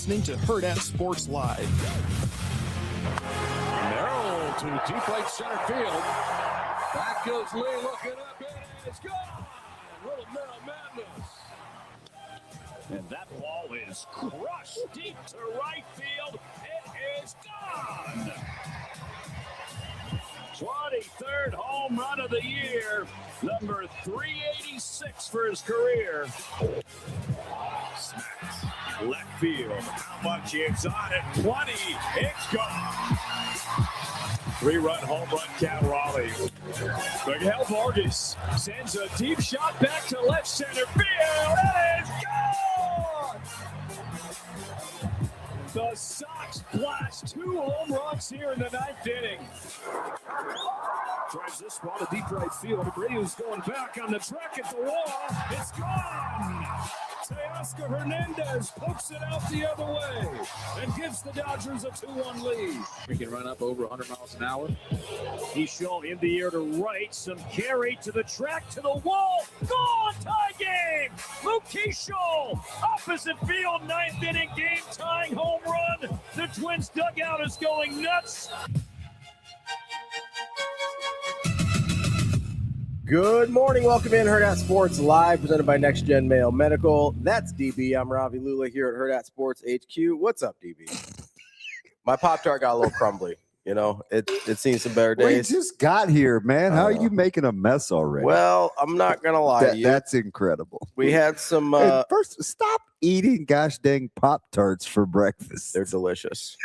listening to Hurrdat Sports Live. Merrill to deep right center field. Back goes Lee looking up, and it's gone. Little Merrill madness. And that ball is crushed deep to right field. It is gone. 23rd home run of the year. Number 386 for his career. Smacks left field. How much is on it? 20. It's gone. 3-run home run, Cal Raleigh. Miguel Vargas sends a deep shot back to left center field. It is gone! The Sox blast 2 home runs here in the 9th inning. Drives this ball to deep right field. Abreu's going back on the track at the wall. It's gone! Teoscar Hernandez pokes it out the other way and gives the Dodgers a 2-1 lead. He can run up over 100 miles an hour. He's shown in the air to right. Some carry to the track, to the wall. Gone! Tie game! Luke Keeschel! Opposite field, 9th inning game tying home run. The Twins dugout is going nuts. Good morning. Welcome in Hurrdat Sports Live, presented by Next Gen Mail Medical. That's DB. I'm Ravi Lulla here at Hurrdat Sports HQ. What's up, DB? My Pop-Tart got a little crumbly. You know, it's seen some better days. We just got here, man. How are you making a mess already? Well, I'm not going to lie to you. That's incredible. We had some... Hey, first, stop eating gosh dang Pop-Tarts for breakfast. They're delicious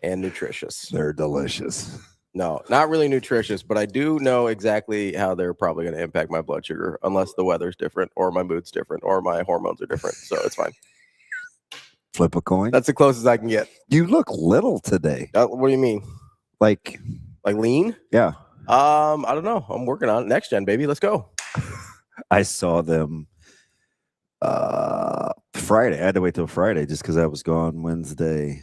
and nutritious. They're delicious. No, not really nutritious, but I do know exactly how they're probably going to impact my blood sugar unless the weather's different or my mood's different or my hormones are different. So it's fine. Flip a coin. That's the closest I can get. You look little today. What do you mean? Like lean? Yeah. I don't know. I'm working on it. Next gen, baby. Let's go. I saw them Friday. I had to wait till Friday just because I was gone Wednesday,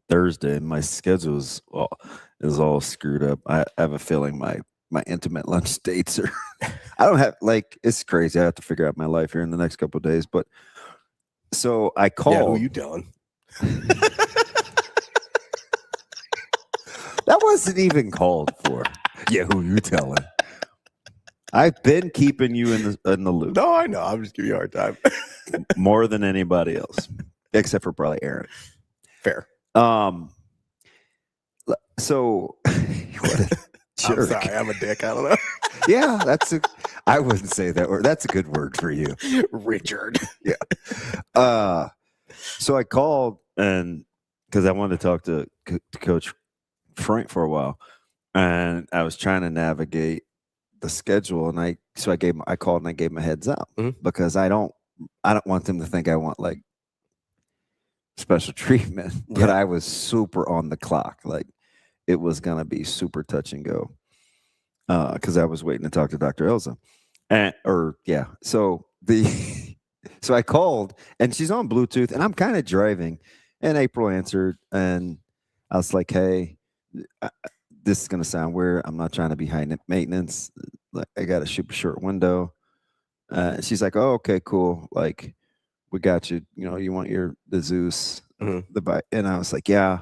Thursday. My schedule is all screwed up. I have a feeling my intimate lunch dates are I don't have it's crazy. I have to figure out my life here in the next couple of days. But so I called. Yeah, who you telling? That wasn't even called for. Yeah, who you telling? I've been keeping you in the loop. No, I know. I'm just giving you a hard time. More than anybody else, except for probably Aaron. Fair. So what a jerk. I'm sorry, I'm a dick. I don't know. Yeah, I wouldn't say that word. That's a good word for you. Richard. Yeah. So I called and because I wanted to talk to Coach Frank for a while, and I was trying to navigate the schedule, and I called and I gave him a heads up because I don't want them to think I want special treatment, but I was super on the clock. It was going to be super touch and go because I was waiting to talk to Dr. Elza. So I called and she's on Bluetooth and I'm kind of driving, and April answered and I was like, hey, this is going to sound weird. I'm not trying to be high maintenance. I got a super short window. She's like, oh, okay, cool. We got you. You know, you want the Zeus, the bike. And I was like, yeah.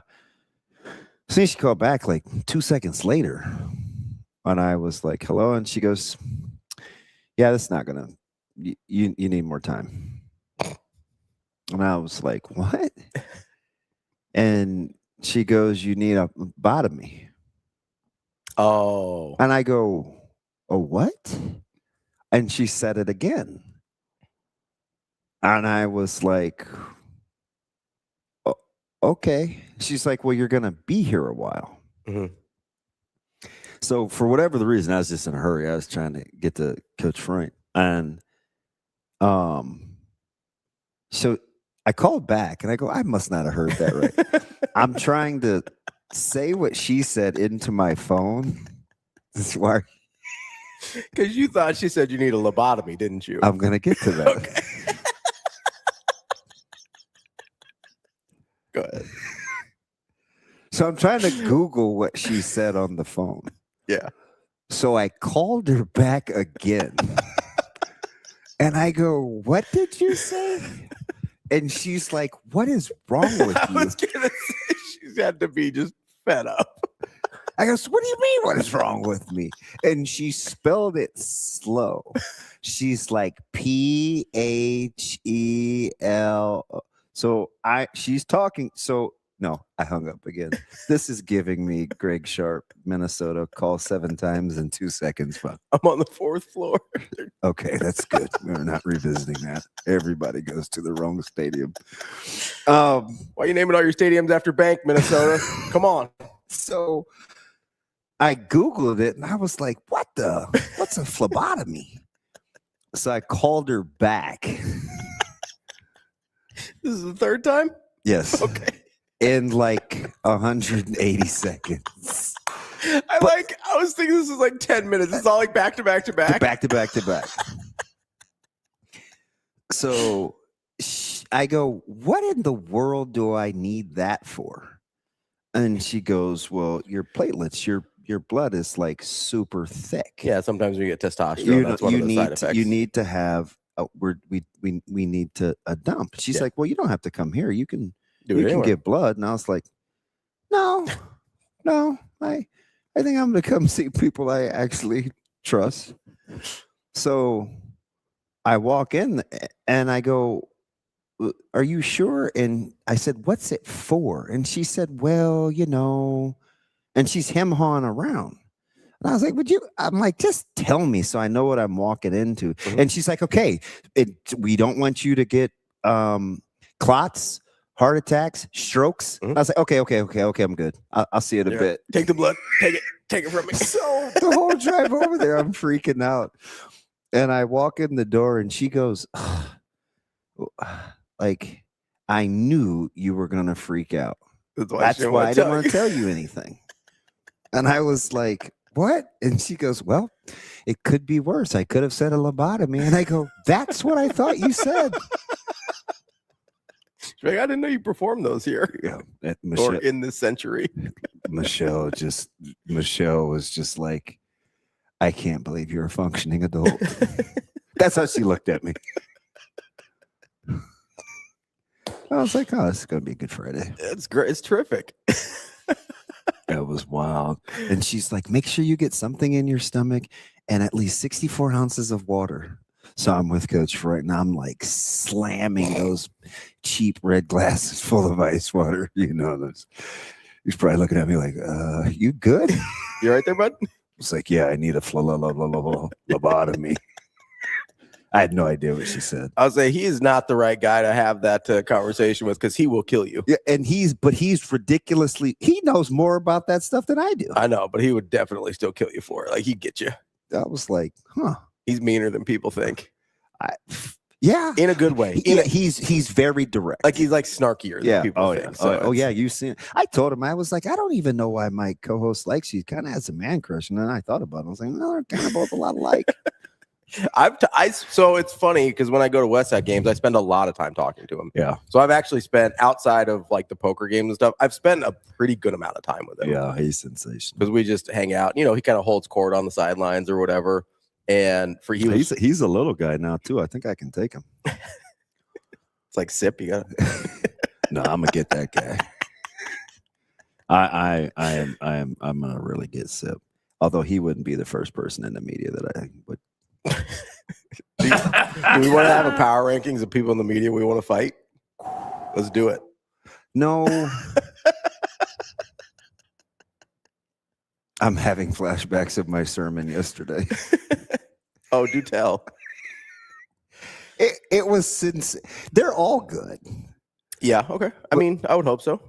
So she called back 2 seconds later. And I was like, hello. And she goes, yeah, that's not going to, you need more time. And I was like, what? And she goes, you need a lobotomy. Oh. And I go, oh, what? And she said it again. And I was like, oh, okay. She's like, well, you're going to be here a while. Mm-hmm. So for whatever the reason, I was just in a hurry. I was trying to get to Coach Frank. And so I called back and I go, I must not have heard that right. I'm trying to say what she said into my phone. This is why. Because you thought she said you need a lobotomy, didn't you? I'm going to get to that. Okay. Go ahead. So I'm trying to Google what she said on the phone. Yeah. So I called her back again. And I go, what did you say? And she's like, what is wrong with I you? was gonna say she's had to be just fed up. I goes, what do you mean? What is wrong with me? And she spelled it slow. She's like PHEL. So she's talking. So no, I hung up again. This is giving me Greg Sharp, Minnesota, call 7 times in 2 seconds. Fun. I'm on the 4th floor. Okay, that's good. We're not revisiting that. Everybody goes to the wrong stadium. Why are you naming all your stadiums after Bank, Minnesota? Come on. So I Googled it and I was like, what's a phlebotomy? So I called her back. This is the 3rd time? Yes. Okay. In like 180 seconds. I was thinking this was like 10 minutes. It's all like back to back to back. Back to back to back. So I go, what in the world do I need that for? And she goes, well, your platelets, your blood is like super thick. Yeah, sometimes we get testosterone. That's one of the side effects. You need to have we need to a dump. She's like, well, you don't have to come here. You can get blood. And I was like, no, I think I'm gonna come see people I actually trust. So I walk in and I go, are you sure? And I said, what's it for? And she said, well, and she's hem-hawing around. And I was like, I'm like, just tell me so I know what I'm walking into. Mm-hmm. And she's like, okay, we don't want you to get clots, heart attacks, strokes. Mm-hmm. I was like, okay, I'm good. I'll see it a bit. Take the blood. Take it from me. So the whole drive over there, I'm freaking out. And I walk in the door and she goes, like, I knew you were going to freak out. That's why I didn't want to tell you anything. And I was like, what? And she goes, well, it could be worse. I could have said a lobotomy. And I go, that's what I thought you said. She's like, I didn't know you performed those here. Yeah, or in this century. Michelle was just like, I can't believe you're a functioning adult. That's how she looked at me. I was like, oh, this is going to be a good Friday. It's great. It's terrific. It was wild. And she's like, make sure you get something in your stomach and at least 64 ounces of water. So I'm with Coach Freud and I'm like slamming those cheap red glasses full of ice water. He's probably looking at me like, you good? You right there, bud? It's like, yeah, I need a lobotomy. I had no idea what she said. I was saying he is not the right guy to have that conversation with because he will kill you. Yeah, and he's ridiculously, he knows more about that stuff than I do. I know, but he would definitely still kill you for it. Like he'd get you. I was like, huh. He's meaner than people think. Yeah, in a good way. He's very direct. Like he's like snarkier than people think. So yeah, you've seen it. I told him, I was like, I don't even know why my co-host likes you. He kind of has a man crush. And then I thought about it. I was like, no, they're kind of both a lot alike. So it's funny because when I go to Westside games, I spend a lot of time talking to him. Yeah. So I've actually spent outside of like the poker games and stuff, I've spent a pretty good amount of time with him. Yeah, he's sensational. Because we just hang out. He kind of holds court on the sidelines or whatever. And he's a little guy now too. I think I can take him. It's like Sip. You got No, I'm gonna get that guy. I'm gonna really get Sip. Although he wouldn't be the first person in the media that I would. Do we want to have a power rankings of people in the media we want to fight? Let's do it. No. I'm having flashbacks of my sermon yesterday. Oh, do tell. It was since they're all good. Yeah, okay. I mean, I would hope so.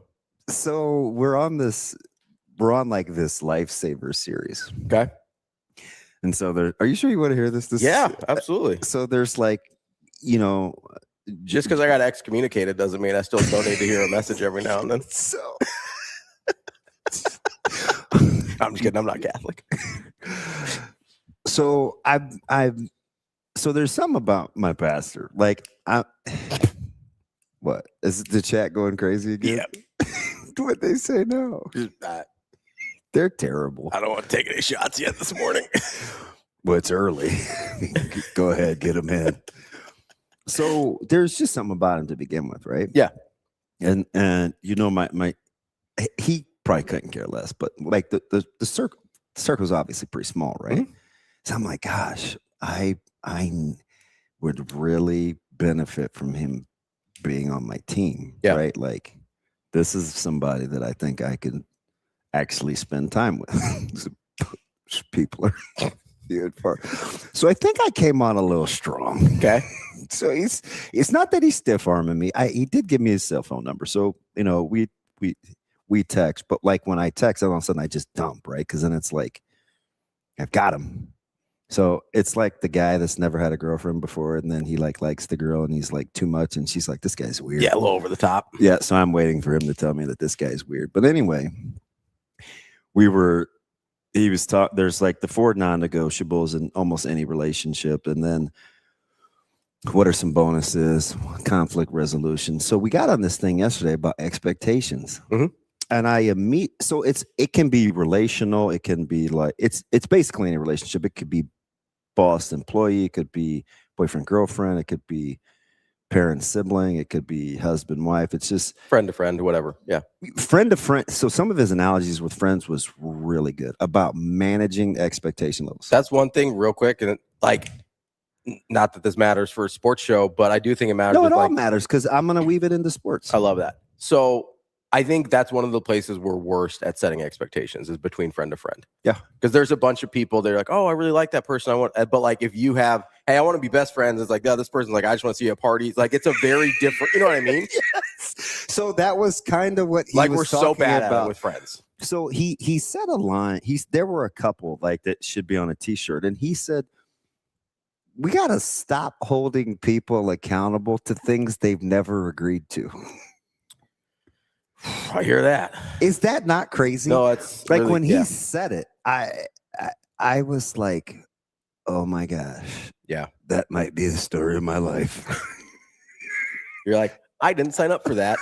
So we're on like this lifesaver series. Okay. And so are you sure you want to hear this? Yeah, absolutely. So there's like, just because I got excommunicated doesn't mean I still don't need to hear a message every now and then. So I'm just kidding. I'm not Catholic. So so there's some about my pastor. Like what? Is the chat going crazy again? Yeah. What they say now? They're terrible. I don't want to take any shots yet this morning. Well, it's early. Go ahead, get them in. So there's just something about him to begin with, right? Yeah. And my he probably couldn't care less, but like the circle's obviously pretty small, right? Mm-hmm. So I'm like, gosh, I would really benefit from him being on my team, right? Like, this is somebody that I think I could actually spend time with. People are good for. So I think I came on a little strong. Okay. So it's not that he's stiff arming me. He did give me his cell phone number. So, we text, but like when I text, all of a sudden I just dump, right? Because then it's like, I've got him. So it's like the guy that's never had a girlfriend before, and then he likes the girl, and he's like too much, and she's like, this guy's weird. Yeah, a little over the top. Yeah, so I'm waiting for him to tell me that this guy's weird. But anyway, there's like the 4 non-negotiables in almost any relationship, and then what are some bonuses? Conflict resolution. So we got on this thing yesterday about expectations. Mm-hmm. And so it can be relational. It can be like, it's basically any relationship. It could be boss employee. It could be boyfriend girlfriend. It could be parent sibling. It could be husband wife. It's just friend to friend, whatever. Yeah, friend to friend. So some of his analogies with friends was really good about managing expectation levels. That's one thing, real quick, and like, not that this matters for a sports show, but I do think it matters. No, it all matters because I'm going to weave it into sports. I love that. So I think that's one of the places we're worst at setting expectations is between friend to friend. Yeah. Because there's a bunch of people, they're like, oh, I really like that person. But like, if you have, hey, I want to be best friends. It's like, no, this person's like, I just want to see you at parties. Like, it's a very different, you know what I mean? Yes. So that was kind of what he like, was we're so bad about at it with friends. So he said a line. There were a couple like that should be on a t-shirt. And he said, we got to stop holding people accountable to things they've never agreed to. I hear that. Is that not crazy? No, it's like really, when he said it, I was like, oh my gosh. Yeah. That might be the story of my life. You're like, I didn't sign up for that.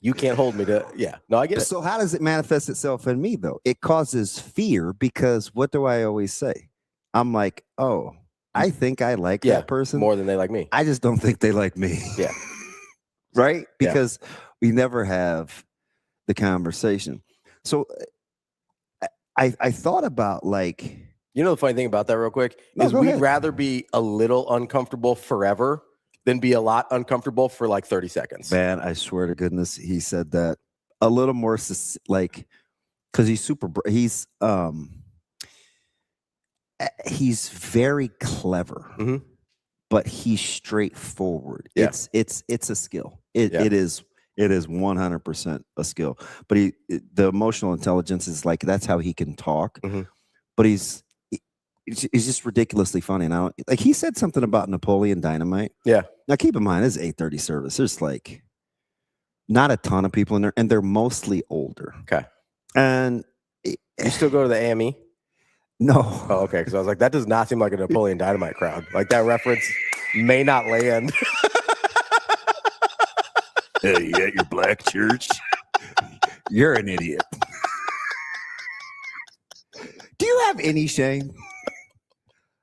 You can't hold me to, No, I get it. So how does it manifest itself in me though? It causes fear because what do I always say? I'm like, oh, I think I like that person more than they like me. I just don't think they like me. Yeah. Right? Because we never have the conversation. So I thought about like, you know, the funny thing about that real quick is we'd rather be a little uncomfortable forever than be a lot uncomfortable for like 30 seconds. Man, I swear to goodness, he said that a little more like, because he's very clever, but he's straightforward. Yeah. It's a skill. It is 100% a skill. But the emotional intelligence is like, that's how he can talk. But he's just ridiculously funny. And like he said something about Napoleon Dynamite. Yeah. Now keep in mind, this is 8:30 service. There's like not a ton of people in there, and they're mostly older. Okay. And you still go to the AME? No. Oh, okay. Because I was like, that does not seem like a Napoleon Dynamite crowd. Like that reference may not land. Hey, you at your black church? You're an idiot. Do you have any shame?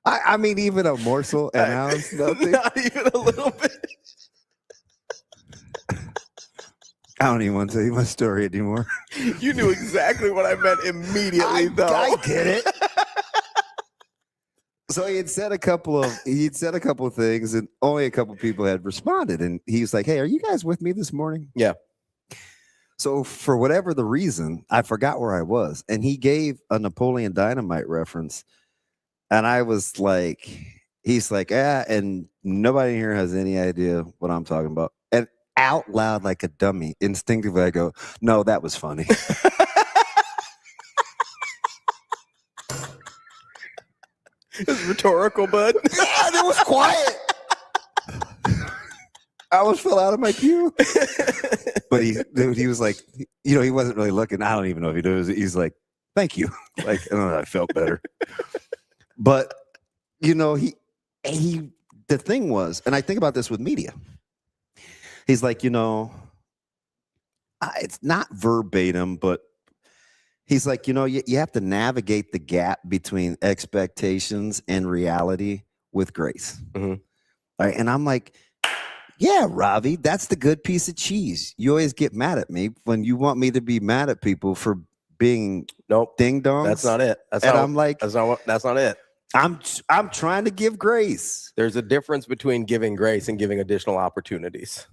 I mean, even a morsel, an ounce, nothing? Not even a little bit. I don't even want to tell you my story anymore. You knew exactly what I meant immediately, though. I get it. So he'd said a couple of things, and only a couple of people had responded. And he was like, "Hey, are you guys with me this morning?" Yeah. So for whatever the reason, I forgot where I was, and he gave a Napoleon Dynamite reference, and I was like, he's like, and nobody here has any idea what I'm talking about. And out loud, like a dummy, instinctively, I go, "No, that was funny." It's rhetorical, bud. Yeah, it was quiet. I almost fell out of my pew. But he was like, he wasn't really looking. I don't even know if he does. He's like, thank you. Like, I don't know, I felt better. But, the thing was, and I think about this with media. He's like, it's not verbatim, but he's like, you have to navigate the gap between expectations and reality with grace. Mm-hmm. All right. And I'm like, Yeah, Ravi, that's the good piece of cheese. You always get mad at me when you want me to be mad at people for being ding dongs. That's not it. That's not it. I'm trying to give grace. There's a difference between giving grace and giving additional opportunities.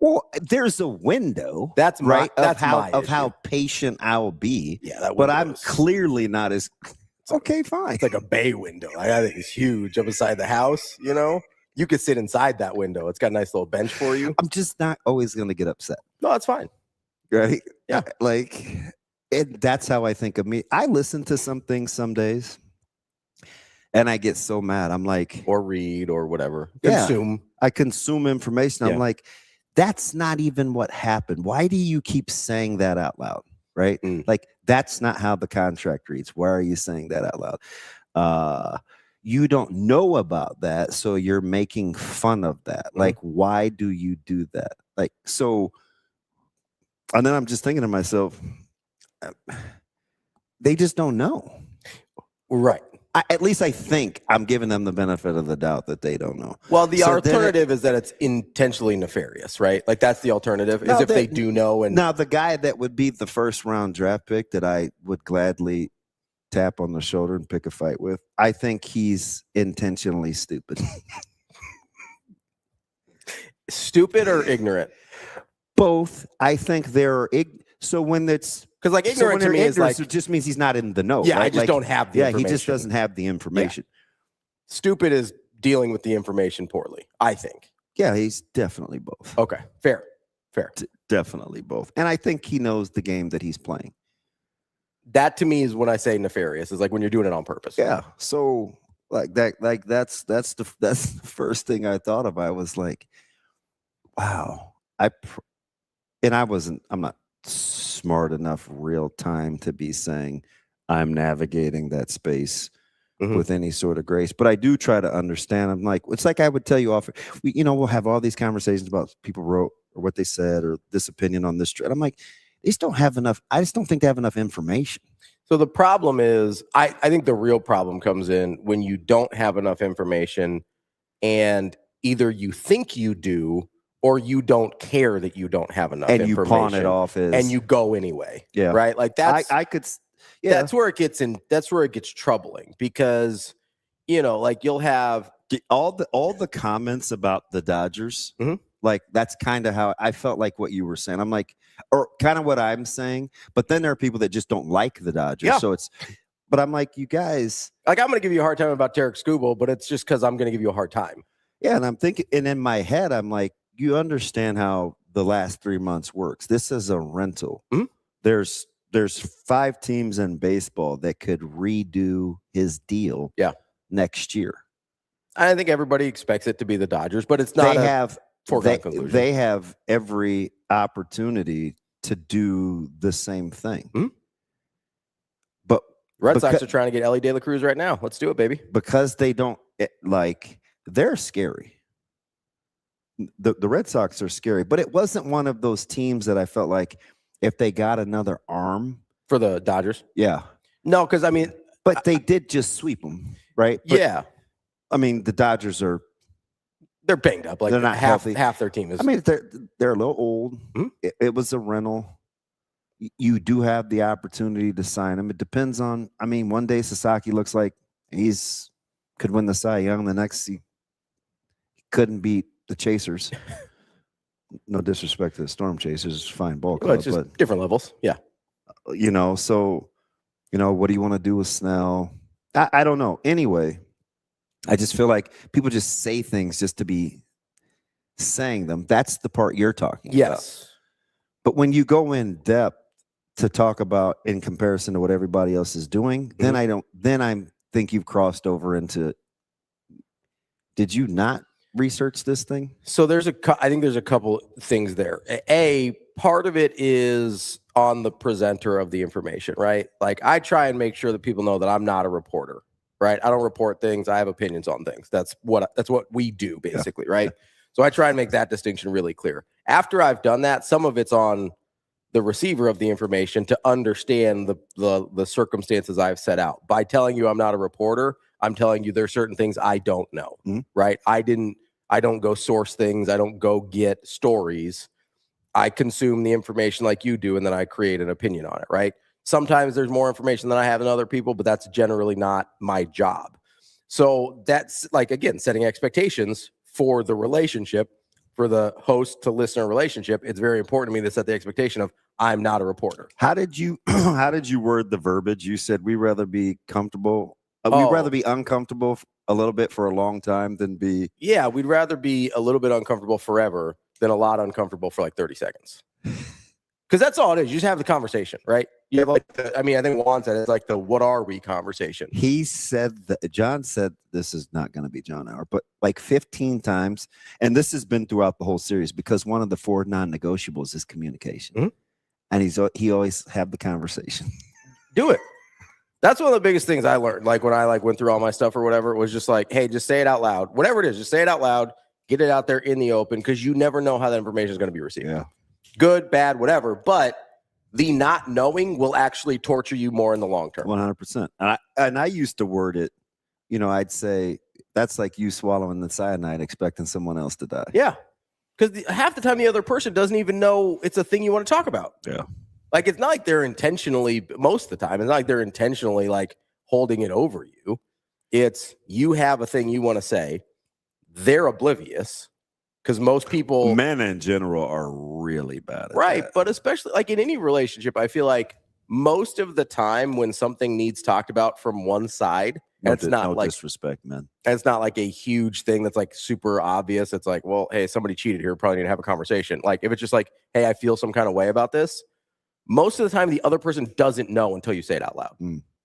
Well, there's a window. That's right. That's how patient I'll be. Yeah, but I'm clearly not as okay. Fine. It's like a bay window. I think it's huge up beside the house. You know, you could sit inside that window. It's got a nice little bench for you. I'm just not always going to get upset. No, that's fine. Right? Yeah. That's how I think of me. I listen to some things some days, and I get so mad. I'm like, or read or whatever. Consume. I consume information. I'm like, that's not even what happened. Why do you keep saying that out loud? Right? Like, that's not how the contract reads. Why are you saying that out loud? You don't know about that, so you're making fun of that. Like, why do you do that? Like, so, and then I'm just thinking to myself, they just don't know. Right. At least I think I'm giving them the benefit of the doubt that they don't know. Well, the alternative is that it's intentionally nefarious, right? Like, that's the alternative, is if they do know. And now the guy that would be the first round draft pick that I would gladly tap on the shoulder and pick a fight with, I think he's intentionally stupid. Stupid or ignorant? Both. I think they're so when it's because like ignorant to me is like, it just means he's not in the know. Yeah, right? I just don't have the information. He just doesn't have the information. Yeah. Stupid is dealing with the information poorly, I think. Yeah, he's definitely both. Okay, fair. Definitely both. And I think he knows the game that he's playing. That to me is when I say nefarious, is like when you're doing it on purpose. Yeah. So that's the first thing I thought of. I was like, wow. I'm not smart enough real time to be saying I'm navigating that space with any sort of grace, but I do try to understand. I'm like, it's like I would tell you often, we'll have all these conversations about people wrote or what they said or this opinion on this. I'm like, they just don't have enough. I just don't think they have enough information. So the problem is, I think the real problem comes in when you don't have enough information and either you think you do or you don't care that you don't have enough and information. You pawn it off as, and you go anyway. Yeah. Right? Like that's that's where it gets troubling because like you'll have all the comments about the Dodgers. Like that's kind of how I felt like what you were saying. I'm like, or kind of what I'm saying, but then there are people that just don't like the Dodgers. Yeah. So but I'm like, you guys, like, I'm going to give you a hard time about Tarek Skubal, but it's just because I'm going to give you a hard time. Yeah. And I'm thinking, and in my head, I'm like, you understand how the last 3 months works. This is a rental. There's 5 teams in baseball that could redo his deal next year. I think everybody expects it to be the Dodgers, but it's not. They have every opportunity to do the same thing. But Red Sox are trying to get Ellie De La Cruz right now. Let's do it, baby. Because they don't they're scary. The Red Sox are scary, but it wasn't one of those teams that I felt like if they got another arm for the Dodgers. Yeah. No, because but they did just sweep them, right? But, yeah. I mean, the Dodgers they're banged up. Like they're not healthy. Half their team is. I mean, they're a little old. It was a rental. You do have the opportunity to sign him. It depends on. I mean, one day Sasaki looks like could win the Cy Young. The next he couldn't beat the Chasers. No disrespect to the Storm Chasers, fine ball club, it's just but different levels. Yeah. So, what do you want to do with Snell? I don't know. Anyway, I just feel like people just say things just to be saying them. That's the part you're talking about. But when you go in depth to talk about in comparison to what everybody else is doing, then I think you've crossed over into, did you not research this thing? So I think there's a couple things there. Part of it is on the presenter of the information, right? Like I try and make sure that people know that I'm not a reporter, right? I don't report things. I have opinions on things. That's what we do basically, right? Yeah. So I try and make that distinction really clear. After I've done that, some of it's on the receiver of the information to understand the circumstances I've set out. By telling you I'm not a reporter, I'm telling you there's certain things I don't know, right? I I don't go source things. I don't go get stories. I consume the information like you do, and then I create an opinion on it, right? Sometimes there's more information than I have than other people, but that's generally not my job. So that's like, again, setting expectations for the relationship, for the host to listener relationship. It's very important to me to set the expectation of I'm not a reporter. How did you word the verbiage? You said we'd rather be comfortable. We'd rather be uncomfortable a little bit for a long time than be. Yeah, we'd rather be a little bit uncomfortable forever than a lot uncomfortable for like 30 seconds. Because that's all it is. You just have the conversation, right? You have like, I think Juan said it's like the "what are we" conversation. He said that John said this is not going to be John Hour, but like 15 times, and this has been throughout the whole series because one of the 4 non-negotiables is communication, and he always have the conversation. Do it. That's one of the biggest things I learned. Like when I went through all my stuff or whatever, it was just like, hey, just say it out loud. Whatever it is, just say it out loud. Get it out there in the open because you never know how that information is going to be received. Yeah. Good, bad, whatever. But the not knowing will actually torture you more in the long term. 100%. And I used to word it, I'd say that's like you swallowing the cyanide expecting someone else to die. Yeah. Because half the time the other person doesn't even know it's a thing you want to talk about. Yeah. Like, it's not like they're intentionally, most of the time, it's not like they're intentionally like holding it over you. It's you have a thing you want to say. They're oblivious. Because most people, men in general, are really bad at right? that. But especially like in any relationship, I feel like most of the time when something needs talked about from one side, it's not like disrespect, man. And it's not like a huge thing that's like super obvious. It's like, well, hey, somebody cheated here. Probably need to have a conversation. Like if it's just like, hey, I feel some kind of way about this. Most of the time, the other person doesn't know until you say it out loud,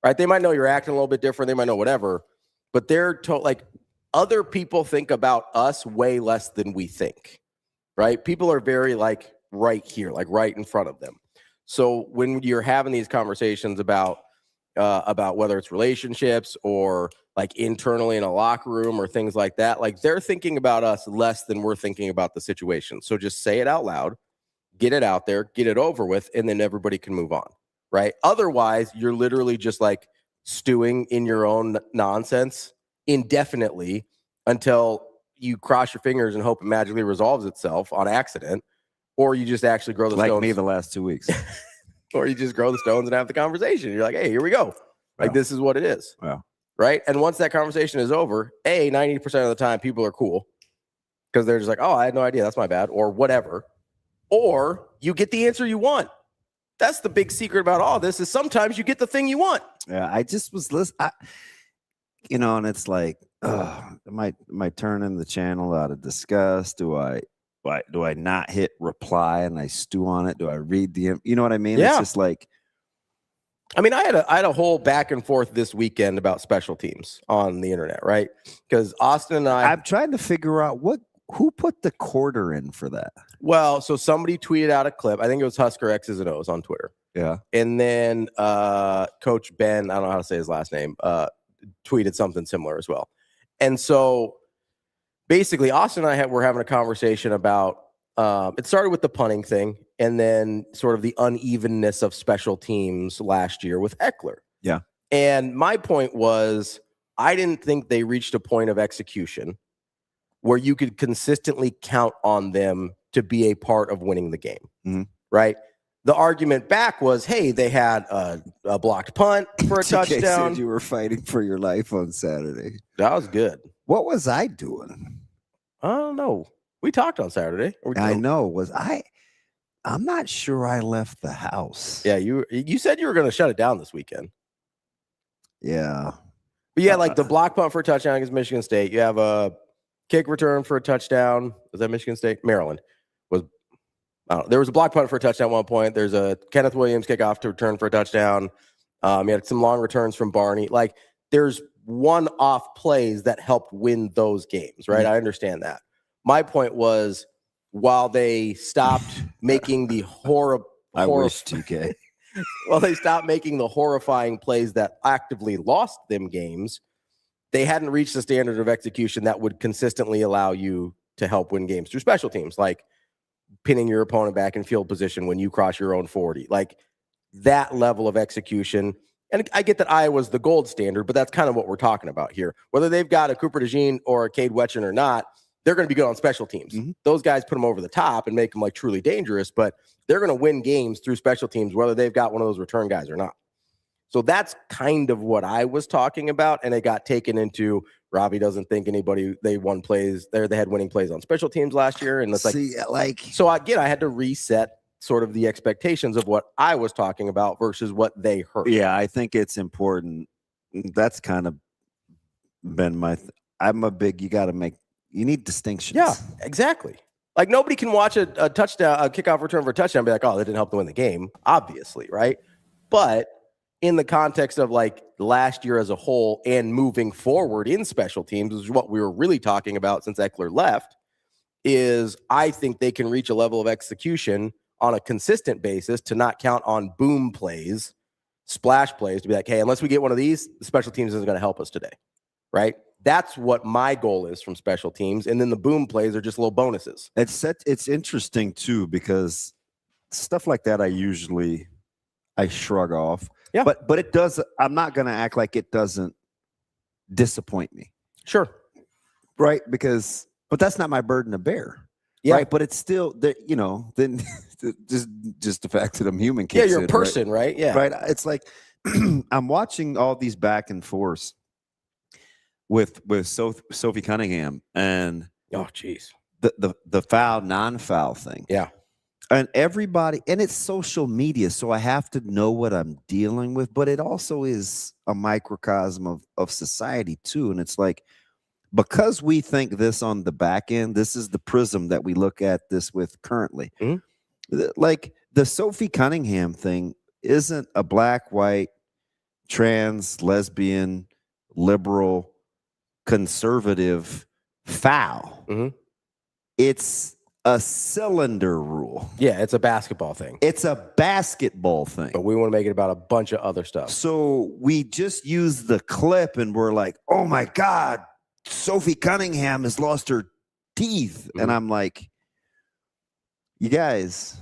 right? They might know you're acting a little bit different. They might know whatever, but they're like. Other people think about us way less than we think, right? People are very like right here, like right in front of them. So when you're having these conversations about whether it's relationships or like internally in a locker room or things like that, like they're thinking about us less than we're thinking about the situation. So just say it out loud, get it out there, get it over with, and then everybody can move on, right? Otherwise, you're literally just like stewing in your own nonsense indefinitely until you cross your fingers and hope it magically resolves itself on accident, or you just actually grow the stones. Like me the last 2 weeks. Or you just grow the stones and have the conversation. You're like, hey, here we go. Like, this is what it is. Wow. Right? And once that conversation is over, 90% of the time people are cool because they're just like, oh, I had no idea. That's my bad. Or whatever. Or you get the answer you want. That's the big secret about all this is sometimes you get the thing you want. Yeah, I just was listening. And it's like, am I turning the channel out of disgust? Do I not hit reply and I stew on it? Do I read the, you know what I mean? Yeah. It's just like, I mean, I had a whole back and forth this weekend about special teams on the internet, right? Because Austin and I'm trying to figure out who put the quarter in for that. Well, so somebody tweeted out a clip. I think it was Husker X's and O's on Twitter. Yeah. And then Coach Ben, I don't know how to say his last name, tweeted something similar as well. And so basically Austin and I were having a conversation about it started with the punting thing and then sort of the unevenness of special teams last year with Eckler. Yeah. And my point was I didn't think they reached a point of execution where you could consistently count on them to be a part of winning the game, right? The argument back was, hey, they had a blocked punt for a touchdown. Said you were fighting for your life on Saturday. That was good. What was I doing? I don't know. We talked on Saturday. I know. I'm not sure I left the house. Yeah, you said you were going to shut it down this weekend. Yeah. But yeah, like the block punt for a touchdown against Michigan State. You have a kick return for a touchdown. Was that Michigan State? Maryland. There was a block punt for a touchdown at one point. There's a Kenneth Williams kickoff to return for a touchdown. You had some long returns from Barney. Like, there's one-off plays that helped win those games, right? I understand that. My point was, while they stopped making the I wish, TK. While they stopped making the horrifying plays that actively lost them games, they hadn't reached the standard of execution that would consistently allow you to help win games through special teams, like pinning your opponent back in field position when you cross your own 40. Like that level of execution. And I get that Iowa's the gold standard, but that's kind of what we're talking about here. Whether they've got a Cooper DeJean or a Cade Wetchen or not, they're going to be good on special teams. Mm-hmm. Those guys put them over the top and make them like truly dangerous, but they're going to win games through special teams, whether they've got one of those return guys or not. So that's kind of what I was talking about. And it got taken into Ravi doesn't think they won plays. They had winning plays on special teams last year. And it's so again, I had to reset sort of the expectations of what I was talking about versus what they heard. Yeah, I think it's important. That's kind of been you need distinctions. Yeah, exactly. Like nobody can watch a touchdown, a kickoff return for a touchdown and be like, oh, that didn't help them win the game, obviously, right? But in the context of like last year as a whole and moving forward in special teams, which is what we were really talking about since Eckler left, is I think they can reach a level of execution on a consistent basis to not count on boom plays, splash plays, to be like, hey, unless we get one of these, the special teams isn't going to help us today, right? That's what my goal is from special teams. And then the boom plays are just little bonuses. It's interesting, too, because stuff like that I shrug off. Yeah. But it does. I'm not going to act like it doesn't disappoint me. Sure. Right? But that's not my burden to bear. Yeah. Right. But it's still, then just the fact that I'm human. Yeah, you're a person, right? Yeah. Right. It's like I'm watching all these back and forths with Sophie Cunningham and the foul, non-foul thing. Yeah. And everybody, and it's social media, so I have to know what I'm dealing with, but it also is a microcosm of society too. And it's like, because we think this on the back end, this is the prism that we look at this with currently. Mm-hmm. Like the Sophie Cunningham thing isn't a black, white, trans, lesbian, liberal, conservative foul. Mm-hmm. It's a cylinder rule. Yeah, it's a basketball thing. It's a basketball thing. But we want to make it about a bunch of other stuff. So we just use the clip and we're like, oh my God, Sophie Cunningham has lost her teeth. Mm-hmm. And I'm like, you guys,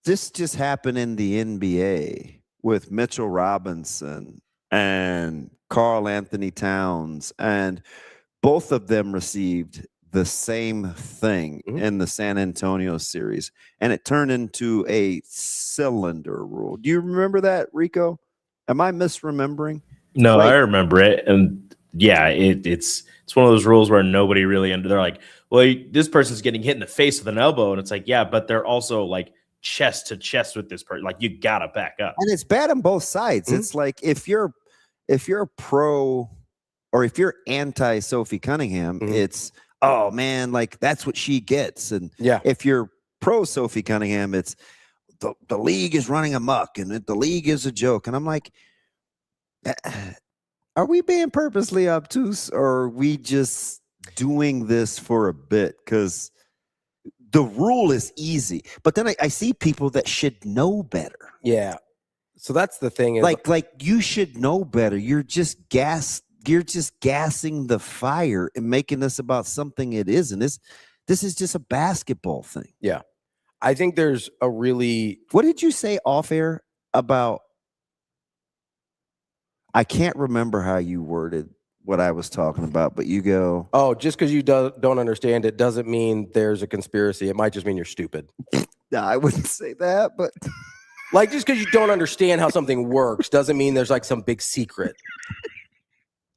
this just happened in the NBA with Mitchell Robinson and Karl Anthony Towns. And both of them received the same thing in the San Antonio series, and it turned into a cylinder rule. Do you remember that, Rico? Am I misremembering? No, I remember it, and yeah, it's one of those rules where nobody really they're like, well, this person's getting hit in the face with an elbow, and it's like, yeah, but they're also like chest to chest with this person. Like you gotta back up, and it's bad on both sides. Mm-hmm. It's like if you're pro or if you're anti Sophie Cunningham, it's oh man, like that's what she gets. And if you're pro Sophie Cunningham, it's the league is running amok and the league is a joke. And I'm like, are we being purposely obtuse or are we just doing this for a bit? Because the rule is easy, but then I see people that should know better. Yeah. So that's the thing. Is like you should know better. You're just gassing the fire and making this about something it isn't. This is just a basketball thing. Yeah. I think there's a really... What did you say off air about... I can't remember how you worded what I was talking about, but you go... Oh, just because you don't understand it doesn't mean there's a conspiracy. It might just mean you're stupid. No, I wouldn't say that, but... Like, just because you don't understand how something works doesn't mean there's like some big secret.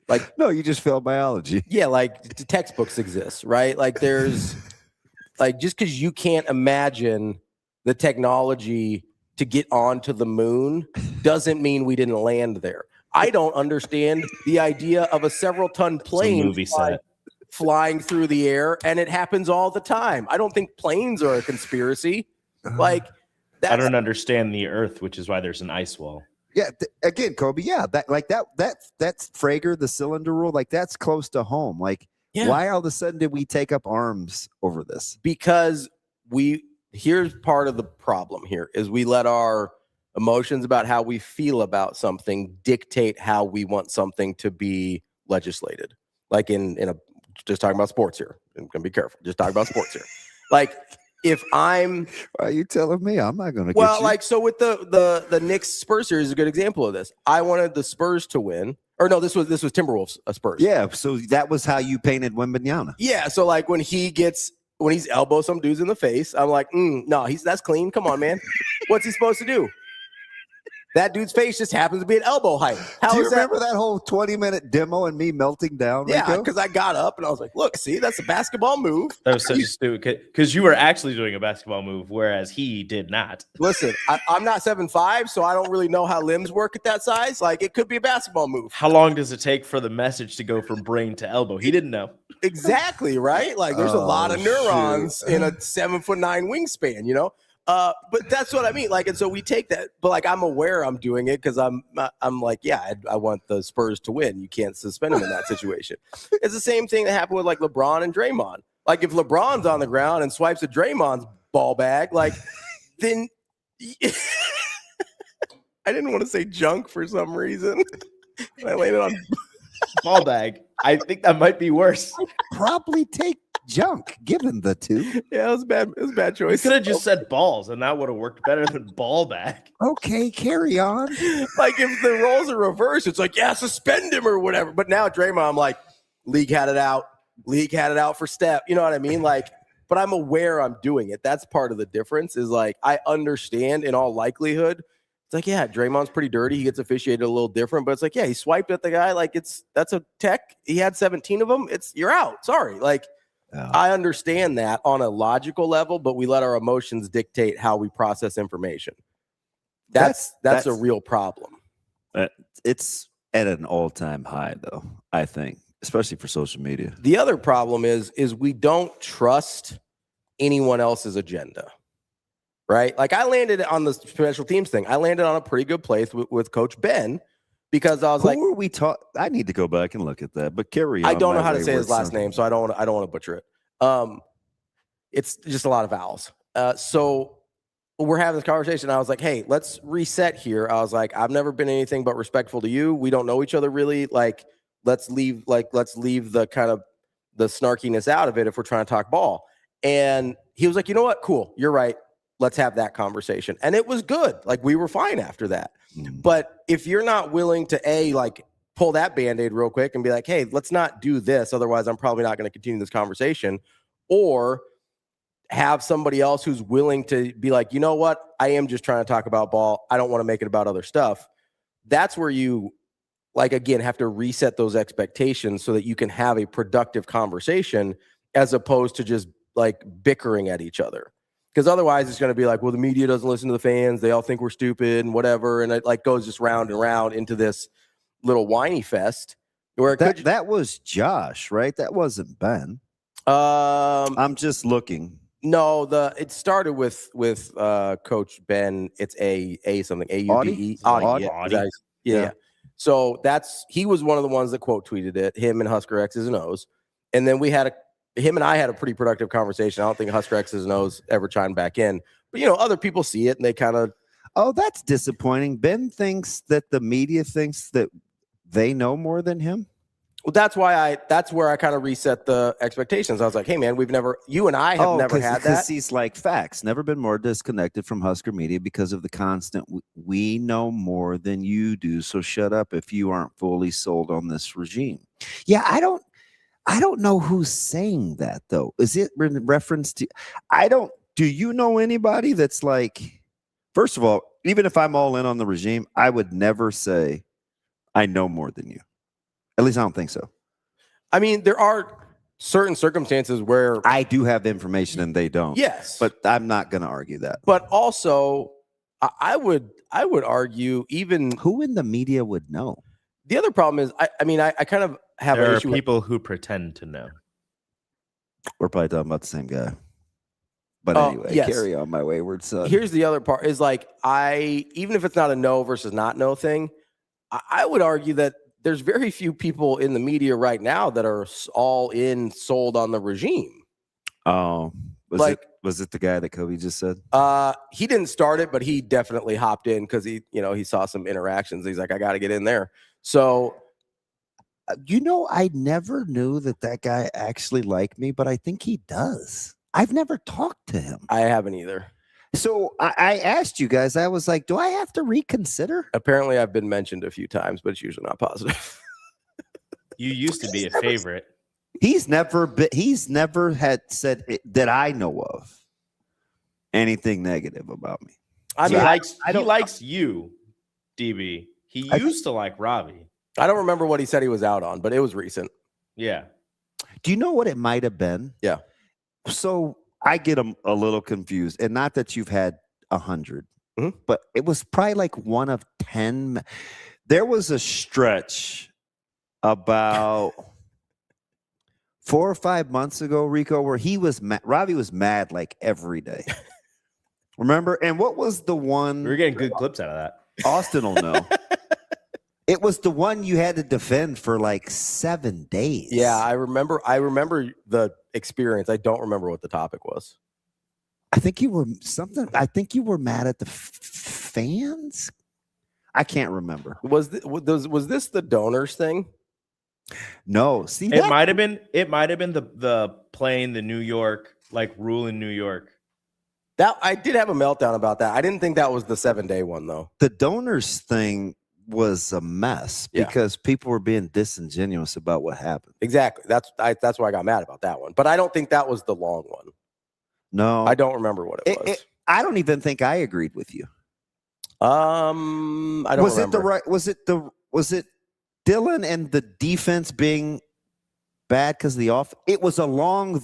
Like, no, you just failed biology. Yeah, like textbooks exist, right? Like there's like just because you can't imagine the technology to get onto the moon doesn't mean we didn't land there. I don't understand the idea of a several ton plane flying through the air, and it happens all the time. I don't think planes are a conspiracy. Like I don't understand the Earth, which is why there's an ice wall. Yeah, again, Kobe. Yeah, that's Frager, the cylinder rule. Like that's close to home. Like, why all of a sudden did we take up arms over this? Because here's part of the problem. Here is we let our emotions about how we feel about something dictate how we want something to be legislated. Like just talking about sports here. I'm gonna be careful. Just talking about sports here. Like. If I'm, are you telling me I'm not going to? Well, like so with the Knicks Spurs series is a good example of this. I wanted the Spurs to win. Or no, this was Timberwolves Spurs. Yeah, so that was how you painted Wembanyama. Yeah, so like when he's elbow some dudes in the face, I'm like, no, that's clean. Come on, man. What's he supposed to do? That dude's face just happens to be at elbow height. Do you remember that whole 20-minute demo and me melting down? Yeah, Rico? because I got up and I was like, look, see, that's a basketball move. That was such a stupid, because you were actually doing a basketball move, whereas he did not. Listen, I'm not 7'5", so I don't really know how limbs work at that size. Like, it could be a basketball move. How long does it take for the message to go from brain to elbow? He didn't know. Exactly, right? Like, there's a lot of neurons in a 7'9" wingspan, you know? But that's what I mean. Like, and so we take that, but like, I'm aware I'm doing it because I'm like, yeah, I want the Spurs to win. You can't suspend them in that situation. It's the same thing that happened with like LeBron and Draymond. Like, if LeBron's on the ground and swipes a Draymond's ball bag, like, then I didn't want to say junk for some reason. I landed on Ball bag. I think that might be worse. Probably take junk, given the two. Yeah, it was bad. It was a bad choice. You could have just said balls, and that would have worked better than ball bag. Okay, carry on. Like, if the roles are reversed, it's like, yeah, suspend him or whatever. But now Draymond, I'm like, league had it out. League had it out for Steph. You know what I mean? Like, but I'm aware I'm doing it. That's part of the difference is like, I understand in all likelihood. It's like, yeah, Draymond's pretty dirty. He gets officiated a little different, but it's like, yeah, he swiped at the guy. Like, that's a tech. He had 17 of them. You're out. Sorry. Like, I understand that on a logical level, but we let our emotions dictate how we process information. That's a real problem. It's at an all-time high, though, I think, especially for social media. The other problem is we don't trust anyone else's agenda, right? Like, I landed on the special teams thing. I landed on a pretty good place with Coach Ben because I was like, who are we talking? I need to go back and look at that, but carry on. I don't know how to say his last name, so I don't want to butcher it. It's just a lot of vowels. So we're having this conversation. I was like, hey, let's reset here. I was like, I've never been anything but respectful to you. We don't know each other really. Like, let's leave the kind of the snarkiness out of it if we're trying to talk ball. And he was like, you know what? Cool. You're right. Let's have that conversation. And it was good. Like, we were fine after that. But if you're not willing to pull that Band-Aid real quick and be like, hey, let's not do this. Otherwise, I'm probably not going to continue this conversation. Or have somebody else who's willing to be like, you know what? I am just trying to talk about ball. I don't want to make it about other stuff. That's where you, like, again, have to reset those expectations so that you can have a productive conversation as opposed to just like bickering at each other. Because otherwise it's going to be like, well, the media doesn't listen to the fans. They all think we're stupid and whatever. And it like goes just round and round into this little whiny fest. Where that was Josh, right? That wasn't Ben. I'm just looking. No, it started with Coach Ben. It's a something Audi. Yeah. So he was one of the ones that quote tweeted it. Him and Husker X's and O's, and then him and I had a pretty productive conversation. I don't think Husker X's and O's ever chimed back in, but other people see it and they kind of. Oh, that's disappointing. Ben thinks that the media thinks that they know more than him. Well, that's where I kind of reset the expectations. I was like, hey man, you and I have never had that. Because he's like, facts, never been more disconnected from Husker media because of the constant, we know more than you do. So shut up if you aren't fully sold on this regime. Yeah, I don't know who's saying that though. Is it in reference to, do you know anybody that's like, first of all, even if I'm all in on the regime, I would never say I know more than you. At least I don't think so. I mean, there are certain circumstances where I do have information and they don't. Yes. But I'm not going to argue that. But also, I would argue even who in the media would know. The other problem is, I kind of have an issue. There are people who pretend to know. We're probably talking about the same guy. But anyway, yes. Carry on, my wayward son. Here's the other part is like, even if it's not a no versus not no thing, I would argue that there's very few people in the media right now that are all in sold on the regime. Oh, was it the guy that Kobe just said? He didn't start it, but he definitely hopped in because he saw some interactions. He's like, I got to get in there. So, I never knew that guy actually liked me, but I think he does. I've never talked to him. I haven't either. So I asked you guys, I was like, do I have to reconsider? Apparently I've been mentioned a few times, but it's usually not positive. You used to be a favorite. He's never had said that I know of anything negative about me. He likes you, DB. He used to like Ravi. I don't remember what he said he was out on, but it was recent. Yeah. Do you know what it might have been? Yeah. So I get a little confused, and not that you've had 100, but it was probably like one of 10. There was a stretch about 4 or 5 months ago, Rico, where Ravi was mad like every day. Remember? And what was the one? We were getting good clips out of that. Austin will know. It was the one you had to defend for like 7 days. Yeah, I remember the experience. I don't remember what the topic was. I think you were mad at the fans. I can't remember. Was this the donors thing? No, see, It might have been the playing the New York, like rule in New York. That I did have a meltdown about that. I didn't think that was the 7-day one though. The donors thing was a mess because people were being disingenuous about what happened. Exactly. That's why I got mad about that one. But I don't think that was the long one. No, I don't remember what it was. I don't even think I agreed with you. I don't remember. Was it Dylan and the defense being bad because of the off? It was along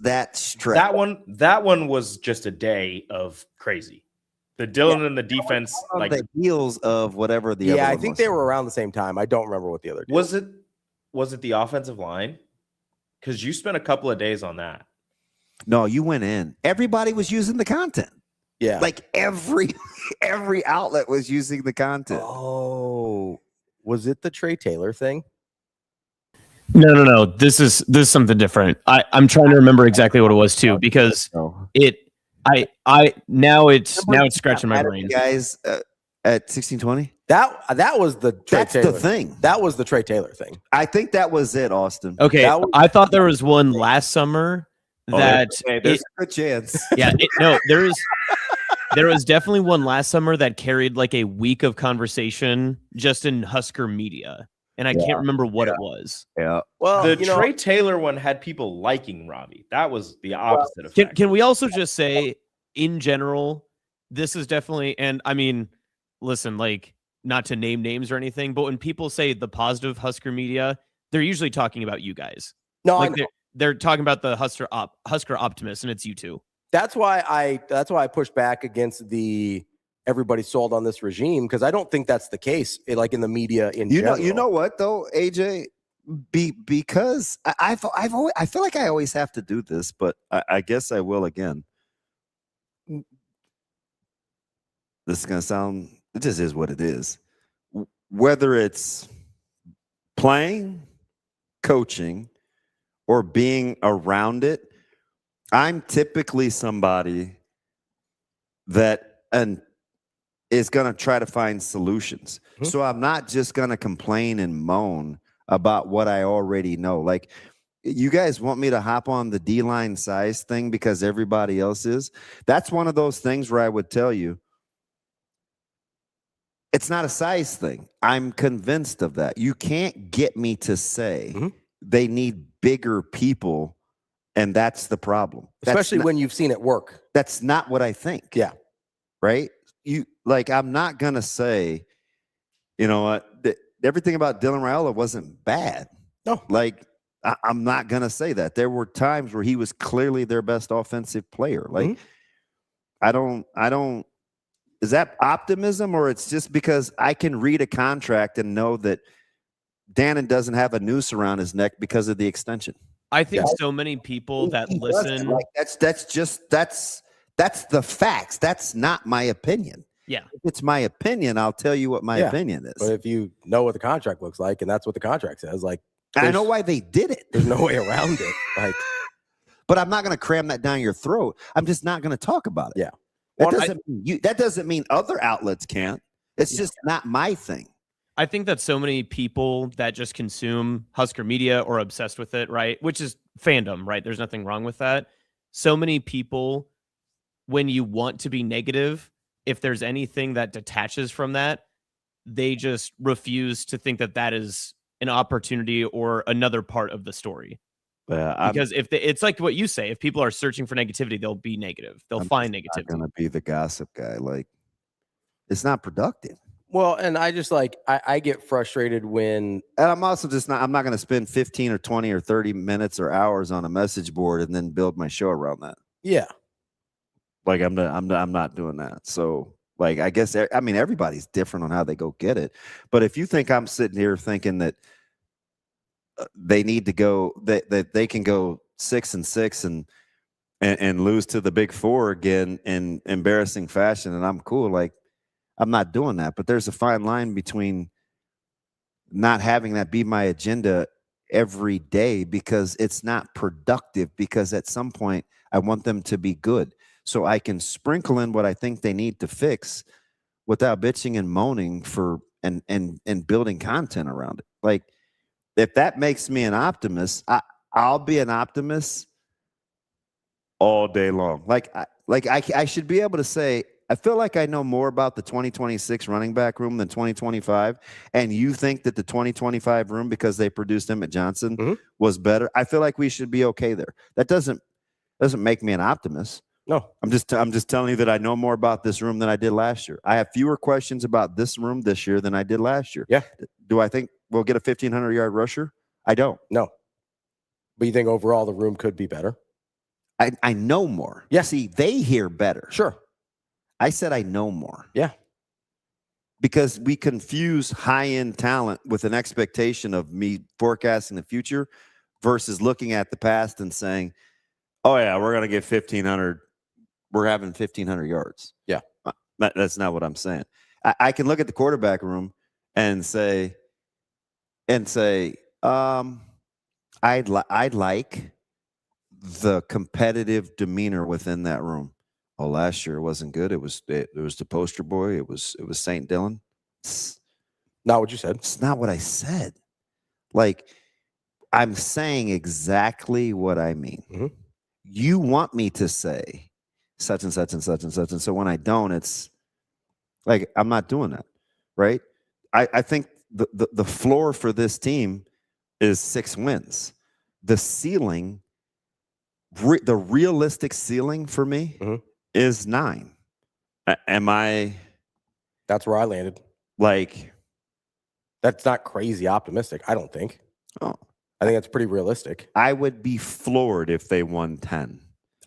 that stretch. That one was just a day of crazy. The Dylan and the defense, like the heels of whatever the other one I think they were around the same time. I don't remember what the other was. Was it the offensive line? Because you spent a couple of days on that. No, you went in. Everybody was using the content. Yeah, like every outlet was using the content. Oh, was it the Trey Taylor thing? No. This is something different. I'm trying to remember exactly what it was too, because now it's scratching my brain. Guys, at 1620. That was the Trey Taylor thing. That was the Trey Taylor thing. I think that was it, Austin. Okay, I thought there was one last summer that there's a good chance. Yeah, there was definitely one last summer that carried like a week of conversation just in Husker media, and I can't remember what it was. Yeah. Well, the Trey Taylor one had people liking Ravi. That was the opposite effect. Can we also just say, in general, this is definitely, and I mean, listen, like, not to name names or anything, but when people say the positive Husker media, they're usually talking about you guys. No, like they're talking about the Husker optimists, and it's you two. That's why I pushed back against the everybody sold on this regime, because I don't think that's the case. Like in the media in general. You know what though, AJ? Because I feel like I always have to do this, but I guess I will again. This is gonna sound. It just is what it is. Whether it's playing, coaching, or being around it, I'm typically somebody that is going to try to find solutions. Mm-hmm. So I'm not just going to complain and moan about what I already know. Like, you guys want me to hop on the D-line size thing because everybody else is? That's one of those things where I would tell you, it's not a size thing. I'm convinced of that. You can't get me to say they need bigger people, and that's the problem. Especially when you've seen it work. That's not what I think. Yeah. Right? I'm not going to say, you know what, everything about Dylan Raiola wasn't bad. No. Like, I'm not going to say that. There were times where he was clearly their best offensive player. Like, I don't. Is that optimism, or it's just because I can read a contract and know that Dannon doesn't have a noose around his neck because of the extension? I think so many people that listen, like that's the facts. That's not my opinion. Yeah, if it's my opinion, I'll tell you what my opinion is. But if you know what the contract looks like, and that's what the contract says, like, I know why they did it. There's no way around it. Like, but I'm not going to cram that down your throat. I'm just not going to talk about it. Yeah. That doesn't mean other outlets can't. It's just not my thing. I think that so many people that just consume Husker media or obsessed with it, right? Which is fandom, right? There's nothing wrong with that. So many people, when you want to be negative, if there's anything that detaches from that, they just refuse to think that that is an opportunity or another part of the story. Because it's like what you say, if people are searching for negativity, they'll be negative. They'll find negativity. I'm going to be the gossip guy. Like, it's not productive. Well, and I just I get frustrated when, and I'm also just not, I'm not going to spend 15 or 20 or 30 minutes or hours on a message board and then build my show around that. Yeah. Like I'm not doing that. So like, I guess, I mean, everybody's different on how they go get it. But if you think I'm sitting here thinking that they need to go, that they can go 6-6 and lose to the Big Four again in embarrassing fashion, and I'm cool, like, I'm not doing that. But there's a fine line between not having that be my agenda every day because it's not productive, because at some point I want them to be good. So I can sprinkle in what I think they need to fix without bitching and moaning for and building content around it. Like, if that makes me an optimist, I'll be an optimist all day long. I should be able to say, I feel like I know more about the 2026 running back room than 2025. And you think that the 2025 room, because they produced Emmett Johnson, was better. I feel like we should be okay there. That doesn't make me an optimist. No, I'm just telling you that I know more about this room than I did last year. I have fewer questions about this room this year than I did last year. Yeah. Do I think we'll get a 1,500-yard rusher? I don't. No. But you think overall the room could be better? I know more. Yeah. See, they hear better. Sure. I said I know more. Yeah. Because we confuse high-end talent with an expectation of me forecasting the future versus looking at the past and saying, oh, yeah, we're going to get 1,500. We're having 1,500 yards. Yeah. That's not what I'm saying. I can look at the quarterback room and say, I'd like the competitive demeanor within that room. Oh, last year it wasn't good. It was the poster boy. It was St. Dylan. It's not what you said. It's not what I said. Like, I'm saying exactly what I mean. Mm-hmm. You want me to say such and such and such and such. And so when I don't, it's like, I'm not doing that. Right. I think the floor for this team is 6 wins. The ceiling, the realistic ceiling for me is 9. Am I? That's where I landed. Like, that's not crazy optimistic, I don't think. Oh, I think that's pretty realistic. I would be floored if they won 10.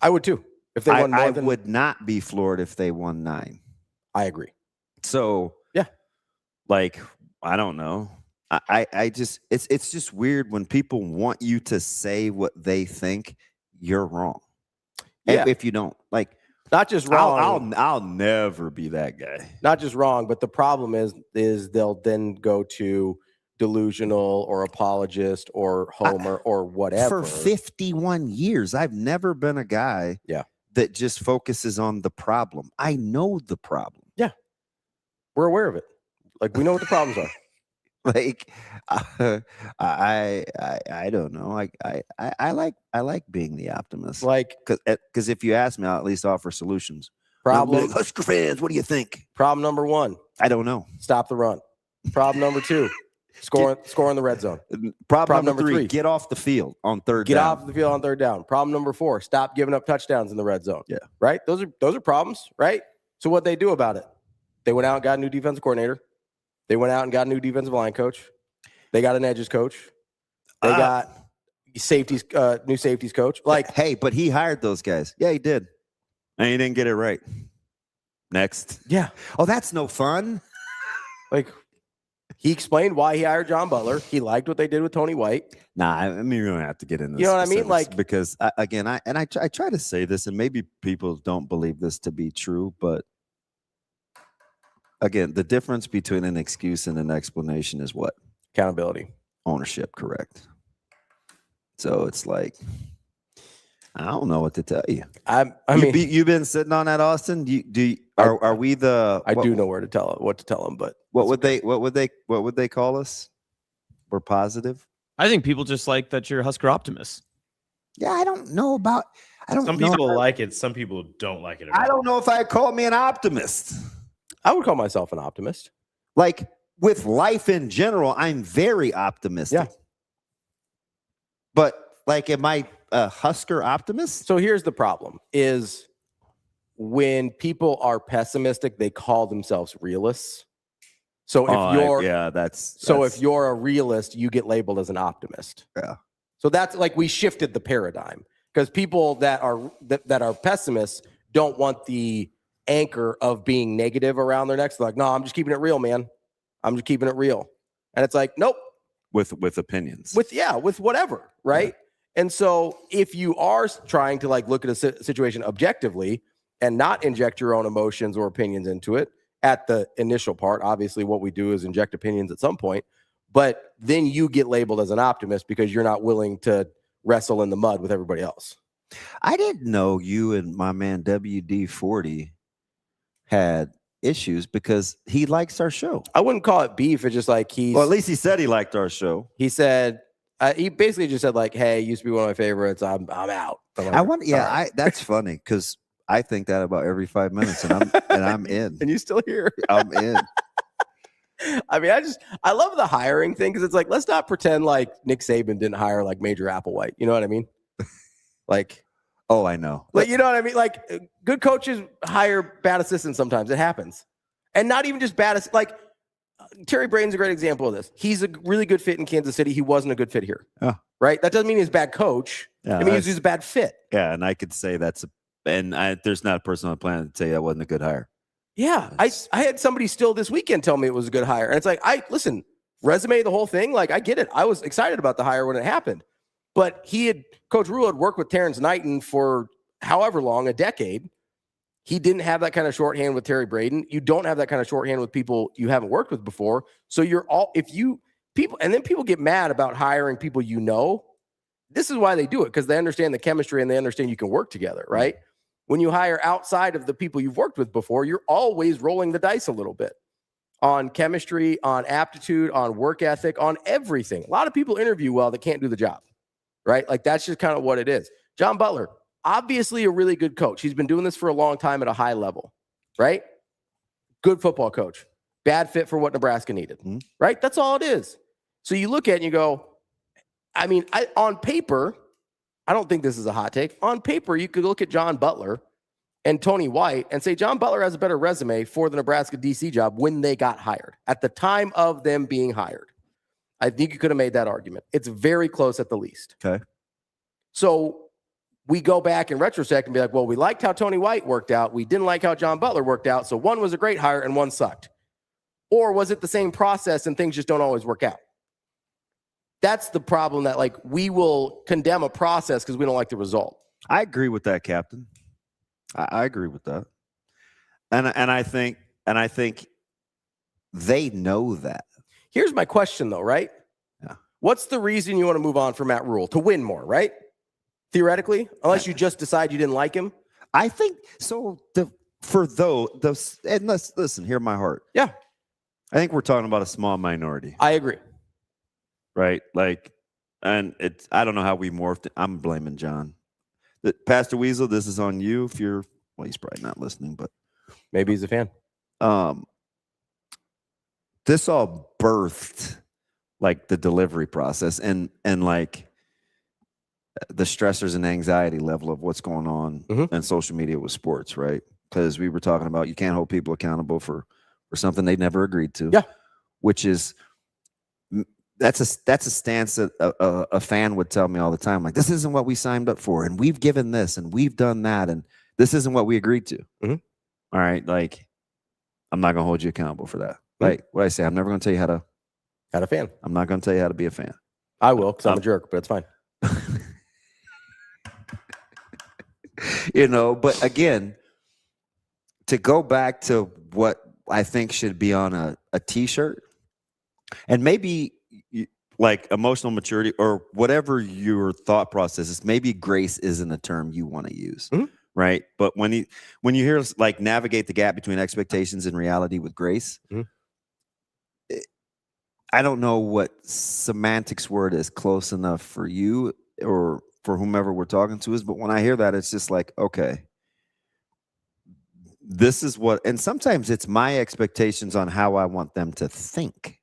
I would too. If they won more I than... would not be floored if they won 9. I agree. So yeah, like, I don't know. I just, it's just weird when people want you to say what they think. You're wrong. Yeah. If you don't, like, not just wrong. I'll never be that guy. Not just wrong, but the problem is they'll then go to delusional or apologist or homer or whatever. For 51 years, I've never been a guy that just focuses on the problem. I know the problem. Yeah. We're aware of it. Like, we know what the problems are. Like, I don't know. I like being the optimist. Like, because if you ask me, I'll at least offer solutions. Problem, Husker fans, what do you think? Problem number 1. I don't know. Stop the run. Problem number 2. Score in the red zone. Problem number 3. Get off the field on third down. Get off the field on third down. Problem number 4. Stop giving up touchdowns in the red zone. Yeah. Right? Those are problems, right? So what they do about it? They went out and got a new defensive coordinator. They went out and got a new defensive line coach. They got an edges coach. They got safeties, new safeties coach. Like, hey, but he hired those guys. Yeah, he did. And he didn't get it right. Next. Yeah. Oh, that's no fun. Like, he explained why he hired John Butler. He liked what they did with Tony White. Nah, I mean, you're gonna have to get into. You know what I mean? Like, because I try to say this, and maybe people don't believe this to be true, but again, the difference between an excuse and an explanation is what? Accountability. Ownership, correct. So it's like, I don't know what to tell you. I mean, you've been sitting on that, Austin. Are we the? I do know what to tell them, but what would they call us? We're positive. I think people just like that you're Husker optimists. Yeah, I don't know about. Some people like it. Some people don't like it at all. I don't know if I call me an optimist. I would call myself an optimist. Like, with life in general, I'm very optimistic. Yeah. But like, am I a Husker optimist? So here's the problem is when people are pessimistic, they call themselves realists. So if you're a realist, you get labeled as an optimist. Yeah. So that's like we shifted the paradigm because people that are pessimists don't want the anchor of being negative around their necks. They're like, no, I'm just keeping it real, man. I'm just keeping it real. And it's like, nope. With opinions. With whatever, right? Yeah. And so if you are trying to like look at a situation objectively and not inject your own emotions or opinions into it at the initial part, obviously what we do is inject opinions at some point, but then you get labeled as an optimist because you're not willing to wrestle in the mud with everybody else. I didn't know you and my man WD-40 had issues because he likes our show. I wouldn't call it beef. It's just like well, at least he said he liked our show. He said, he basically just said like, hey, used to be one of my favorites. I'm out. Like, I wonder, that's funny because I think that about every 5 minutes and I'm in. And you still here. I'm in. I mean, I love the hiring thing because it's like, let's not pretend like Nick Saban didn't hire like Major Applewhite. You know what I mean? Like, oh, I know. Like, you know what I mean? Like, good coaches hire bad assistants sometimes. It happens. And not even just bad. Like, Terry Braden's a great example of this. He's a really good fit in Kansas City. He wasn't a good fit here. Oh. Right? That doesn't mean he's a bad coach. Yeah, I mean, he's a bad fit. Yeah, and I could say there's not a person on the planet to tell you that wasn't a good hire. Yeah. I had somebody still this weekend tell me it was a good hire. And it's like, listen, resume the whole thing. Like, I get it. I was excited about the hire when it happened. But Coach Rule had worked with Terrence Knighton for however long, a decade. He didn't have that kind of shorthand with Terry Braden. You don't have that kind of shorthand with people you haven't worked with before. So people get mad about hiring people you know. This is why they do it, because they understand the chemistry and they understand you can work together, right? When you hire outside of the people you've worked with before, you're always rolling the dice a little bit on chemistry, on aptitude, on work ethic, on everything. A lot of people interview well that can't do the job. Right? Like, that's just kind of what it is. John Butler, obviously a really good coach. He's been doing this for a long time at a high level, right? Good football coach. Bad fit for what Nebraska needed, right? That's all it is. So you look at it and you go, I mean, on paper, I don't think this is a hot take. On paper, you could look at John Butler and Tony White and say John Butler has a better resume for the Nebraska DC job when they got hired, at the time of them being hired. I think you could have made that argument. It's very close at the least. Okay. So we go back in retrospect and be like, well, we liked how Tony White worked out. We didn't like how John Butler worked out. So one was a great hire and one sucked. Or was it the same process and things just don't always work out? That's the problem, that like we will condemn a process because we don't like the result. I agree with that, Captain. I agree with that. And I think they know that. Here's my question, though, right? Yeah. What's the reason you want to move on from Matt Rule? To win more, right? Theoretically, unless you just decide you didn't like him. I think so. And let's listen, hear my heart. Yeah. I think we're talking about a small minority. I agree. Right? Like, and I don't know how we morphed it. I'm blaming John. Pastor Weasel, this is on you. He's probably not listening, but maybe he's a fan. This all birthed like the delivery process and like the stressors and anxiety level of what's going on in social media with sports, right? Because we were talking about you can't hold people accountable for something they never agreed to. Yeah. Which is that's a stance that a fan would tell me all the time. Like, this isn't what we signed up for, and we've given this and we've done that, and this isn't what we agreed to. All right, like, I'm not gonna hold you accountable for that. Like what I say, I'm never gonna tell you how to fan. I'm not gonna tell you how to be a fan. I will, because I'm a jerk, but it's fine. But again, to go back to what I think should be on a t-shirt, and maybe like emotional maturity or whatever your thought process is, maybe grace isn't a term you want to use. Right. But when you hear like navigate the gap between expectations and reality with grace, I don't know what semantics word is close enough for you or for whomever we're talking to is, but when I hear that, it's just like, okay, this is what, and sometimes it's my expectations on how I want them to think.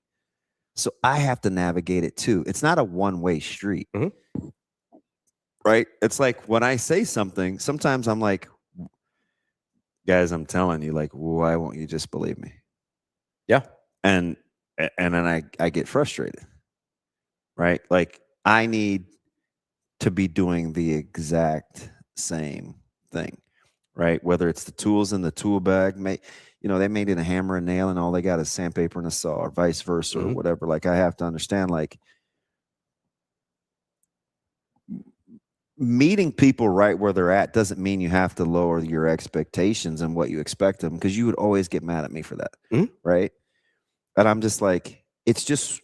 So I have to navigate it too. It's not a one-way street. Mm-hmm. Right? It's like when I say something, sometimes I'm like, guys, I'm telling you, like, why won't you just believe me? Yeah. And then I get frustrated. Right? Like I need to be doing the exact same thing. Right? Whether it's the tools in the tool bag, they made it a hammer and nail and all they got is sandpaper and a saw, or vice versa, or whatever. Like I have to understand, like, meeting people right where they're at doesn't mean you have to lower your expectations and what you expect them, because you would always get mad at me for that. Right? And I'm just like, it's just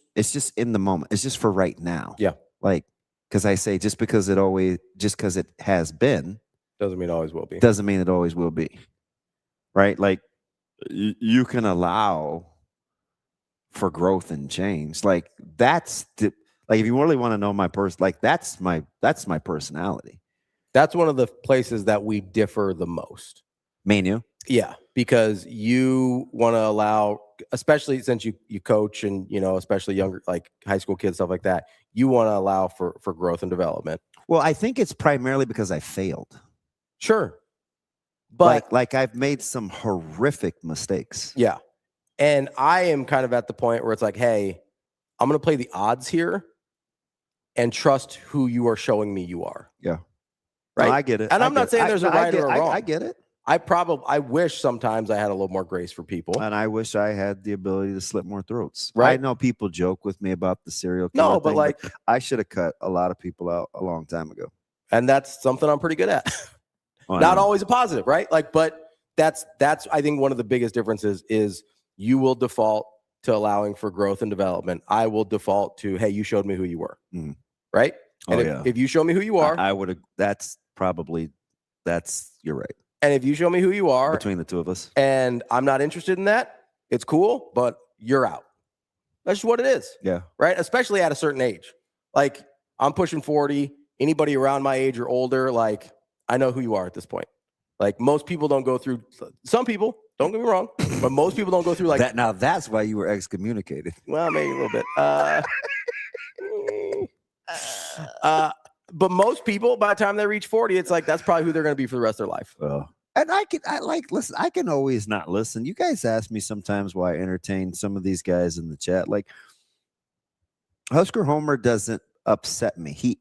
in the moment. It's just for right now. Yeah. Like, because I say just because it has been doesn't mean it always will be. Doesn't mean it always will be. Right? Like you can allow for growth and change. Like that's like if you really want to know my person, like that's my personality. That's one of the places that we differ the most. Me and you? Yeah, because you want to allow, especially since you coach and especially younger, like high school kids, stuff like that, you want to allow for growth and development. Well, I think it's primarily because I failed. Sure. But like I've made some horrific mistakes. Yeah. And I am kind of at the point where it's like, hey, I'm going to play the odds here and trust who you are showing me you are. Yeah. Right. No, I get it. And I'm not saying there's a right or a wrong. I get it. I wish sometimes I had a little more grace for people. And I wish I had the ability to slit more throats. Right. I know people joke with me about the serial killer No, but thing, like I should have cut a lot of people out a long time ago. And that's something I'm pretty good at. Not always a positive, right? Like, but that's I think one of the biggest differences is you will default to allowing for growth and development. I will default to, hey, you showed me who you were. Right? And if you show me who you are, I would have. You're right. And if you show me who you are, between the two of us, and I'm not interested in that, it's cool, but you're out. That's just what it is. Yeah. Right? Especially at a certain age. Like I'm pushing 40. Anybody around my age or older, like I know who you are at this point. Like most people don't go through. Some people, don't get me wrong, but most people don't go through like that. Now that's why you were excommunicated. Well, maybe a little bit. But most people, by the time they reach 40, it's like that's probably who they're going to be for the rest of their life. And listen, I can always not listen. You guys ask me sometimes why I entertain some of these guys in the chat. Like Husker Homer doesn't upset me.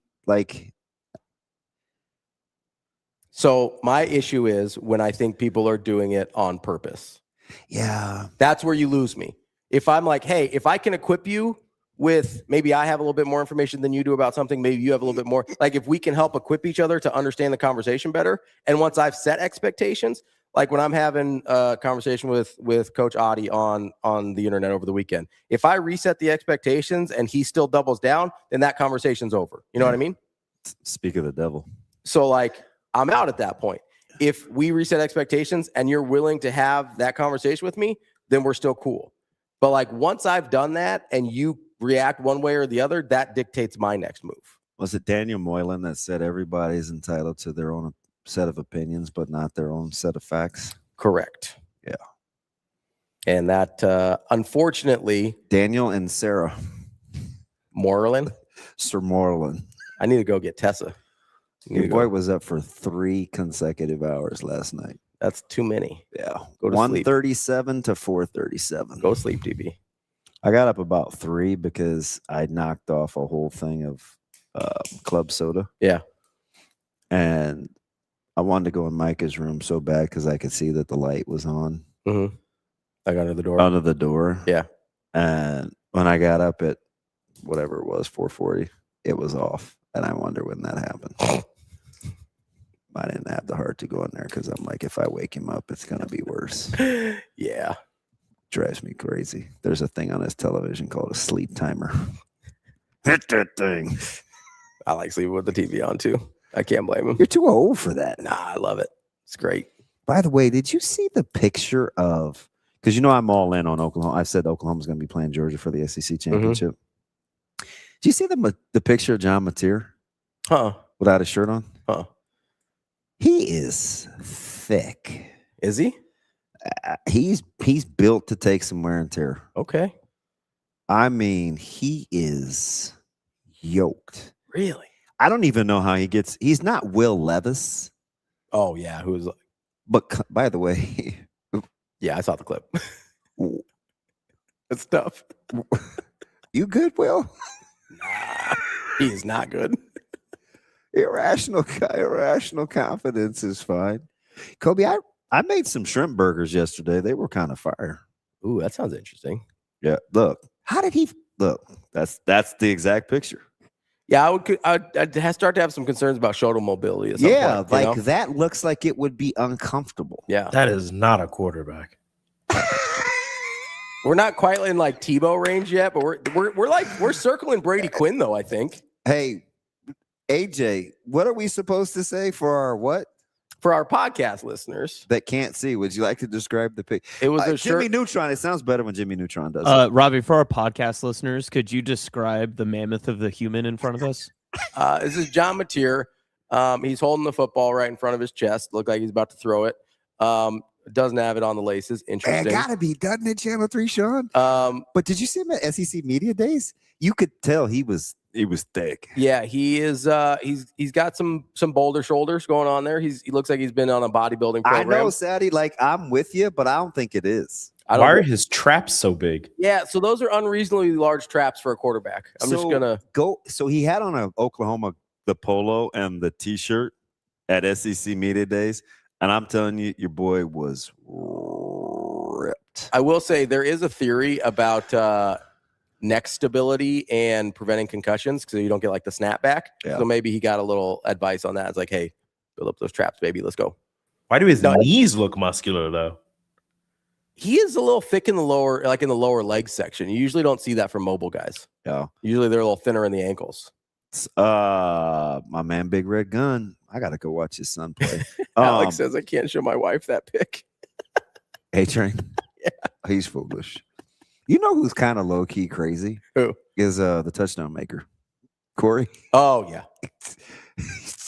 So my issue is when I think people are doing it on purpose. Yeah. That's where you lose me. If I'm like, hey, if I can equip you with maybe I have a little bit more information than you do about something, maybe you have a little bit more, like if we can help equip each other to understand the conversation better. And once I've set expectations, like when I'm having a conversation with Coach Adi on the internet over the weekend, if I reset the expectations and he still doubles down, then that conversation's over. You know what I mean? Speak of the devil. So like I'm out at that point. If we reset expectations and you're willing to have that conversation with me, then we're still cool. But like once I've done that and you react one way or the other, that dictates my next move. Was it Daniel Moylan that said everybody's entitled to their own set of opinions, but not their own set of facts? Correct. Yeah. And that, unfortunately, Daniel and Sarah Moreland, Sir Moreland. I need to go get Tessa. Your boy was up for 3 consecutive hours last night. That's too many. Yeah. Go to 1:37 to 4:37. Go sleep, DB. I got up about 3 because I knocked off a whole thing of club soda. Yeah. And I wanted to go in Micah's room so bad because I could see that the light was on. Mm-hmm. Like under the door. Under the door. Yeah. And when I got up at whatever it was, 4:40, it was off. And I wonder when that happened. I didn't have the heart to go in there because I'm like, if I wake him up, it's going to be worse. Yeah. Drives me crazy. There's a thing on his television called a sleep timer. Hit that thing. I like sleeping with the TV on too. I can't blame him. You're too old for that. Nah, I love it. It's great. By the way, did you see the picture of, because I'm all in on Oklahoma. I said Oklahoma's going to be playing Georgia for the SEC championship. Mm-hmm. Do you see the picture of John Mateer? Without his shirt on? Huh. He is thick. Is he? He's built to take some wear and tear. Okay. I mean, he is yoked. Really? I don't even know how he gets. He's not Will Levis. Oh yeah, who is? But by the way, Yeah, I saw the clip. It's tough. You good, Will? Nah, he is not good. Irrational confidence is fine. Kobe, I made some shrimp burgers yesterday. They were kind of fire. Ooh, that sounds interesting. Yeah, look. How did he look? That's the exact picture. Yeah, I'd start to have some concerns about shoulder mobility. At some point, like you know? that looks like it would be uncomfortable. Yeah, That is not a quarterback. we're not quite in like Tebow range yet, but we're circling Brady Quinn though. I think. Hey, AJ, what are we supposed to say for our what? For our podcast listeners That can't see, would you like to describe the pic? it was a Jimmy shirt. Neutron. It sounds better when Jimmy Neutron does it. Ravi, for our podcast listeners, could you describe the mammoth of the human in front of us? This is John Mateer. He's holding the football right in front of his chest. Looked like he's about to throw it. Doesn't have it on the laces. Interesting. Gotta be, doesn't it, Channel 3, Sean? But did you see him at SEC Media Days? You could tell he was thick. Yeah, he is. He's got some boulder shoulders going on there. He looks like he's been on a bodybuilding program. I know, Sadie. Like, I'm with you, but I don't think it is. Why are his traps so big? Yeah, so those are unreasonably large traps for a quarterback. I'm just gonna go. So he had on a Oklahoma the polo and the T-shirt at SEC Media Days, and I'm telling you, your boy was ripped. I will say there is a theory about neck stability and preventing concussions because you don't get like the snapback. Yeah. So maybe he got a little advice on that. It's like, hey, build up those traps, baby. Let's go. Why do his knees look muscular though? He is a little thick in the lower leg section. You usually don't see that from mobile guys. Yeah. Usually they're a little thinner in the ankles. My man, Big Red Gun. I gotta go watch his son play. Alex says I can't show my wife that pic. A-Train. Yeah. He's foolish. You know who's kind of low key crazy? Who is the touchdown maker? Corey. Oh yeah.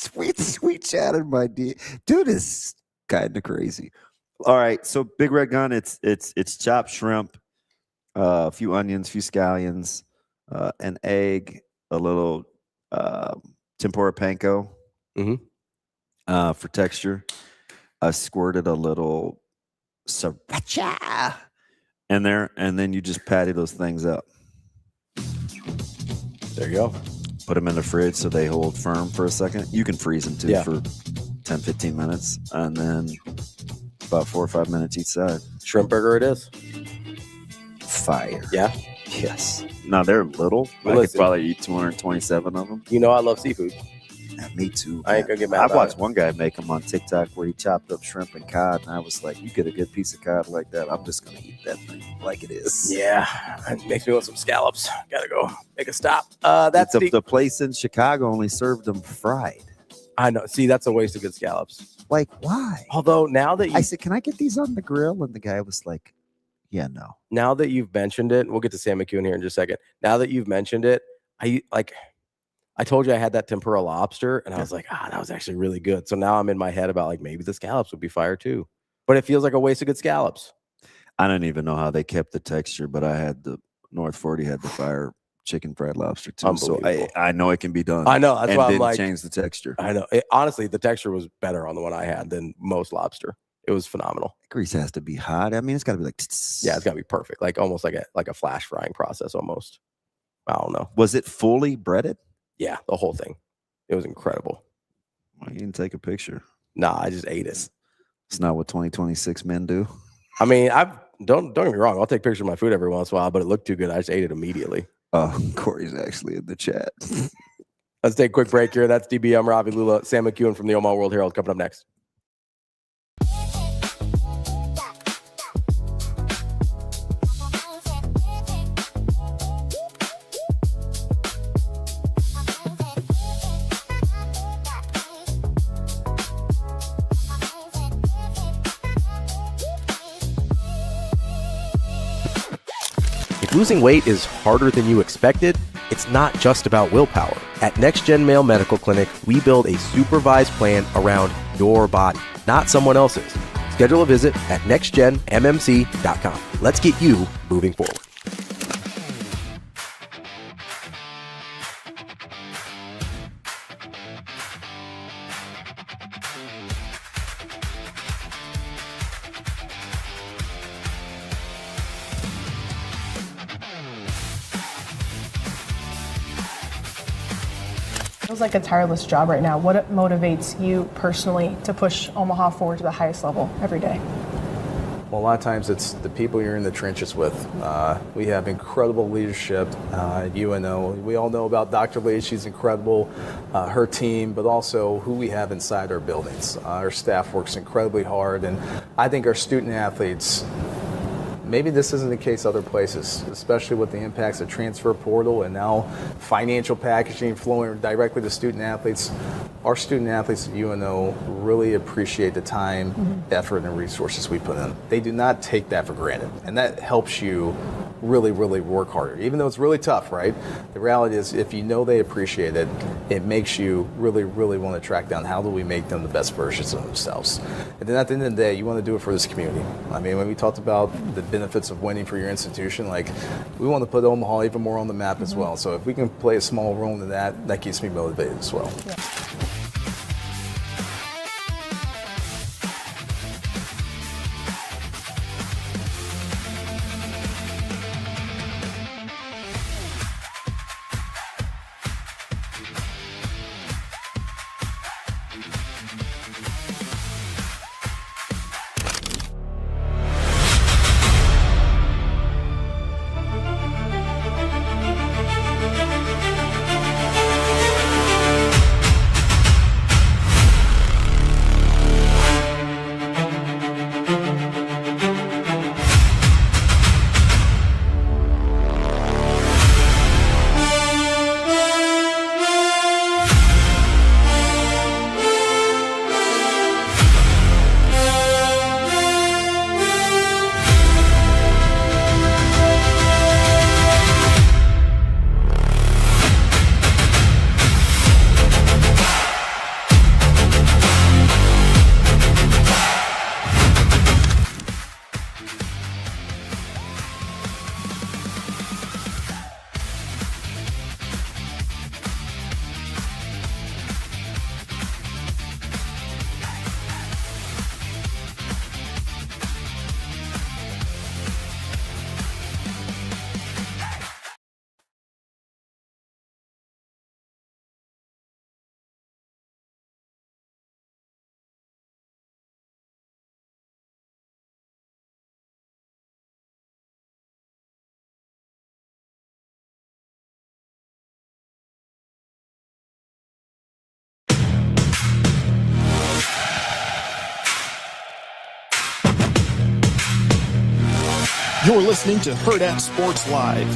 sweet chatter, my dude is kind of crazy. All right, so Big Red Gun, it's chopped shrimp, a few onions, a few scallions, an egg, a little tempura panko for texture. I squirted a little sriracha in there, and then you just patty those things up. There you go. Put them in the fridge so they hold firm for a second. You can freeze them too for 10, 15 minutes, and then about 4 or 5 minutes each side. Shrimp burger it is. Fire. Yeah. Yes. Now they're little. I could probably eat 227 of them. You know I love seafood. Yeah, me too. I ain't gonna get mad. I watched one guy make them on TikTok where he chopped up shrimp and cod, and I was like, "You get a good piece of cod like that, I'm just gonna eat that thing like it is." Yeah, it makes me want some scallops. Gotta go make a stop. That's the place in Chicago only served them fried. I know. See, that's a waste of good scallops. Like, why? Although now that I said, "Can I get these on the grill?" and the guy was like, "Yeah, no." Now that you've mentioned it, we'll get to Sam McKEWON here in just a second. Now that you've mentioned it, I told you I had that tempura lobster, and I was like, that was actually really good. So now I'm in my head about like maybe the scallops would be fire too, but it feels like a waste of good scallops. I don't even know how they kept the texture, but I had the North 40 had the fire chicken fried lobster too. So I know it can be done. I know that's why I'm like change the texture. I know. Honestly, the texture was better on the one I had than most lobster. It was phenomenal. Grease has to be hot. I mean, it's got to be like yeah, it's got to be perfect, like almost like a flash frying process almost. I don't know. Was it fully breaded? Yeah, the whole thing. It was incredible. Well, you didn't take a picture. Nah, I just ate it. It's not what 2026 men do. I mean, don't get me wrong. I'll take pictures of my food every once in a while, but it looked too good. I just ate it immediately. Oh, Corey's actually in the chat. Let's take a quick break here. That's DB. I'm Ravi, Lulla, Sam McKEWON from the Omaha World Herald coming up next. If losing weight is harder than you expected, it's not just about willpower. At Next Gen Male Medical Clinic, we build a supervised plan around your body, not someone else's. It's Schedule a visit at nextgenmmc.com. Let's get you moving forward. Feels like a tireless job right now. What motivates you personally to push Omaha forward to the highest level every day? Well, a lot of times it's the people you're in the trenches with. We have incredible leadership at UNO. We all know about Dr. Lee. She's incredible, her team, but also who we have inside our buildings. Our staff works incredibly hard, and I think our student athletes, maybe this isn't the case other places, especially with the impacts of transfer portal and now financial packaging flowing directly to student athletes. Our student athletes at UNO really appreciate the time, effort, and resources we put in. They do not take that for granted, and that helps you really, really work harder. Even though it's really tough, right? The reality is if you know they appreciate it, it makes you really, really want to track down how do we make them the best versions of themselves. And then at the end of the day, you want to do it for this community. I mean, when we talked about the benefits of winning for your institution, like we want to put Omaha even more on the map as well. So if we can play a small role in that, that keeps me motivated as well. Yeah. You're listening to Hurrdat Sports Live.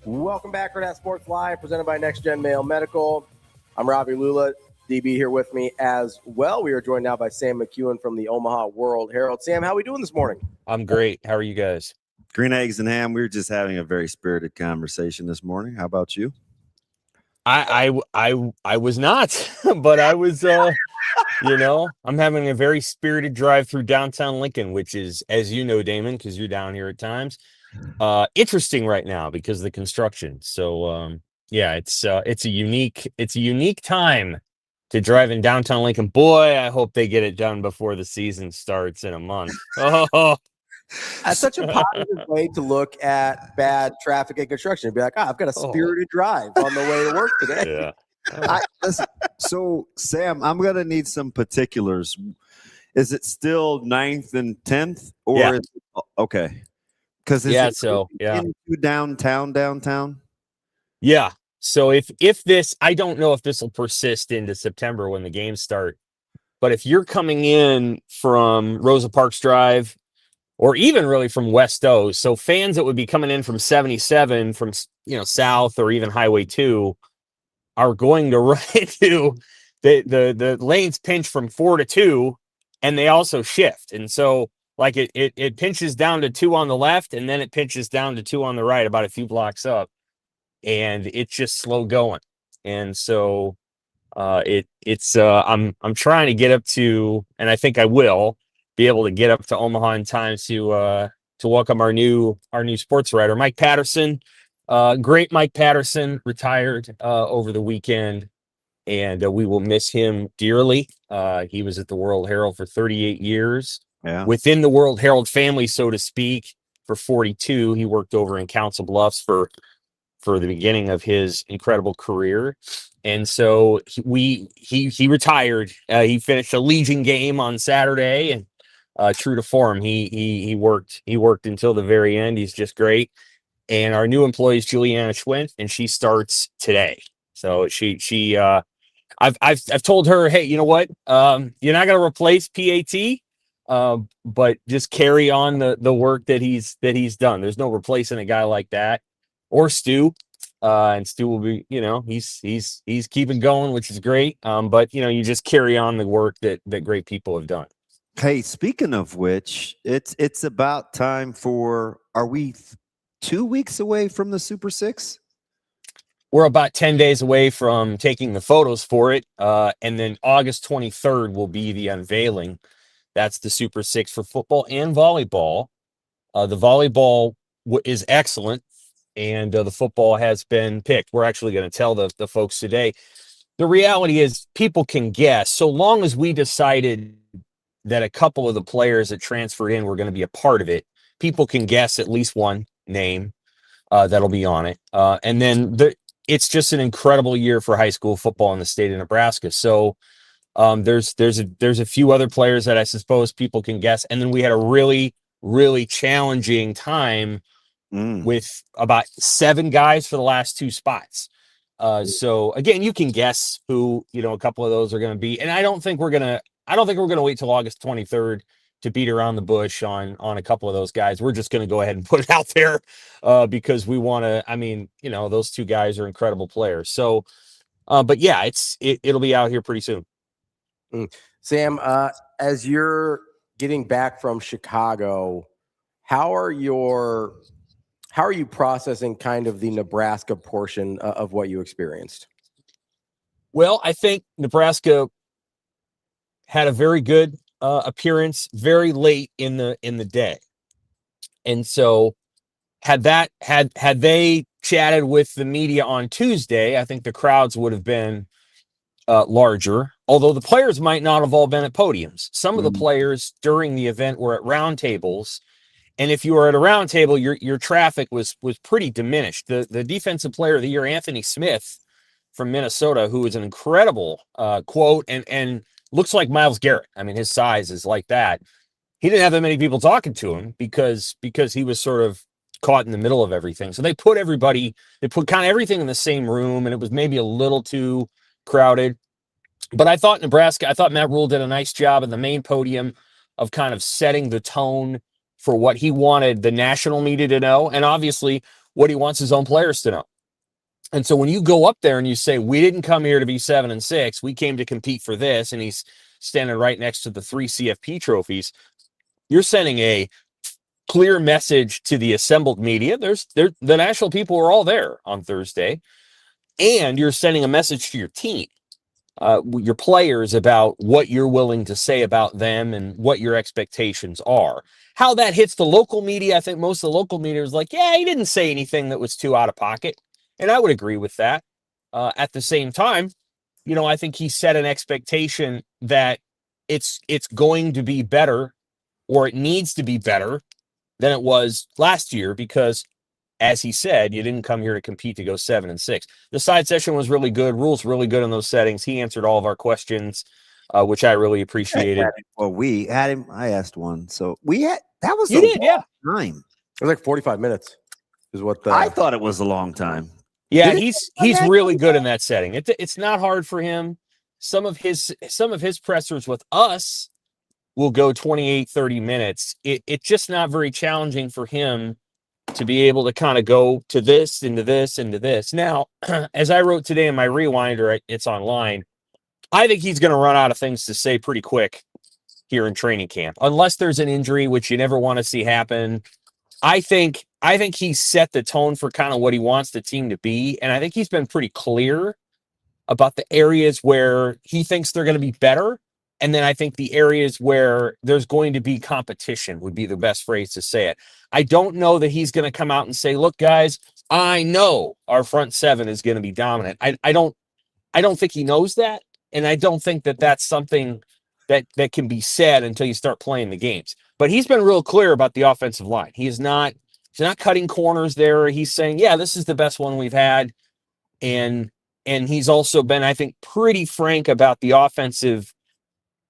Welcome back, Hurrdat Sports Live, presented by Next Gen Mail Medical. I'm Ravi, Lulla, DB here with me as well. We are joined now by Sam McKEWON from the Omaha World Herald. Sam, how are we doing this morning? I'm great. How are you guys? Green eggs and ham. We were just having a very spirited conversation this morning. How about you? I was not, but I was, I'm having a very spirited drive through downtown Lincoln, which is, as you know, Damon, because you're down here at times, interesting right now because of the construction. So, it's a unique time to drive in downtown Lincoln. Boy, I hope they get it done before the season starts in a month. Oh. That's such a positive way to look at bad traffic and construction. Be like, I've got a spirited drive on the way to work today. Yeah. So, Sam, I'm going to need some particulars. Is it still 9th and 10th? Or Yeah. Okay. Because into downtown? Yeah. So if this, I don't know if this will persist into September when the games start, but if you're coming in from Rosa Parks Drive, or even really from West O. So fans that would be coming in from 77 from, south or even Highway 2 are going to run into the lanes pinch from 4 to 2, and they also shift. And so like it pinches down to 2 on the left, and then it pinches down to 2 on the right, about a few blocks up, and it's just slow going. And so I'm trying to get up to, and I think I will be able to get up to Omaha in time to welcome our new sports writer, Mike Patterson. Great Mike Patterson retired over the weekend, and we will miss him dearly. He was at the World Herald for 38 years. Yeah. Within the World Herald family, so to speak, for 42. He worked over in Council Bluffs for the beginning of his incredible career. And so he retired. He finished a Legion game on Saturday, and true to form, he worked until the very end. He's just great. And our new employee is Juliana Schwint, and she starts today. So I've told her, hey, you know what? You're not going to replace PAT, but just carry on the work that he's done. There's no replacing a guy like that, or Stu. And Stu will be, he's keeping going, which is great. But you just carry on the work that great people have done. Hey, speaking of which, it's about time for. Are we 2 weeks away from the Super Six? We're about 10 days away from taking the photos for it. And then August 23rd will be the unveiling. That's the Super Six for football and volleyball. The volleyball is excellent, and the football has been picked. We're actually going to tell the folks today. The reality is people can guess, so long as we decided that a couple of the players that transferred in were going to be a part of it, people can guess at least one name that'll be on it. And then it's just an incredible year for high school football in the state of Nebraska. So there's a few other players that I suppose people can guess. And then we had a really, really challenging time with about 7 guys for the last 2 spots. So again, you can guess who, a couple of those are going to be. And I don't think we're going to wait till August 23rd to beat around the bush on a couple of those guys. We're just going to go ahead and put it out there because we want to, those 2 guys are incredible players. So, but yeah, it'll be out here pretty soon. Sam, as you're getting back from Chicago, how are you processing kind of the Nebraska portion of what you experienced? Well, I think Nebraska had a very good appearance very late in the day, and so had they chatted with the media on Tuesday, I think the crowds would have been larger. Although the players might not have all been at podiums. Some of the players during the event were at round tables. And if you were at a round table, your traffic was pretty diminished. The defensive player of the year, Anthony Smith from Minnesota, who is an incredible quote and looks like Myles Garrett. I mean, his size is like that. He didn't have that many people talking to him because he was sort of caught in the middle of everything. So they put kind of everything in the same room, and it was maybe a little too crowded. But I thought Matt Rule did a nice job in the main podium of kind of setting the tone for what he wanted the national media to know, and obviously what he wants his own players to know. And so when you go up there and you say, we didn't come here to be 7-6, we came to compete for this, and he's standing right next to the 3 CFP trophies, you're sending a clear message to the assembled media. The national people were all there on Thursday, and you're sending a message to your team, your players, about what you're willing to say about them and what your expectations are. How that hits the local media, I think most of the local media is like, yeah, he didn't say anything that was too out of pocket. And I would agree with that. At the same time, I think he set an expectation that it's going to be better, or it needs to be better than it was last year, because as he said, you didn't come here to compete to go 7-6. The side session was really good. Rule's really good in those settings. He answered all of our questions, which I really appreciated. Well, we had him. I asked one, so that was time. It was like 45 minutes. Is what I thought it was a long time. Yeah, he's really good in that setting. It's not hard for him. Some of his pressers with us will go 28, 30 minutes. It's just not very challenging for him to be able to kind of go to this, into this, into this. Now, as I wrote today in my rewinder, it's online, I think he's going to run out of things to say pretty quick here in training camp, unless there's an injury, which you never want to see happen. I think he set the tone for kind of what he wants the team to be, and I think he's been pretty clear about the areas where he thinks they're going to be better. And then I think the areas where there's going to be competition would be the best phrase to say it. I don't know that he's going to come out and say, look, guys, I know our front seven is going to be dominant. I don't think he knows that. And I don't think that that's something that can be said until you start playing the games. But he's been real clear about the offensive line. He's not cutting corners there. He's saying, yeah, this is the best one we've had. And he's also been, I think, pretty frank about the offensive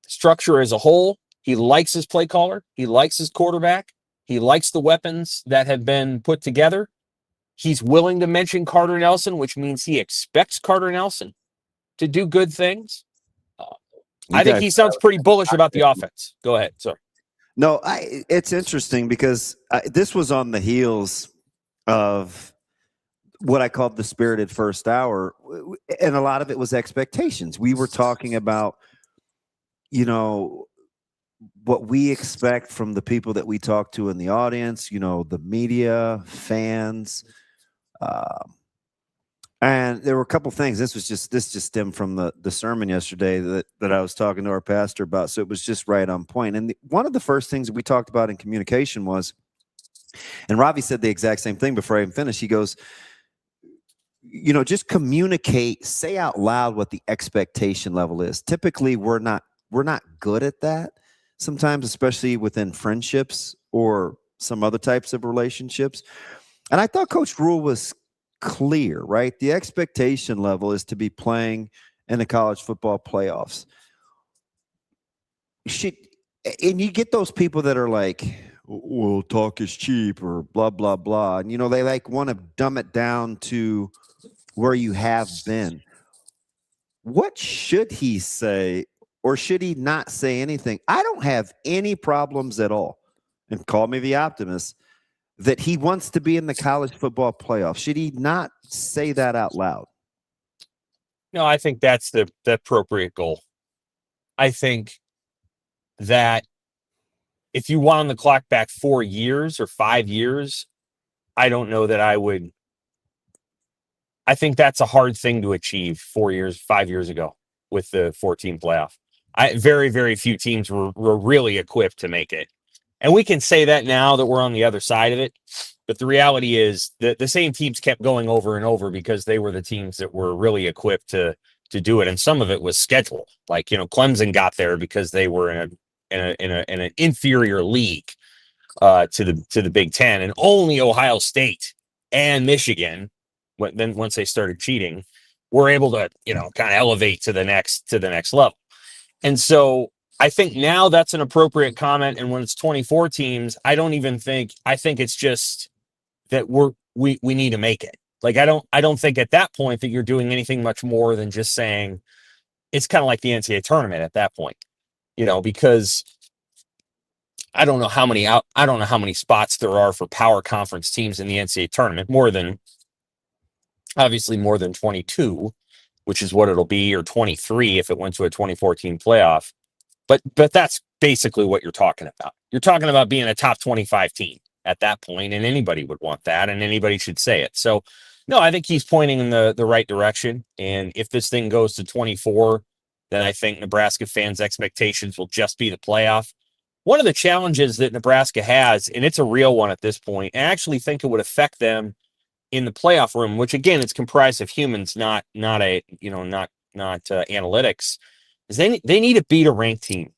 structure as a whole. He likes his play caller. He likes his quarterback. He likes the weapons that have been put together. He's willing to mention Carter Nelson, which means he expects Carter Nelson to do good things. I think he sounds pretty bullish about the offense. Go ahead. Sorry. No, it's interesting because this was on the heels of what I called the spirited first hour, and a lot of it was expectations. We were talking about, what we expect from the people that we talk to in the audience, the media, fans. And there were a couple things. This just stemmed from the sermon yesterday that I was talking to our pastor about. So it was just right on point. And one of the first things that we talked about in communication was, and Ravi said the exact same thing before I even finished. He goes, just communicate, say out loud what the expectation level is. Typically, we're not good at that sometimes, especially within friendships or some other types of relationships. And I thought Coach Rule was clear, right? The expectation level is to be playing in the college football playoffs. And you get those people that are like, well, talk is cheap or blah, blah, blah. And, they want to dumb it down to where you have been. What should he say, or should he not say anything? I don't have any problems at all. And call me the optimist, that he wants to be in the college football playoff. Should he not say that out loud? No, I think that's the appropriate goal. I think that if you wound the clock back 4 years or 5 years, I don't know that I would. I think that's a hard thing to achieve 5 years ago with the 14 playoff. Very, very few teams were really equipped to make it. And we can say that now that we're on the other side of it. But the reality is that the same teams kept going over and over because they were the teams that were really equipped to do it. And some of it was schedule. Like, Clemson got there because they were in an inferior league to the Big Ten, and only Ohio State and Michigan, once they started cheating, were able to, kind of elevate to the next level. And so I think now that's an appropriate comment. And when it's 24 teams, I think it's just that we need to make it. Like, I don't think at that point that you're doing anything much more than just saying it's kind of like the NCAA tournament at that point, because I don't know how many spots there are for power conference teams in the NCAA tournament, obviously more than 22, which is what it'll be, or 23 if it went to a 2014 playoff. But that's basically what you're talking about. You're talking about being a top 25 team at that point, and anybody would want that, and anybody should say it. So, no, I think he's pointing in the right direction. And if this thing goes to 24, then I think Nebraska fans' expectations will just be the playoff. One of the challenges that Nebraska has, and it's a real one at this point, and I actually think it would affect them in the playoff room, which again, it's comprised of humans, not analytics. Is they need to beat a ranked team.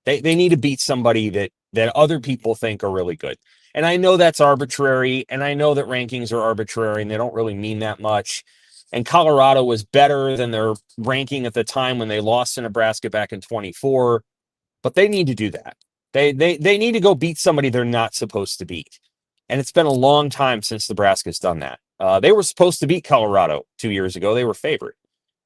They need to beat somebody that other people think are really good. And I know that's arbitrary, and I know that rankings are arbitrary, and they don't really mean that much. And Colorado was better than their ranking at the time when they lost to Nebraska back in 24, but they need to do that. They need to go beat somebody they're not supposed to beat. And it's been a long time since Nebraska's done that. They were supposed to beat Colorado 2 years ago. They were favored.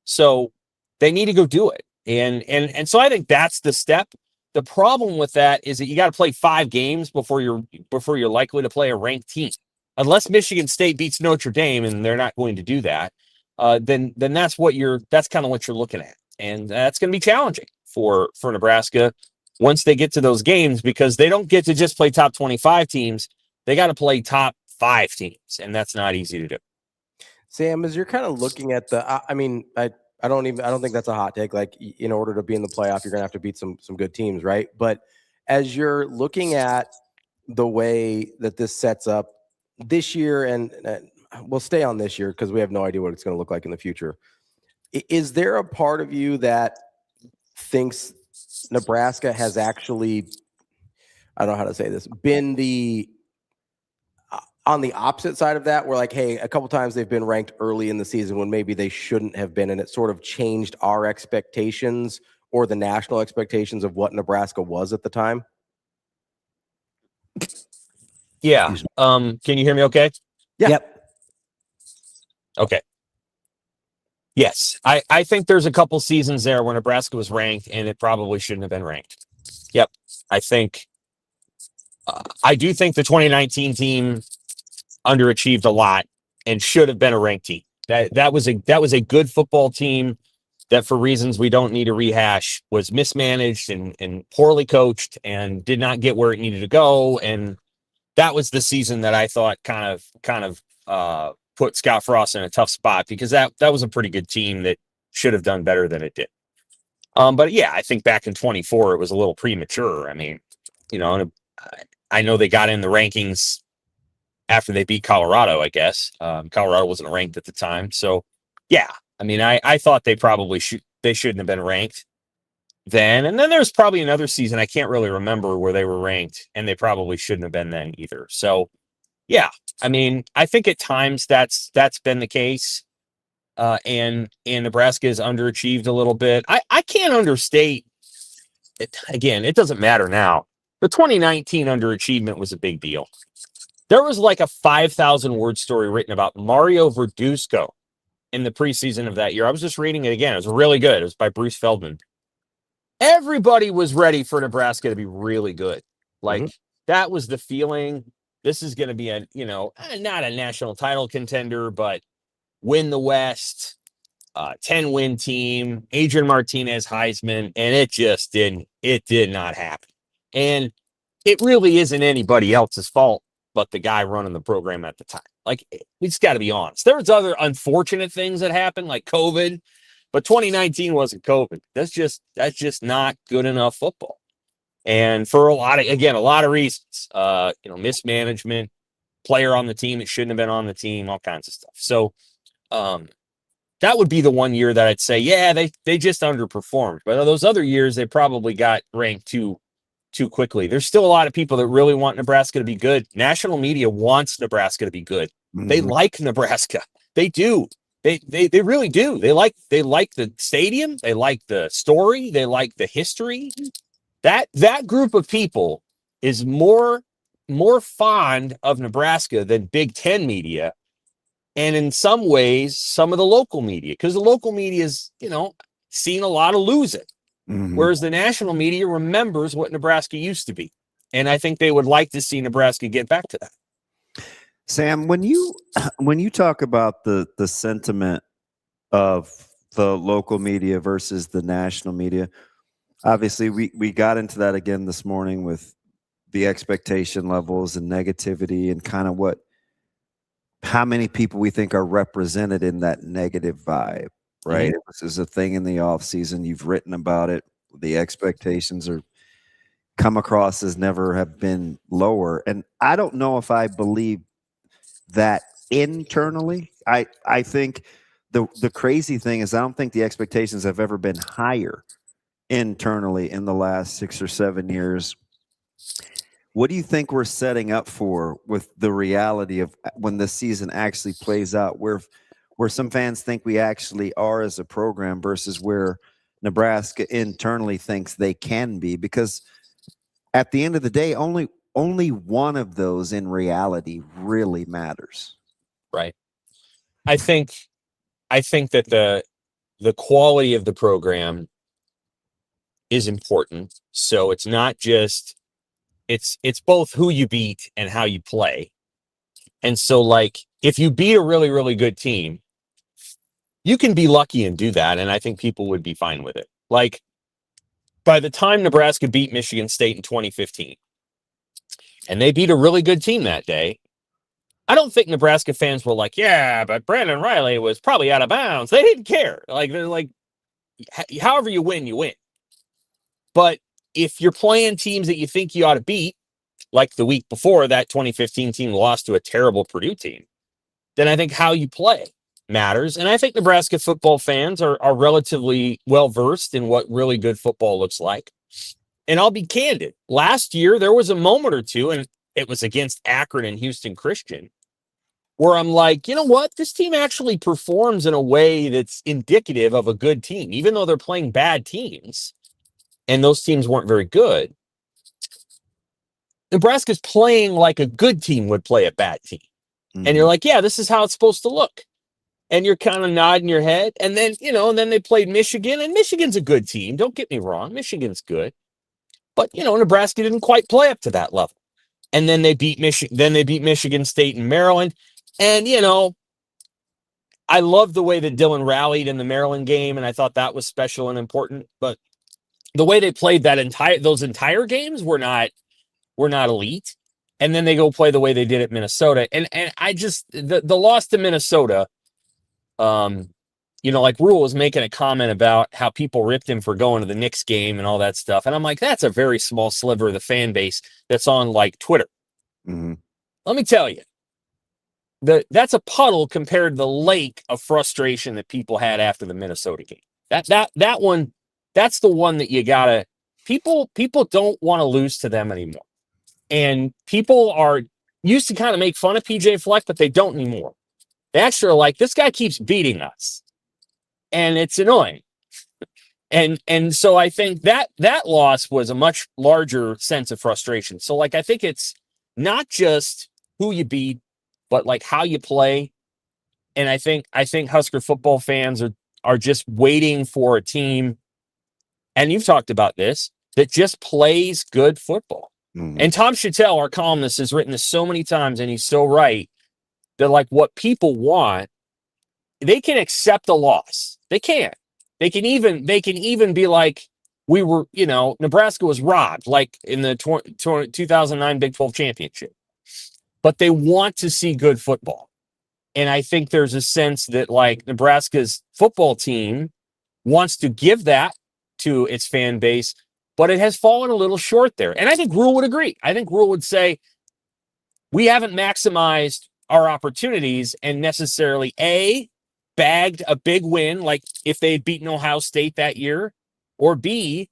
So they need to go do it. And so I think that's the step. The problem with that is that you got to play 5 games before you're likely to play a ranked team. Unless Michigan State beats Notre Dame, and they're not going to do that, then that's kind of what you're looking at. And that's going to be challenging for Nebraska once they get to those games, because they don't get to just play top 25 teams. They got to play top 5 teams, and that's not easy to do. Sam, as you're kind of looking at I I don't think that's a hot take. Like, in order to be in the playoff, you're gonna have to beat some good teams, right? But as you're looking at the way that this sets up this year, and we'll stay on this year because we have no idea what it's going to look like in the future. Is there a part of you that thinks Nebraska has actually, I don't know how to say this, been on the opposite side of that, where like, hey, a couple times they've been ranked early in the season when maybe they shouldn't have been, and it sort of changed our expectations or the national expectations of what Nebraska was at the time? Yeah. Can you hear me okay? Yeah. Yep. Okay. Yes. I think there's a couple seasons there where Nebraska was ranked and it probably shouldn't have been ranked. Yep. I do think the 2019 team underachieved a lot and should have been a ranked team. That was a good football team that, for reasons we don't need to rehash, was mismanaged and poorly coached and did not get where it needed to go. And that was the season that I thought kind of put Scott Frost in a tough spot, because that was a pretty good team that should have done better than it did. But yeah, I think back in 24, it was a little premature. I mean, I know they got in the rankings after they beat Colorado, I guess. Colorado wasn't ranked at the time. So yeah, I mean, I thought they probably shouldn't have been ranked then. And then there's probably another season, I can't really remember, where they were ranked and they probably shouldn't have been then either. So yeah, I mean, I think at times that's been the case. And Nebraska has underachieved a little bit. I can't understate it. Again, it doesn't matter now. The 2019 underachievement was a big deal. There was like a 5,000 word story written about Mario Verduzco in the preseason of that year. I was just reading it again. It was really good. It was by Bruce Feldman. Everybody was ready for Nebraska to be really good. Like, that was the feeling. This is going to be not a national title contender, but win the West, 10-win team, Adrian Martinez, Heisman, and it just didn't. It did not happen. And it really isn't anybody else's fault but the guy running the program at the time. Like, we just got to be honest. There was other unfortunate things that happened, like COVID, but 2019 wasn't COVID. That's just not good enough football. And for a lot of reasons, mismanagement, player on the team that shouldn't have been on the team, all kinds of stuff. So that would be the one year that I'd say, yeah, they just underperformed. But those other years, they probably got ranked too quickly. There's still a lot of people that really want Nebraska to be good. National media wants Nebraska to be good. Mm-hmm. They like Nebraska. They do. They really do. They like the stadium. They like the story. They like the history. That group of people is more fond of Nebraska than Big Ten media, and in some ways, some of the local media, because the local media is, seen a lot of losing. Mm-hmm. Whereas the national media remembers what Nebraska used to be. And I think they would like to see Nebraska get back to that. Sam, when you talk about the sentiment of the local media versus the national media, obviously we got into that again this morning with the expectation levels and negativity and kind of how many people we think are represented in that negative vibe. Right. Mm-hmm. This is a thing in the off season. You've written about it. The expectations are come across as never have been lower. And I don't know if I believe that internally. I think the crazy thing is I don't think the expectations have ever been higher internally in the last 6 or 7 years. What do you think we're setting up for with the reality of when this season actually plays out, where some fans think we actually are as a program versus where Nebraska internally thinks they can be? Because at the end of the day, only one of those in reality really matters. Right. I think that the quality of the program is important. So it's not just, it's both who you beat and how you play. And so, like, if you beat a really, really good team, you can be lucky and do that, and I think people would be fine with it. Like, by the time Nebraska beat Michigan State in 2015, and they beat a really good team that day, I don't think Nebraska fans were like, yeah, but Brandon Riley was probably out of bounds. They didn't care. Like, they're like, however you win, you win. But if you're playing teams that you think you ought to beat, like the week before that 2015 team lost to a terrible Purdue team, then I think how you play matters. And I think Nebraska football fans are relatively well-versed in what really good football looks like. And I'll be candid. Last year, there was a moment or two, and it was against Akron and Houston Christian, where I'm like, you know what? This team actually performs in a way that's indicative of a good team, even though they're playing bad teams, and those teams weren't very good. Nebraska's playing like a good team would play a bad team. Mm-hmm. And you're like, yeah, this is how it's supposed to look. And you're kind of nodding your head. And then, and then they played Michigan, and Michigan's a good team. Don't get me wrong. Michigan's good. But, Nebraska didn't quite play up to that level. And then they beat Michigan State and Maryland. And, I love the way that Dylan rallied in the Maryland game, and I thought that was special and important. But the way they played those entire games were not elite. And then they go play the way they did at Minnesota. And I just, the loss to Minnesota, like Rule was making a comment about how people ripped him for going to the Knicks game and all that stuff. And I'm like, that's a very small sliver of the fan base that's on like Twitter. Mm-hmm. Let me tell you, that's a puddle compared to the lake of frustration that people had after the Minnesota game. That one, that's the one that you gotta, people don't want to lose to them anymore. And people are used to kind of make fun of PJ Fleck, but they don't anymore. They actually are like, this guy keeps beating us. And it's annoying. And so I think that loss was a much larger sense of frustration. So like, I think it's not just who you beat, but like how you play. And I think Husker football fans are just waiting for a team, and you've talked about this, that just plays good football. Mm-hmm. And Tom Chattel, our columnist, has written this so many times, and he's so right, that like what people want, they can accept a loss. They can. They can even be like, we were, Nebraska was robbed, like in the 2009 Big 12 championship. But they want to see good football. And I think there's a sense that like Nebraska's football team wants to give that to its fan base, but it has fallen a little short there. And I think Rule would agree. I think Rule would say, we haven't maximized our opportunities and necessarily bagged a big win, like if they had beaten Ohio State that year, or B,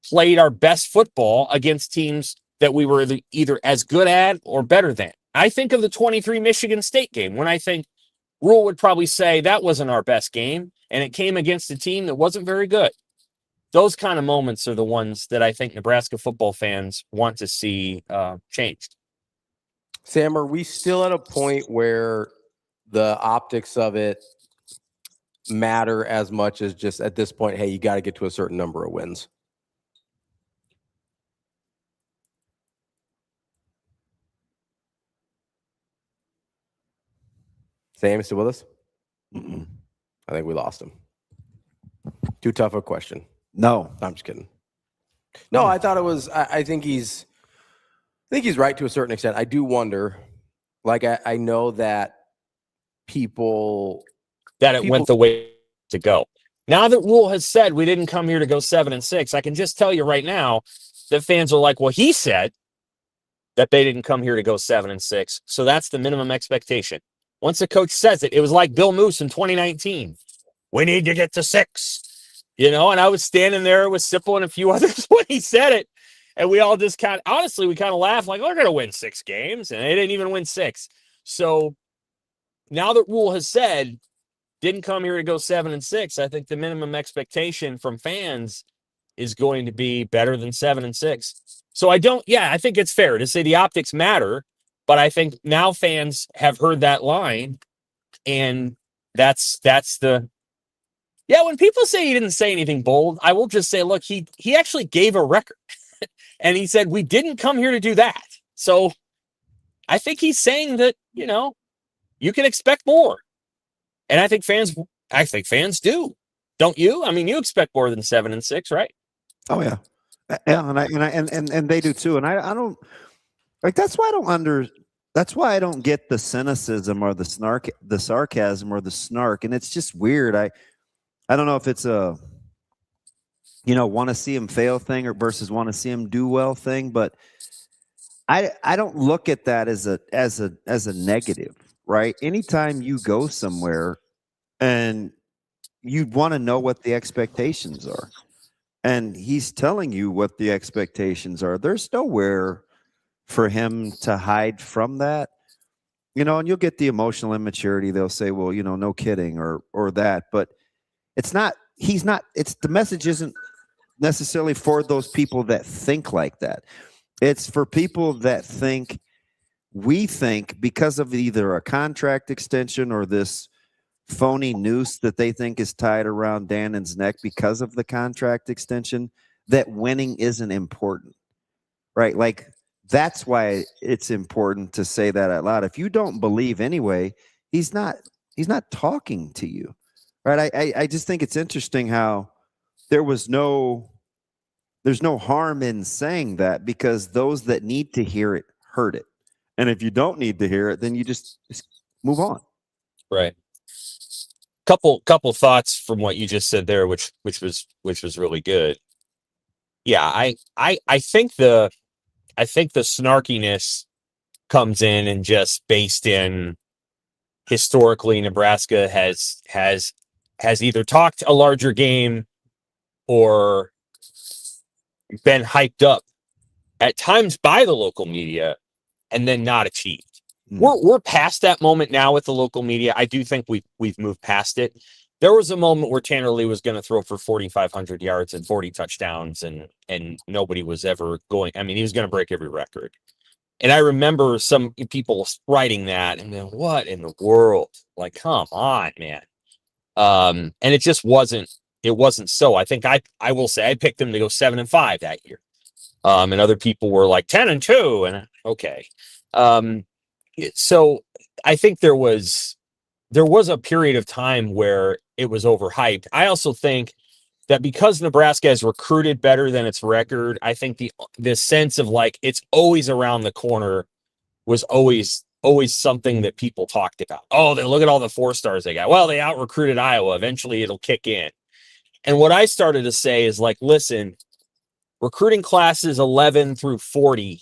played our best football against teams that we were either as good at or better than. I think of the 23 Michigan State game, when I think Rule would probably say that wasn't our best game, and it came against a team that wasn't very good. Those kind of moments are the ones that I think Nebraska football fans want to see changed. Sam, are we still at a point where the optics of it matter as much as just at this point, hey, you got to get to a certain number of wins? Sam, still with us? Mm-mm. I think we lost him. Too tough a question. No, I'm just kidding. No, I thought it was. I think he's right to a certain extent. I do wonder. Like I know that people went the way to go. Now that Rule has said we didn't come here to go 7-6, I can just tell you right now that fans are like, well, he said that they didn't come here to go 7-6, so that's the minimum expectation. Once a coach says it, it was like Bill Moose in 2019. We need to get to 6. And I was standing there with Sipple and a few others when he said it. And we all just honestly, we kind of laughed like, they're going to win 6 games. And they didn't even win 6. So now that Rule has said, didn't come here to go 7-6, I think the minimum expectation from fans is going to be better than 7-6. So I think it's fair to say the optics matter, but I think now fans have heard that line, and that's the, when people say he didn't say anything bold, I will just say, look, he actually gave a record and he said, we didn't come here to do that. So I think he's saying that, you can expect more. And I think fans do. Don't you? I mean, you expect more than 7-6, right? Oh yeah. Yeah. And they do too. And I don't like, that's why I don't That's why I don't get the cynicism or the sarcasm or the snark. And it's just weird. I don't know if it's a, want to see him fail thing or versus want to see him do well thing, but I don't look at that as a negative, right? Anytime you go somewhere and you want to know what the expectations are, and he's telling you what the expectations are, there's nowhere for him to hide from that, and you'll get the emotional immaturity. They'll say, well, no kidding or that, but it's not, the message isn't necessarily for those people that think like that. It's for people that we think because of either a contract extension or this phony noose that they think is tied around Dannon's neck because of the contract extension, that winning isn't important, right? Like, that's why it's important to say that out loud. If you don't believe anyway, he's not talking to you, right? I just think it's interesting how there's no harm in saying that, because those that need to hear it heard it. And if you don't need to hear it, then you just move on. Right. Couple thoughts from what you just said there, which was really good. Yeah, I think the snarkiness comes in and just based in historically Nebraska has either talked a larger game or been hyped up at times by the local media and then not achieved. We're past that moment now with the local media. I do think we've moved past it. There was a moment where Tanner Lee was going to throw for 4,500 yards and 40 touchdowns, and nobody was ever going. I mean, he was going to break every record. And I remember some people writing that and then, what in the world? Like, come on, man. And it just wasn't. It wasn't so. I think I will say I picked them to go 7-5 that year. And other people were like 10-2, and okay. So I think there was a period of time where it was overhyped. I also think that because Nebraska has recruited better than its record, I think the sense of like it's always around the corner was always something that people talked about. Oh, they look at all the 4-stars they got. Well, they out recruited Iowa. Eventually it'll kick in. And what I started to say is like, listen, recruiting classes 11 through 40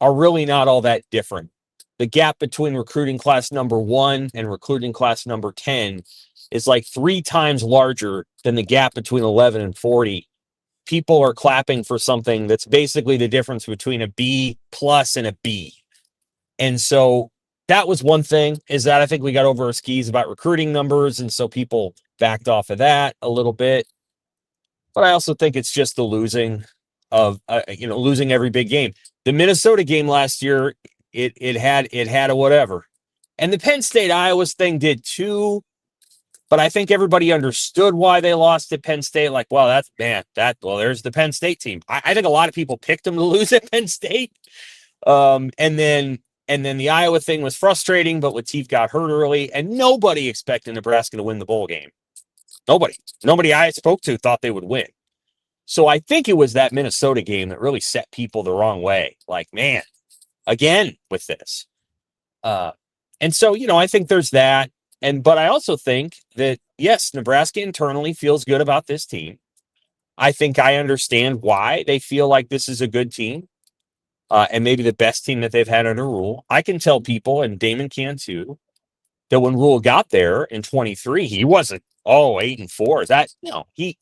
are really not all that different. The gap between recruiting class number 1 and recruiting class number 10 is like 3 times larger than the gap between 11 and 40. People are clapping for something that's basically the difference between a B plus and a B. And so that was one thing, is that I think we got over our skis about recruiting numbers. And so people backed off of that a little bit. But I also think it's just the losing of, losing every big game. The Minnesota game last year, it had a whatever. And the Penn State Iowa thing did too. But I think everybody understood why they lost at Penn State. Like, well, there's the Penn State team. I think a lot of people picked them to lose at Penn State. And then the Iowa thing was frustrating, but Latif got hurt early, and nobody expected Nebraska to win the bowl game. Nobody I spoke to thought they would win. So I think it was that Minnesota game that really set people the wrong way. Like, man, again with this. And so, I think there's that. But I also think that, yes, Nebraska internally feels good about this team. I think I understand why they feel like this is a good team, and maybe the best team that they've had under Rule. I can tell people, and Damon can too, that when Rule got there in 23, he wasn't 8-4. He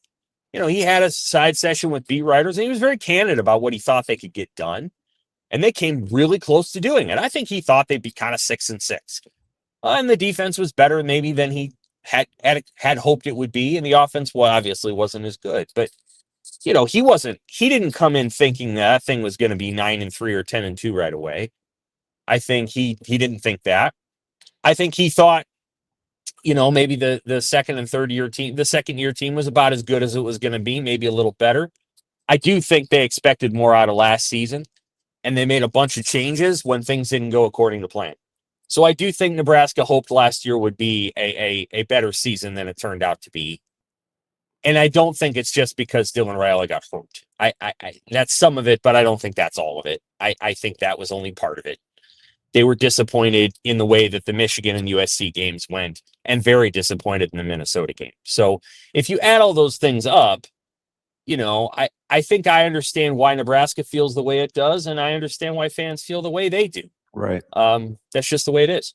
had a side session with beat writers, and he was very candid about what he thought they could get done, and they came really close to doing it. I think he thought they'd be kind of 6-6. And the defense was better maybe than he had hoped it would be. And the offense, well, obviously wasn't as good. But, he didn't come in thinking that thing was going to be 9-3 or 10-2 right away. I think he didn't think that. I think he thought, maybe the second and third year team, the second year team was about as good as it was going to be, maybe a little better. I do think they expected more out of last season, and they made a bunch of changes when things didn't go according to plan. So I do think Nebraska hoped last year would be a better season than it turned out to be. And I don't think it's just because Dylan Raiola got hurt. I that's some of it, but I don't think that's all of it. I think that was only part of it. They were disappointed in the way that the Michigan and USC games went, and very disappointed in the Minnesota game. So if you add all those things up, I think I understand why Nebraska feels the way it does, and I understand why fans feel the way they do. Right. That's just the way it is.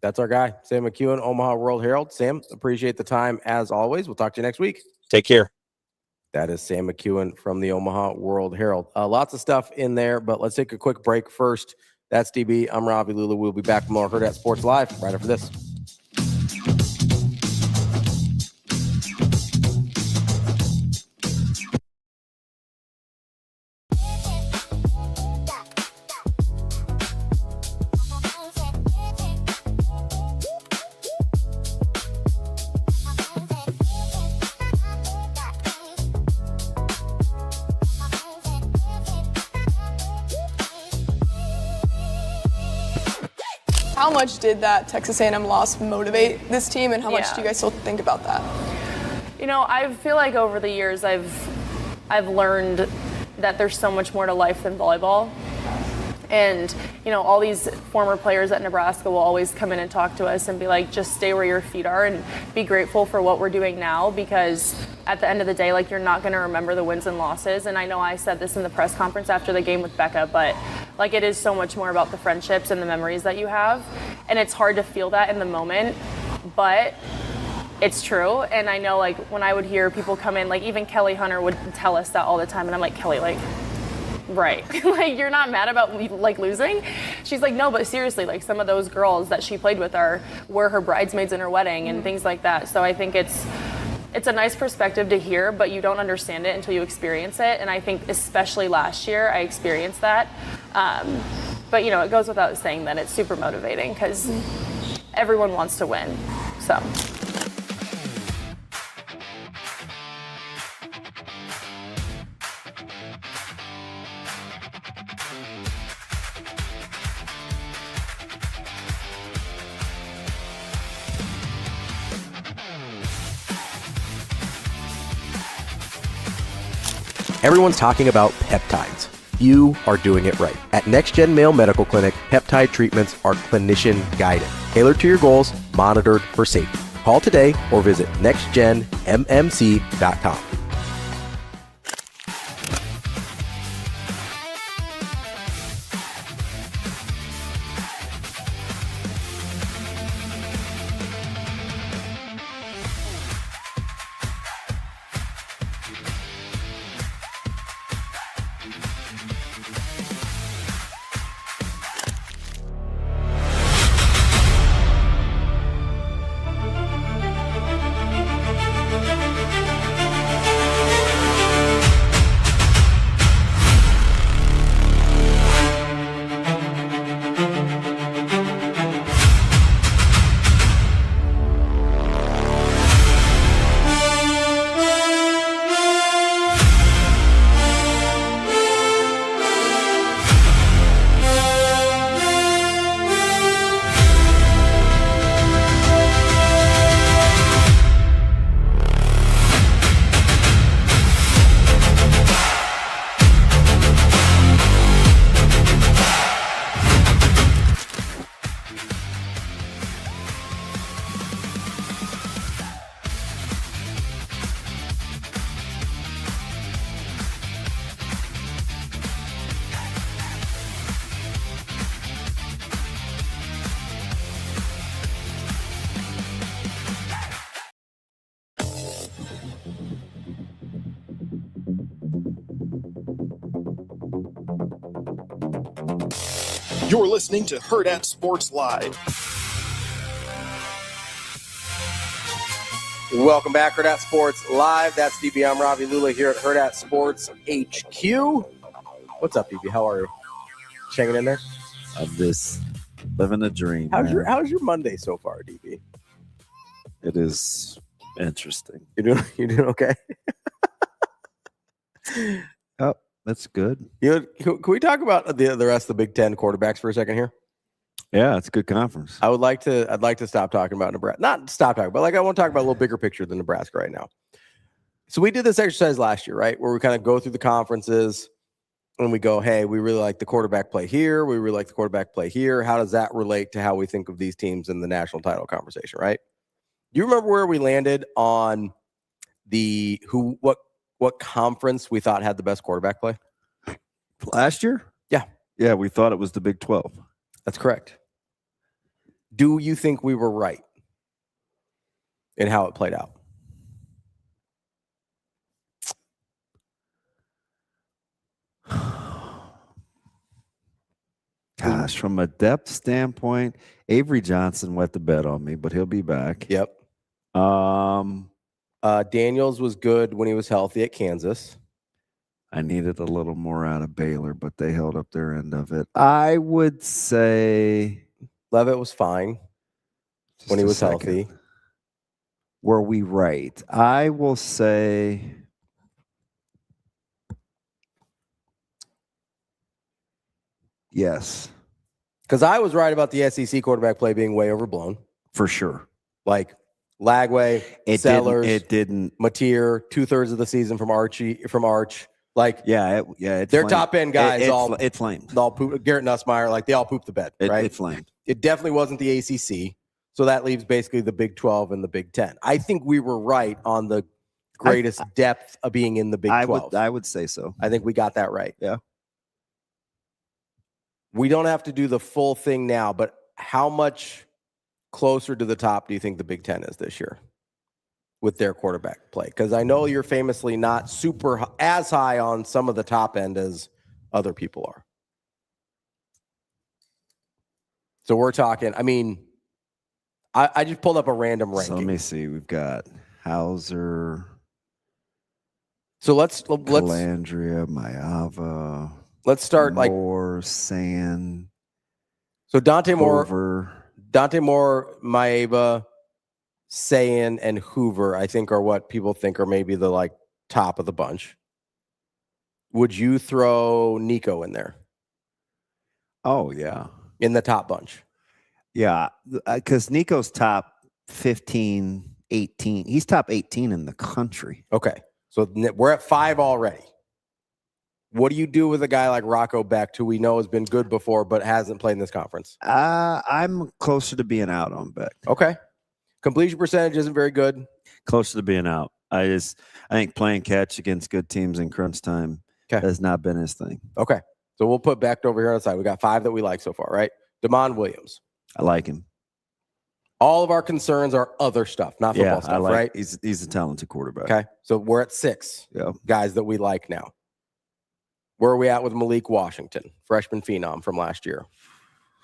That's our guy, Sam McKEWON, Omaha World Herald. Sam, appreciate the time as always. We'll talk to you next week. Take care. That is Sam McKEWON from the Omaha World Herald. Lots of stuff in there, but let's take a quick break first. That's DB. I'm Ravi. Lulla. We'll be back with more Hurrdat Sports Live right after this. How much did that Texas A&M loss motivate this team, and how much do you guys still think about that? I feel like over the years I've learned that there's so much more to life than volleyball. And, all these former players at Nebraska will always come in and talk to us and be like, just stay where your feet are and be grateful for what we're doing now, because at the end of the day, you're not going to remember the wins and losses. And I know I said this in the press conference after the game with Becca, but it is so much more about the friendships and the memories that you have. And it's hard to feel that in the moment, but it's true. And I know when I would hear people come in, even Kelly Hunter would tell us that all the time. And I'm like, Kelly, right. You're not mad about losing? She's like, no, but seriously, some of those girls that she played with were her bridesmaids in her wedding and things like that. So I think it's a nice perspective to hear, but you don't understand it until you experience it. And I think especially last year, I experienced that. But it goes without saying that it's super motivating because everyone wants to win. So. Everyone's talking about peptides. You are doing it right. At Next Gen Male Medical Clinic, peptide treatments are clinician guided, tailored to your goals, monitored for safety. Call today or visit nextgenmmc.com. You're listening to Hurrdat Sports Live. Welcome back, Hurrdat Sports Live. That's DB. I'm Ravi. Lulla here at Hurrdat Sports HQ. What's up, DB? How are you? Hanging in there? I'm just living a dream. How's your Monday so far, DB? It is interesting. You doing okay? Oh, that's good. Can we talk about the rest of the Big Ten quarterbacks for a second here? Yeah, it's a good conference. I'd like to stop talking about Nebraska. Not stop talking, but I want to talk about a little bigger picture than Nebraska right now. So we did this exercise last year, right? Where we kind of go through the conferences and we go, hey, we really like the quarterback play here. We really like the quarterback play here. How does that relate to how we think of these teams in the national title conversation, right? Do you remember where we landed on what conference we thought had the best quarterback play? Last year? Yeah. Yeah, we thought it was the Big 12. That's correct. Do you think we were right in how it played out? Gosh, from a depth standpoint, Avery Johnson wet the bed on me, but he'll be back. Yep. Daniels was good when he was healthy at Kansas. I needed a little more out of Baylor, but they held up their end of it. I would say Levitt was fine when he was healthy. Were we right? I will say yes. Because I was right about the SEC quarterback play being way overblown. For sure. Like Lagway, Sellers, it didn't. Mateer, 2/3 of the season from Arch. Like, it's their top end guys it flamed. All poop, Garrett Nussmeier, like they all pooped the bed, right? It flamed. It definitely wasn't the ACC. So that leaves basically the Big 12 and the Big 10. I think we were right on the greatest depth of being in the Big 12. I would say so. I think we got that right. Yeah. We don't have to do the full thing now, but how much closer to the top do you think the Big 10 is this year with their quarterback play? Because I know you're famously not super as high on some of the top end as other people are. So we're talking, I mean, I just pulled up a random ranking. So let me see. We've got Hauser. So let's Calandria, Maava. Let's start Moore, Sand. So Dante Moore, Hoover. Maeva, Sayin, and Hoover, I think, are what people think are maybe the top of the bunch. Would you throw Nico in there? Oh yeah, in the top bunch. Yeah, because Nico's top 15, 18. He's top 18 in the country. Okay, so we're at 5 already. What do you do with a guy like Rocco Becht, who we know has been good before but hasn't played in this conference? I'm closer to being out on Becht. Okay. Completion percentage isn't very good. Closer to being out. I think playing catch against good teams in crunch time has not been his thing. Okay. So we'll put Becht over here on the side. We got 5 that we like so far, right? Damon Williams. I like him. All of our concerns are other stuff, not football stuff, right? He's a talented quarterback. Okay. So we're at 6 guys that we like now. Where are we at with Malik Washington, freshman phenom from last year?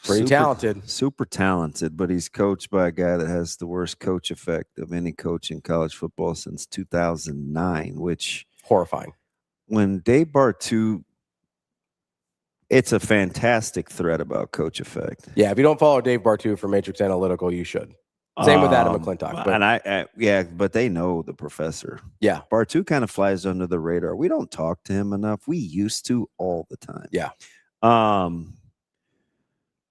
Pretty talented. Super talented, but he's coached by a guy that has the worst coach effect of any coach in college football since 2009, which horrifying. When Dave Bartu, it's a fantastic thread about coach effect. Yeah, if you don't follow Dave Bartu from Matrix Analytical, you should. Same with Adam McClintock. But but they know the professor. Yeah. Bartu kind of flies under the radar. We don't talk to him enough. We used to all the time. Yeah.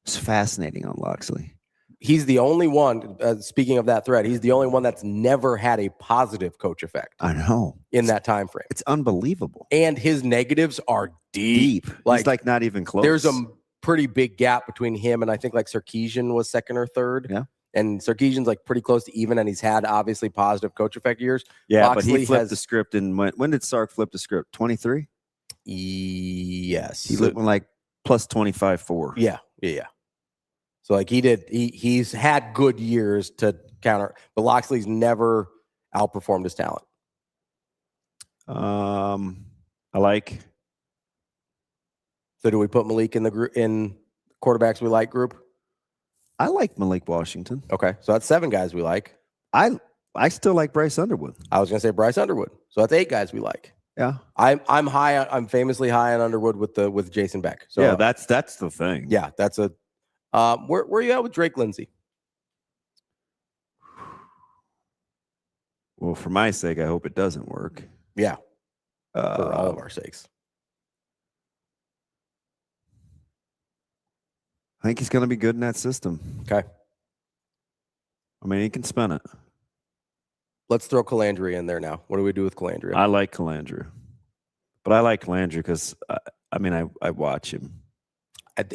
It's fascinating on Loxley. He's the only one, speaking of that thread, he's the only one that's never had a positive coach effect. I know. In that time frame. It's unbelievable. And his negatives are deep. He's not even close. There's a pretty big gap between him and I think Sarkisian was 2nd or 3rd. Yeah. And Sarkisian's pretty close to even, and he's had obviously positive coach effect years. Yeah, Loxley but he flipped the script. And when did Sark flip the script? 23? Yes. He flipped plus 25-4. Yeah. So he's had good years to counter, but Loxley's never outperformed his talent. I like. So do we put Malik in the group in quarterbacks we like group? I like Malik Washington. Okay, so that's 7 guys we like. I still like Bryce Underwood. I was going to say Bryce Underwood. So that's 8 guys we like. Yeah, I'm high. I'm famously high on Underwood with Jason Beck. So yeah, that's the thing. Yeah, that's a. Where are you at with Drake Lindsay? Well, for my sake, I hope it doesn't work. Yeah, for all of our sakes. I think he's going to be good in that system. Okay. I mean, he can spin it. Let's throw Calandria in there now. What do we do with Calandria? I like Calandria. But I like Calandria because I watch him.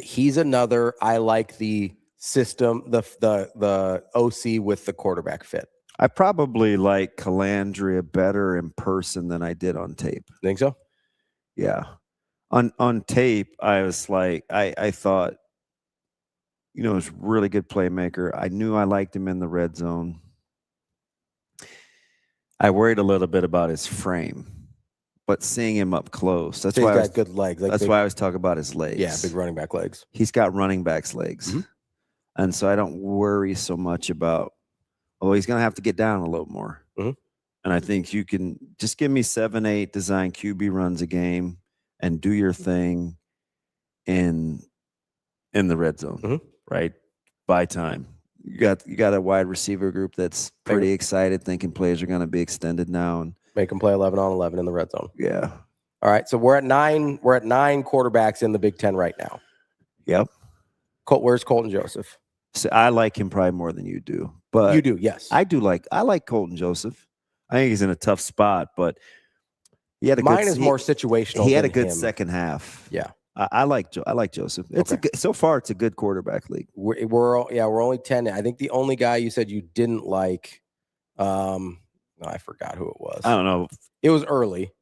He's another. I like the system, the OC with the quarterback fit. I probably like Calandria better in person than I did on tape. Think so? Yeah. On tape, I was like, I thought, he was a really good playmaker. I knew I liked him in the red zone. I worried a little bit about his frame, but seeing him up close, that's why he's got good legs. That's why I was talking about his legs. Yeah, big running back legs. He's got running back's legs. Mm-hmm. And so I don't worry so much about, he's going to have to get down a little more. Mm-hmm. And I think you can just give me 7-8 design QB runs a game and do your thing in the red zone, right? By time. You got a wide receiver group that's pretty excited, thinking plays are going to be extended now and make them play 11 on 11 in the red zone. Yeah. All right. So we're at 9 quarterbacks in the Big Ten right now. Yep. Where's Colton Joseph? So I like him probably more than you do, but you do. Yes, I do. I like Colton Joseph. I think he's in a tough spot, but he had mine is more situational. He had a good him. second half. Yeah. I like Joseph. It's so far it's a good quarterback league. We're only 10. I think the only guy you said you didn't like, no, I forgot who it was. I don't know. It was early.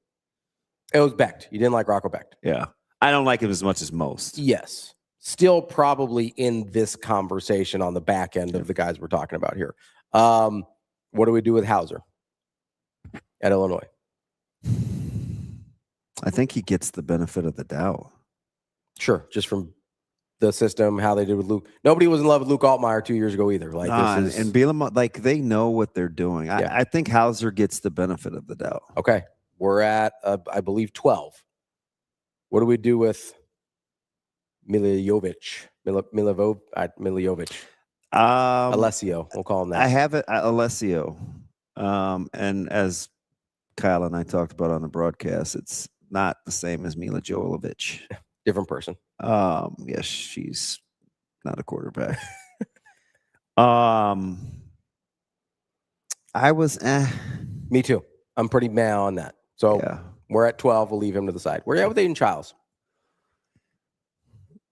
It was Becht. You didn't like Rocco Becht. Yeah, I don't like him as much as most. Yes, still probably in this conversation on the back end of the guys we're talking about here. What do we do with Hauser at Illinois? I think he gets the benefit of the doubt. Sure, just from the system, how they did with Luke. Nobody was in love with Luke Altmaier 2 years ago either. And Bielema, they know what they're doing. Yeah. I think Hauser gets the benefit of the doubt. Okay, we're at I believe 12. What do we do with Milivojevic? Alessio, we'll call him that. I have it, Alessio. And as Kyle and I talked about on the broadcast, it's not the same as Mila Jovovich. Different person. Yes, she's not a quarterback. I was Me too. I'm pretty meh on that. So we're at 12. We'll leave him to the side. Where are you at with Aiden Childs?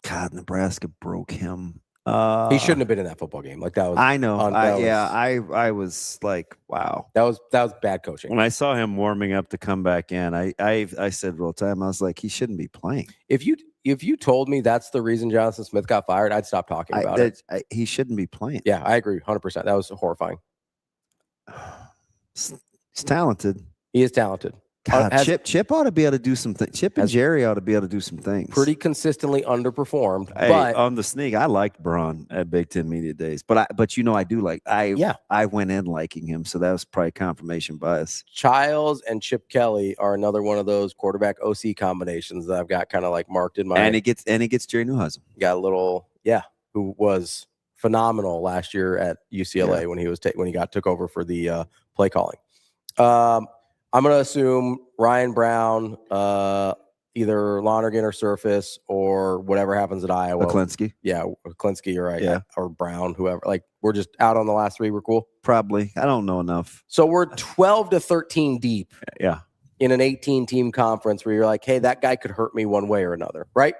God, Nebraska broke him. He shouldn't have been in that football game. Like that was. I know. I was like, wow. That was bad coaching. When I saw him warming up to come back in, I said real time, I was like, he shouldn't be playing. If you told me that's the reason Jonathan Smith got fired, I'd stop talking about it. He shouldn't be playing. Yeah, I agree 100%. That was horrifying. He's talented. He is talented. God, Chip ought to be able to do some things. Chip and Jerry ought to be able to do some things. Pretty consistently underperformed. Hey, but on the sneak, I liked Braun at Big Ten Media Days. But I do like I went in liking him, so that was probably confirmation bias. Childs and Chip Kelly are another one of those quarterback OC combinations that I've got kind of like marked in my. And he gets Jerry Neuhausen. Got a little who was phenomenal last year at UCLA when he was when he took over for the play calling. I'm going to assume Ryan Brown, either Lonergan or Surface or whatever happens at Iowa. Klinsky. Yeah, Klinsky or Brown, whoever. Like, we're just out on the last 3. We're cool? Probably. I don't know enough. So we're 12 to 13 deep. Yeah. In an 18-team conference where you're like, hey, that guy could hurt me one way or another, right?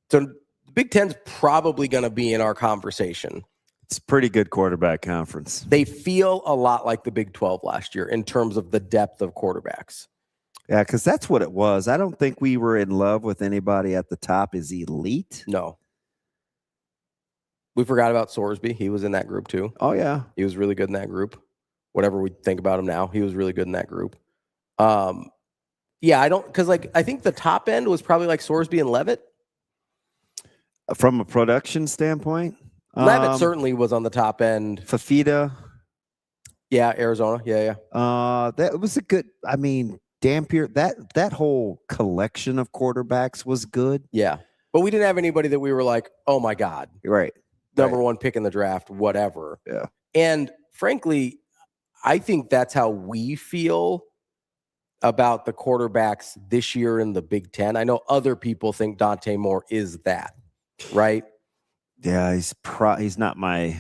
So the Big Ten's probably going to be in our conversation. It's a pretty good quarterback conference. They feel a lot like the Big 12 last year in terms of the depth of quarterbacks. Yeah, because that's what it was. I don't think we were in love with anybody at the top as elite. No. We forgot about Sorsby. He was in that group too. Oh, yeah. He was really good in that group. Whatever we think about him now, he was really good in that group. I think the top end was probably like Sorsby and Levitt. From a production standpoint? Levitt certainly was on the top end. Fafita. Yeah, Arizona. Yeah. That was a good, Dampier, that whole collection of quarterbacks was good. Yeah. But we didn't have anybody that we were like, oh my God. Right. Number one pick in the draft, whatever. Yeah. And frankly, I think that's how we feel about the quarterbacks this year in the Big Ten. I know other people think Dante Moore is that, right? Yeah, he's not my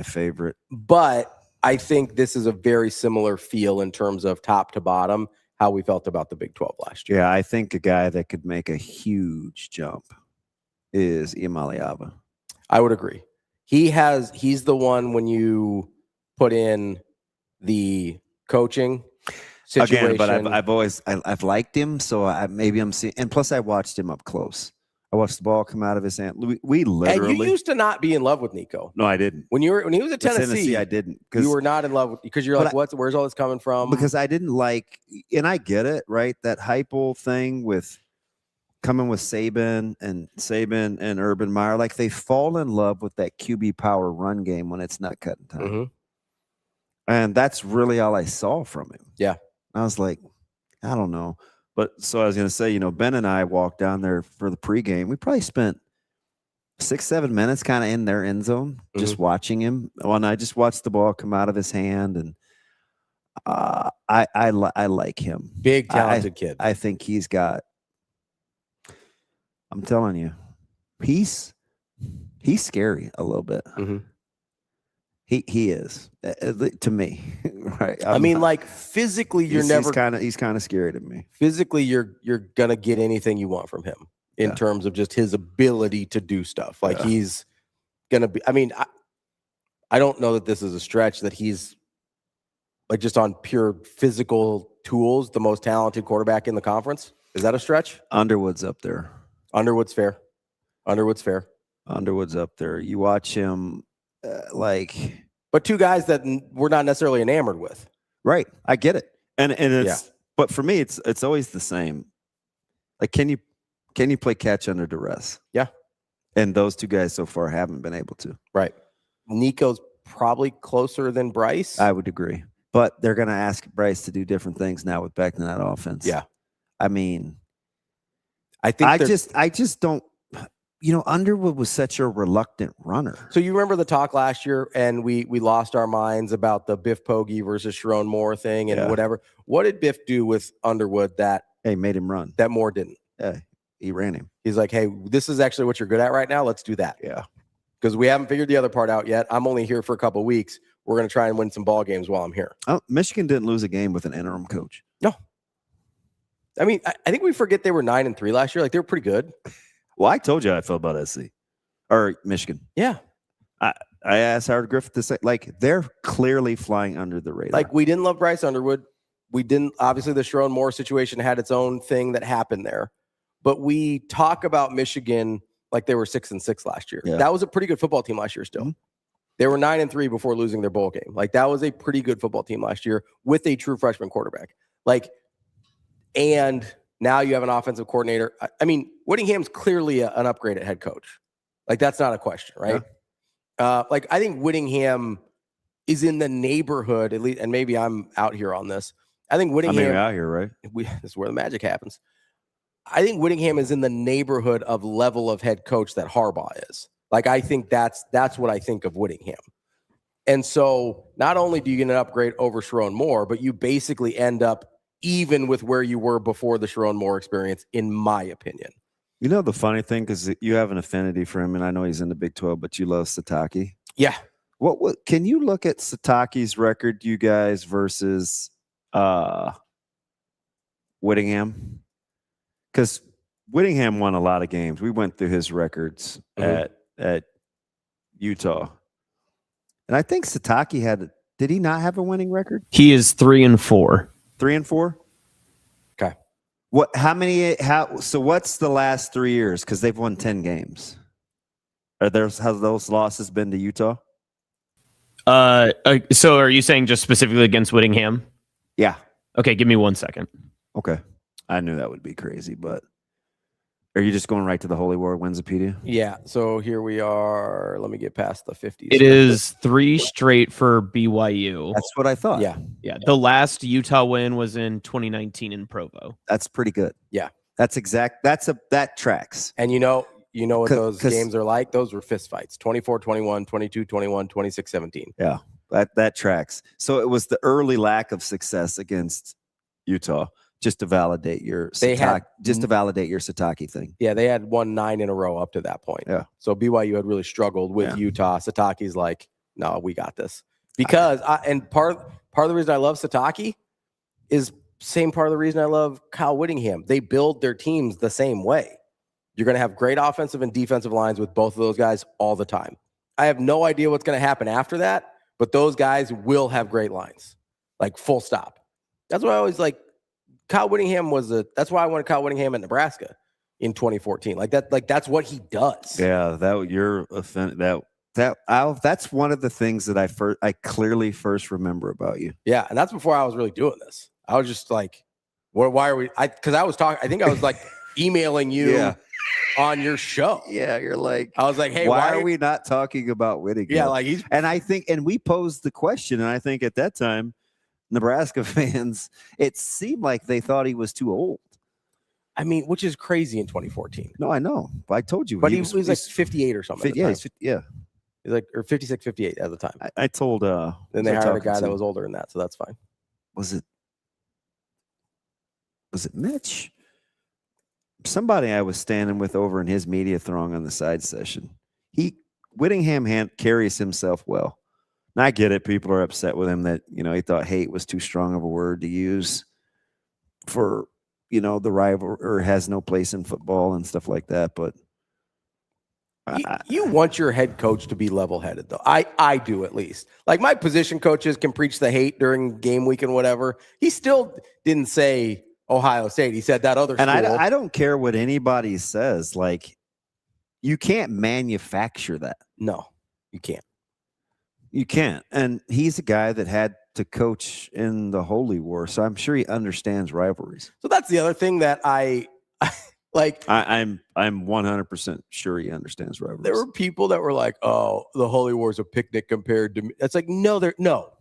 favorite. But I think this is a very similar feel in terms of top to bottom, how we felt about the Big 12 last year. Yeah, I think a guy that could make a huge jump is Imaliava. I would agree. He's the one when you put in the coaching situation. Again, but I've liked him, so maybe I'm seeing. And plus, I watched him up close. I watched the ball come out of his hand. We literally. And you used to not be in love with Nico. No, I didn't. When he was at Tennessee, I didn't. You were not in love with because you're like, where's all this coming from? Because I didn't like, and I get it, right? That Heupel thing with coming with Saban and Urban Meyer, like they fall in love with that QB power run game when it's not cutting time. Mm-hmm. And that's really all I saw from him. Yeah. I was like, I don't know. But so I was going to say, Ben and I walked down there for the pregame. We probably spent 6-7 minutes kind of in their end zone, just watching him. And I just watched the ball come out of his hand, and I like him. Big talented kid. I think he's got. I'm telling you, he's scary a little bit. Mm-hmm. He is to me, right? I mean, like physically, he's kind of scary to me. Physically, you're gonna get anything you want from him in terms of just his ability to do stuff. Like he's gonna be. I mean, I don't know that this is a stretch that he's like just on pure physical tools, the most talented quarterback in the conference. Is that a stretch? Underwood's up there. Underwood's fair. Underwood's up there. You watch him. But two guys that we're not necessarily enamored with, right? I get it, and it's but for me, it's always the same. Like, can you play catch under duress? Yeah, and those two guys so far haven't been able to. Right. Nico's probably closer than Bryce. I would agree, but they're going to ask Bryce to do different things now with back in that offense. Yeah, I mean, I think I just don't. Underwood was such a reluctant runner. So you remember the talk last year, and we lost our minds about the Biff Poggi versus Sharon Moore thing and whatever. What did Biff do with Underwood that made him run? That Moore didn't. Yeah, he ran him. He's like, hey, this is actually what you're good at right now. Let's do that. Yeah, because we haven't figured the other part out yet. I'm only here for a couple of weeks. We're going to try and win some ball games while I'm here. Oh, Michigan didn't lose a game with an interim coach. No. I mean, I think we forget they were 9-3 last year. Like, they were pretty good. Well, I told you how I felt about SC or Michigan. Yeah. I asked Howard Griffith to say, like, they're clearly flying under the radar. Like, we didn't love Bryce Underwood. We didn't, obviously, the Sharon Moore situation had its own thing that happened there. But we talk about Michigan like they were 6-6 last year. Yeah. That was a pretty good football team last year still. Mm-hmm. They were 9-3 before losing their bowl game. Like, that was a pretty good football team last year with a true freshman quarterback. Like, and now you have an offensive coordinator. I mean, Whittingham's clearly an upgrade at head coach. Like, that's not a question, right? Yeah. I think Whittingham is in the neighborhood, at least, and maybe I'm out here on this. I think Whittingham. You're out here, right? This is where the magic happens. I think Whittingham is in the neighborhood of level of head coach that Harbaugh is. Like, I think that's what I think of Whittingham. And so not only do you get an upgrade over Sharon Moore, but you basically end up even with where you were before the Sharon Moore experience, in my opinion. You know the funny thing, because you have an affinity for him, and I know he's in the Big 12, but you love Sataki. Yeah. What can you look at Sataki's record, you guys, versus Whittingham? Because Whittingham won a lot of games. We went through his records at Utah. And I think Sataki did he not have a winning record? He is 3-4. 3-4? Okay. So what's the last 3 years? Because they've won 10 games. Have those losses been to Utah? So are you saying just specifically against Whittingham? Yeah. Okay, give me 1 second. Okay. I knew that would be crazy, but are you just going right to the Holy War Winsipedia? Yeah. So here we are. Let me get past the 50s. It is 3 straight for BYU. That's what I thought. Yeah. Yeah. The last Utah win was in 2019 in Provo. That's pretty good. Yeah. That tracks. And you know what those games are like? Those were fist fights. 24-21, 22-21, 26-17. Yeah. That tracks. So it was the early lack of success against Utah. Just to validate your Sataki thing. Yeah, they had won 9 in a row up to that point. Yeah. So BYU had really struggled with Utah. Sataki's like, no, we got this. Because and part of the reason I love Sataki is same part of the reason I love Kyle Whittingham. They build their teams the same way. You're going to have great offensive and defensive lines with both of those guys all the time. I have no idea what's going to happen after that, but those guys will have great lines, like full stop. That's why I always like Kyle Whittingham that's why I wanted Kyle Whittingham at Nebraska in 2014. That's what he does. Yeah, that's one of the things that I clearly first remember about you. Yeah, and that's before I was really doing this. I was just like, why are we? Because I was talking. I think I was like emailing you on your show. Yeah, you're like, I was like, hey, why are we not talking about Whittingham? Yeah, like and we posed the question, and I think at that time, Nebraska fans, it seemed like they thought he was too old. I mean, which is crazy in 2014. No, I know. I told you. But he was like 58 or something. He's like, or 56, 58 at the time. I told. Then they hired a guy that was older than that, so that's fine. Was it Mitch? Somebody I was standing with over in his media throng on the side session. Whittingham carries himself well. And I get it. People are upset with him that, he thought hate was too strong of a word to use for, the rival, or has no place in football and stuff like that. But you want your head coach to be level-headed, though. I do, at least. Like, my position coaches can preach the hate during game week and whatever. He still didn't say Ohio State. He said that other school. And I don't care what anybody says. Like, you can't manufacture that. No, you can't. You can't. And he's a guy that had to coach in the Holy War, so I'm sure he understands rivalries. So that's the other thing that I like. I'm 100% sure he understands rivalries. There were people that were like, "Oh, the Holy War is a picnic compared to me." It's like, no,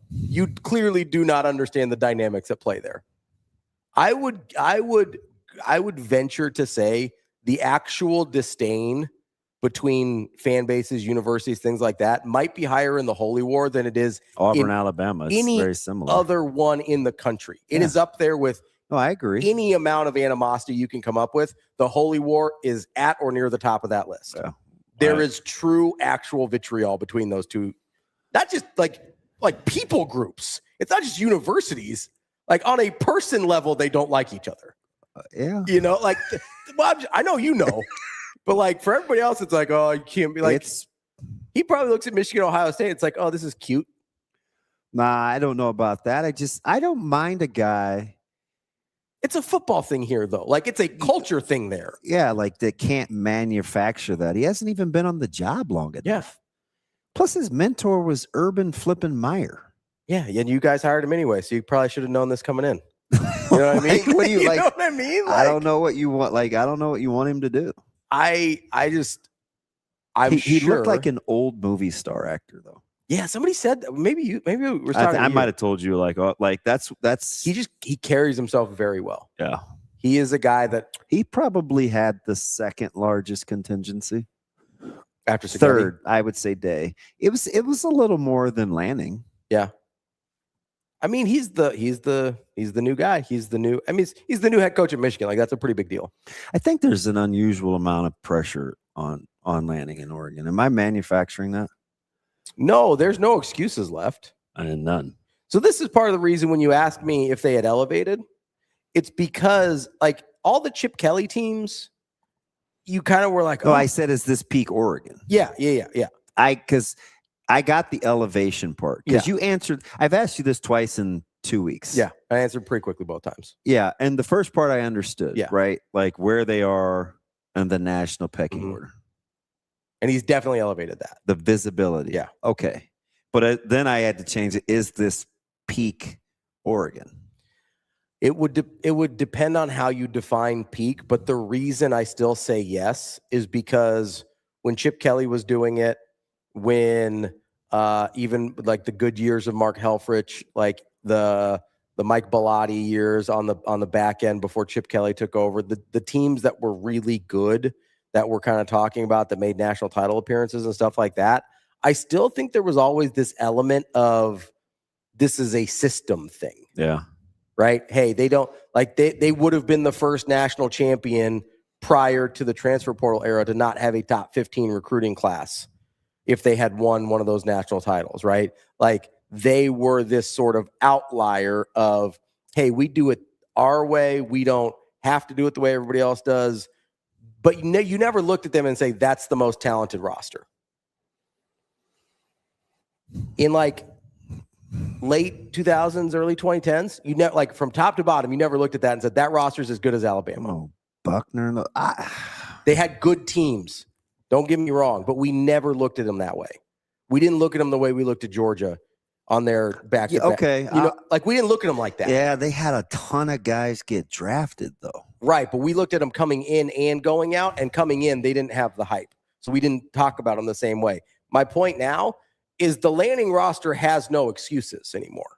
you clearly do not understand the dynamics at play there. I would venture to say the actual disdain between fan bases, universities, things like that might be higher in the Holy War than it is Auburn, Alabama. It's any very similar. Other one in the country. It is up there with I agree. Any amount of animosity you can come up with. The Holy War is at or near the top of that list. Yeah. There is true actual vitriol between those two. Not just like people groups. It's not just universities. Like, on a person level, they don't like each other. Yeah. Well, I know but like for everybody else, it's like, oh, you can't be like. He probably looks at Michigan, Ohio State. It's like, oh, this is cute. Nah, I don't know about that. I don't mind a guy. It's a football thing here, though. Like, it's a culture thing there. Yeah, like they can't manufacture that. He hasn't even been on the job long enough. Yeah. Plus, his mentor was Urban Flippin' Meyer. Yeah, and you guys hired him anyway, so you probably should have known this coming in. You know what I mean? What do you like? Know what I mean? I don't know what you want. Like, I don't know what you want him to do. He sure looked like an old movie star actor, though. Yeah, somebody said that. Maybe we were talking. I might have told you that's he carries himself very well. Yeah, he is a guy that he probably had the second largest contingency after third. I would say Day. It was a little more than Lanning. Yeah, I mean he's the new guy. He's the new new head coach at Michigan. Like, that's a pretty big deal. I think there's an unusual amount of pressure on Lanning in Oregon. Am I manufacturing that? No, there's no excuses left. And none. So this is part of the reason when you asked me if they had elevated, it's because like all the Chip Kelly teams, you kind of were like, oh, I said, is this peak Oregon? Yeah. Because I got the elevation part. Because you answered, I've asked you this twice in 2 weeks. Yeah, I answered pretty quickly both times. Yeah, and the first part I understood, right? Like where they are in the national pecking order. And he's definitely elevated that. The visibility. Yeah. Okay. But then I had to change it. Is this peak Oregon? It would depend on how you define peak. But the reason I still say yes is because when Chip Kelly was doing it, when even like the good years of Mark Helfrich, like the Mike Bellotti years on the back end before Chip Kelly took over, the teams that were really good that we're kind of talking about that made national title appearances and stuff like that, I still think there was always this element of this is a system thing. Yeah. Right? Hey, they don't like they would have been the first national champion prior to the transfer portal era to not have a top 15 recruiting class if they had won one of those national titles, right? Like they were this sort of outlier of, hey, we do it our way. We don't have to do it the way everybody else does. But you never looked at them and say, that's the most talented roster. In like late 2000s, early 2010s, you never, like from top to bottom, you never looked at that and said, that roster is as good as Alabama. Oh, Buckner. They had good teams. Don't get me wrong, but we never looked at them that way. We didn't look at them the way we looked at Georgia on their back. Yeah, okay. Like we didn't look at them like that. Yeah, they had a ton of guys get drafted, though. Right, but we looked at them coming in and going out, and coming in, they didn't have the hype. So we didn't talk about them the same way. My point now is the Lanning roster has no excuses anymore.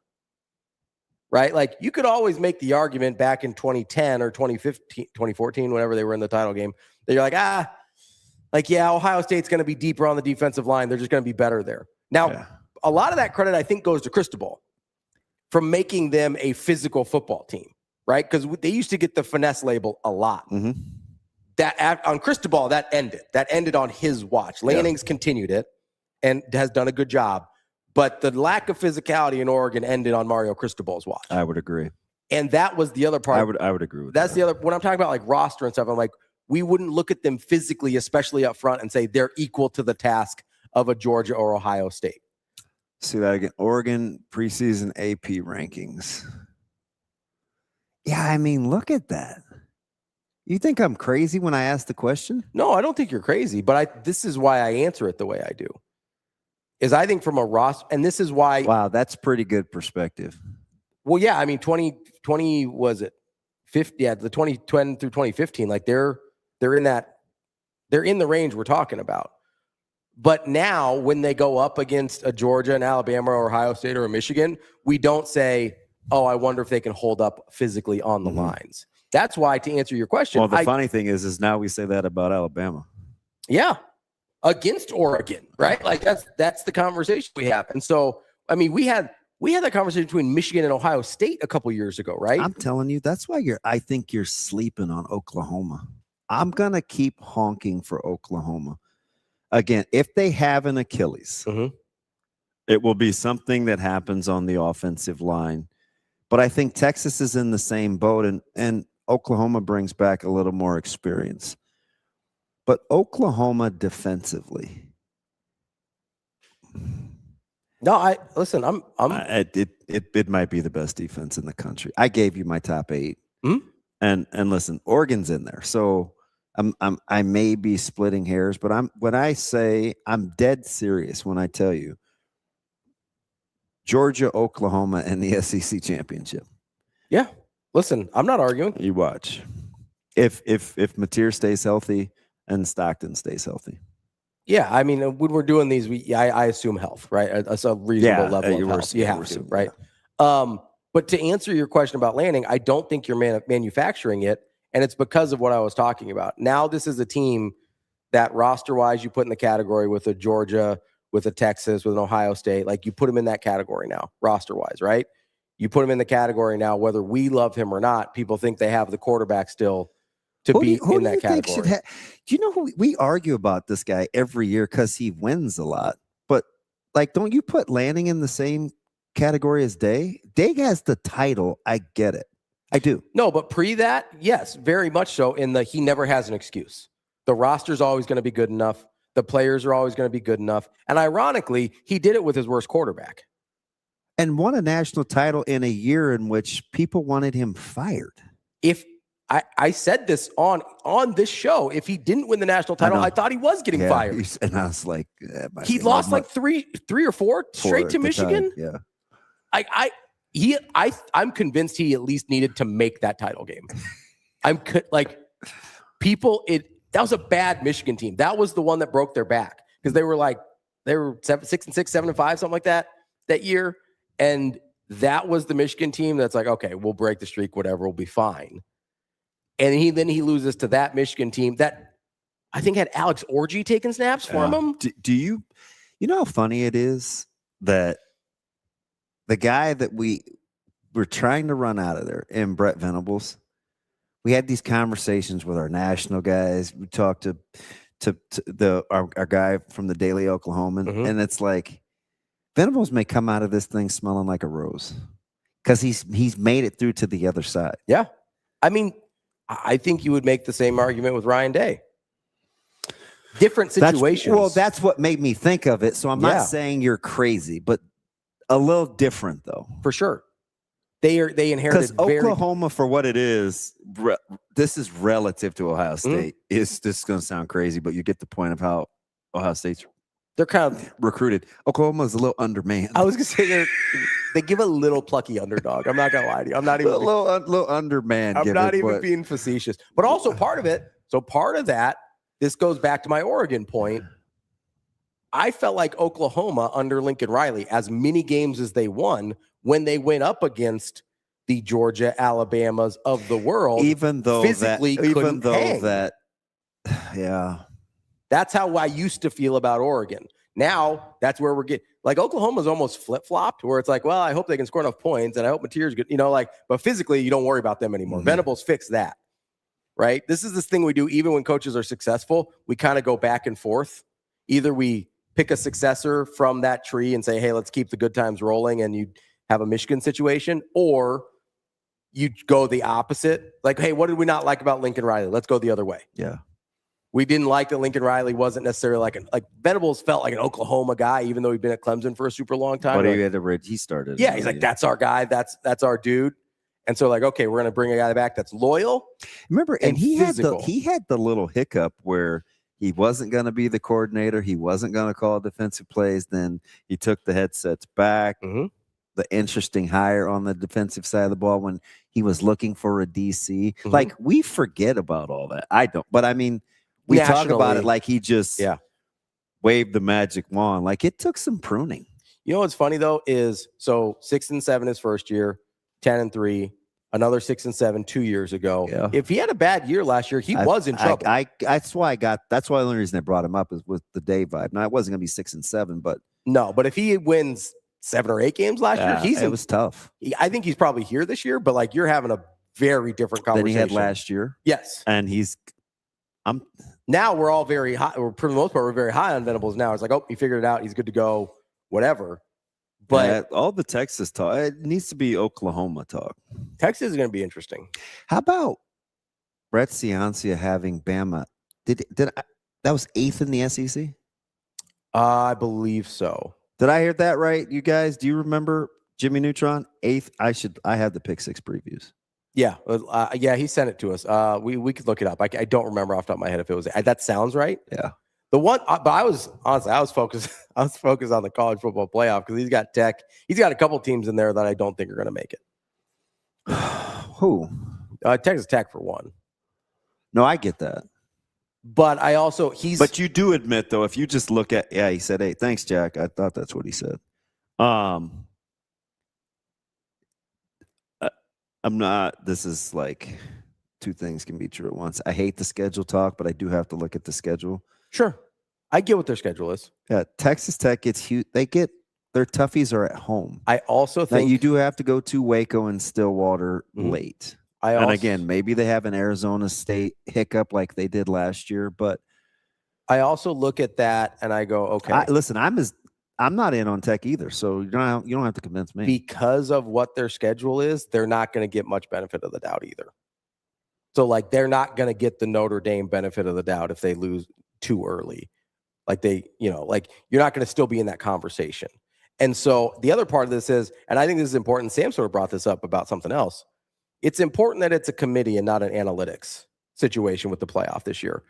Right? Like you could always make the argument back in 2010 or 2015, 2014, whenever they were in the title game, that you're like, Ohio State's going to be deeper on the defensive line. They're just going to be better there. Now, a lot of that credit, I think, goes to Cristobal from making them a physical football team, right? Because they used to get the finesse label a lot. Mm-hmm. That on Cristobal, that ended. That ended on his watch. Lanning's continued it and has done a good job. But the lack of physicality in Oregon ended on Mario Cristobal's watch. I would agree. And that was the other part. I would agree with that. That's the other. When I'm talking about like roster and stuff, I'm like, we wouldn't look at them physically, especially up front, and say they're equal to the task of a Georgia or Ohio State. See that again. Oregon preseason AP rankings. Yeah, I mean, look at that. You think I'm crazy when I ask the question? No, I don't think you're crazy, but this is why I answer it the way I do. Is I think from a roster, and this is why. Wow, that's pretty good perspective. Well, yeah, I mean, 2020 was it 50? Yeah, the 2010 through 2015, like they're in the range we're talking about. But now when they go up against a Georgia, an Alabama, or Ohio State, or a Michigan, we don't say, oh, I wonder if they can hold up physically on the lines. That's why, to answer your question. Well, the funny thing is now we say that about Alabama. Yeah. Against Oregon, right? Like that's the conversation we have. And so, I mean, we had that conversation between Michigan and Ohio State a couple years ago, right? I'm telling you, that's why I think you're sleeping on Oklahoma. I'm going to keep honking for Oklahoma. Again, if they have an Achilles, it will be something that happens on the offensive line. But I think Texas is in the same boat, and Oklahoma brings back a little more experience. But Oklahoma defensively. No, it might be the best defense in the country. I gave you my top 8. And listen, Oregon's in there. So I may be splitting hairs, but when I say I'm dead serious when I tell you Georgia, Oklahoma, and the SEC championship. Yeah. Listen, I'm not arguing. You watch. If Mateer stays healthy and Stockton stays healthy. Yeah, I mean, when we're doing these, I assume health, right? That's a reasonable level of health. You have to, right? Yeah. But to answer your question about Lanning, I don't think you're manufacturing it, and it's because of what I was talking about. Now this is a team that roster-wise you put in the category with a Georgia, with a Texas, with an Ohio State. Like you put them in that category now, roster-wise, right? You put them in the category now, whether we love him or not, people think they have the quarterback still to be in that category. Do you know who we argue about this guy every year because he wins a lot? But like, don't you put Lanning in the same category as Day? Day has the title. I get it. I do. No, but pre that, yes, very much so. He never has an excuse. The roster's always going to be good enough. The players are always going to be good enough. And ironically, he did it with his worst quarterback. And won a national title in a year in which people wanted him fired. If I said this on this show, if he didn't win the national title, I thought he was getting fired. And I was like, he lost like three or four straight to Michigan. Time, yeah. I'm convinced he at least needed to make that title game. That was a bad Michigan team. That was the one that broke their back because they were 6-6, 7-5, something like that year. And that was the Michigan team that's like, okay, we'll break the streak, whatever, we'll be fine. And then he loses to that Michigan team that I think had Alex Orji taking snaps for him. Do you know how funny it is that the guy that we were trying to run out of there in Brett Venables, we had these conversations with our national guys. We talked to our guy from the Daily Oklahoman, and it's like Venables may come out of this thing smelling like a rose. because he's made it through to the other side. Yeah. I mean, I think you would make the same argument with Ryan Day. Different situations. That's what made me think of it. So I'm not saying you're crazy, but a little different though. For sure. They inherited Oklahoma, for what it is, this is relative to Ohio State. This is going to sound crazy, but you get the point of how Ohio State's they're kind of recruited. Oklahoma's a little undermanned. I was going to say they give a little plucky underdog. I'm not going to lie to you. I'm not even a little undermanned. I'm not even being facetious. But also part of it. So part of that, this goes back to my Oregon point. I felt like Oklahoma under Lincoln Riley, as many games as they won, when they went up against the Georgia, Alabamas of the world, even though physically couldn't hang. That's how I used to feel about Oregon. Now that's where we're getting like Oklahoma's almost flip-flopped, where it's like, well, I hope they can score enough points, and I hope Material's good, but physically you don't worry about them anymore. Venables fixed that, right? This is this thing we do even when coaches are successful. We kind of go back and forth. Either we pick a successor from that tree and say, hey, let's keep the good times rolling, and you have a Michigan situation, or you go the opposite. Like, hey, what did we not like about Lincoln Riley? Let's go the other way. Yeah. We didn't like that Lincoln Riley wasn't necessarily like Venables felt like an Oklahoma guy, even though he'd been at Clemson for a super long time. But he started. Yeah, he's like, that's our guy. That's our dude. And so like, okay, we're going to bring a guy back that's loyal. Remember, and he physical. had the little hiccup where he wasn't going to be the coordinator. He wasn't going to call defensive plays. Then he took the headsets back. The interesting hire on the defensive side of the ball when he was looking for a DC. Like, we forget about all that. I don't. But, I mean, we talk about it like he just waved the magic wand. Like, it took some pruning. You know what's funny, though, is so 6-7 his first year, 10-3, another 6-7 2 years ago. Yeah. If he had a bad year last year, he was in trouble. That's why the only reason I brought him up is with the Day vibe. Now, it wasn't going to be 6-7, but. No, but if he wins 7 or 8 games last year, it was tough. I think he's probably here this year, but like you're having a very different conversation than he had last year. Yes. And now we're all very high. For the most part, we're very high on Venables now. It's like, oh, he figured it out. He's good to go, whatever. But all the Texas talk, it needs to be Oklahoma talk. Texas is going to be interesting. How about Brett Ciancia having Bama? That was 8th in the SEC? I believe so. Did I hear that right, you guys? Do you remember Jimmy Neutron? 8th? I have the pick 6 previews. Yeah. He sent it to us. We could look it up. I don't remember off the top of my head if it was. That sounds right. Yeah. The one, but I was focused. I was focused on the college football playoff because he's got Tech. He's got a couple teams in there that I don't think are going to make it. Who? Texas Tech for one. No, I get that. But I also But you do admit though, if you just look at he said, hey, thanks, Jack. I thought that's what he said. I'm not. This is like two things can be true at once. I hate the schedule talk, but I do have to look at the schedule. Sure. I get what their schedule is. Yeah, Texas Tech gets huge. Their toughies are at home. I also think now you do have to go to Waco and Stillwater late. And again, maybe they have an Arizona State hiccup like they did last year, but I also look at that and I go, okay. Listen, I'm not in on Tech either, so you don't have to convince me. Because of what their schedule is, they're not going to get much benefit of the doubt either. So like they're not going to get the Notre Dame benefit of the doubt if they lose too early. Like you're not going to still be in that conversation. And so the other part of this is, and I think this is important, Sam sort of brought this up about something else. It's important that it's a committee and not an analytics situation with the playoff this year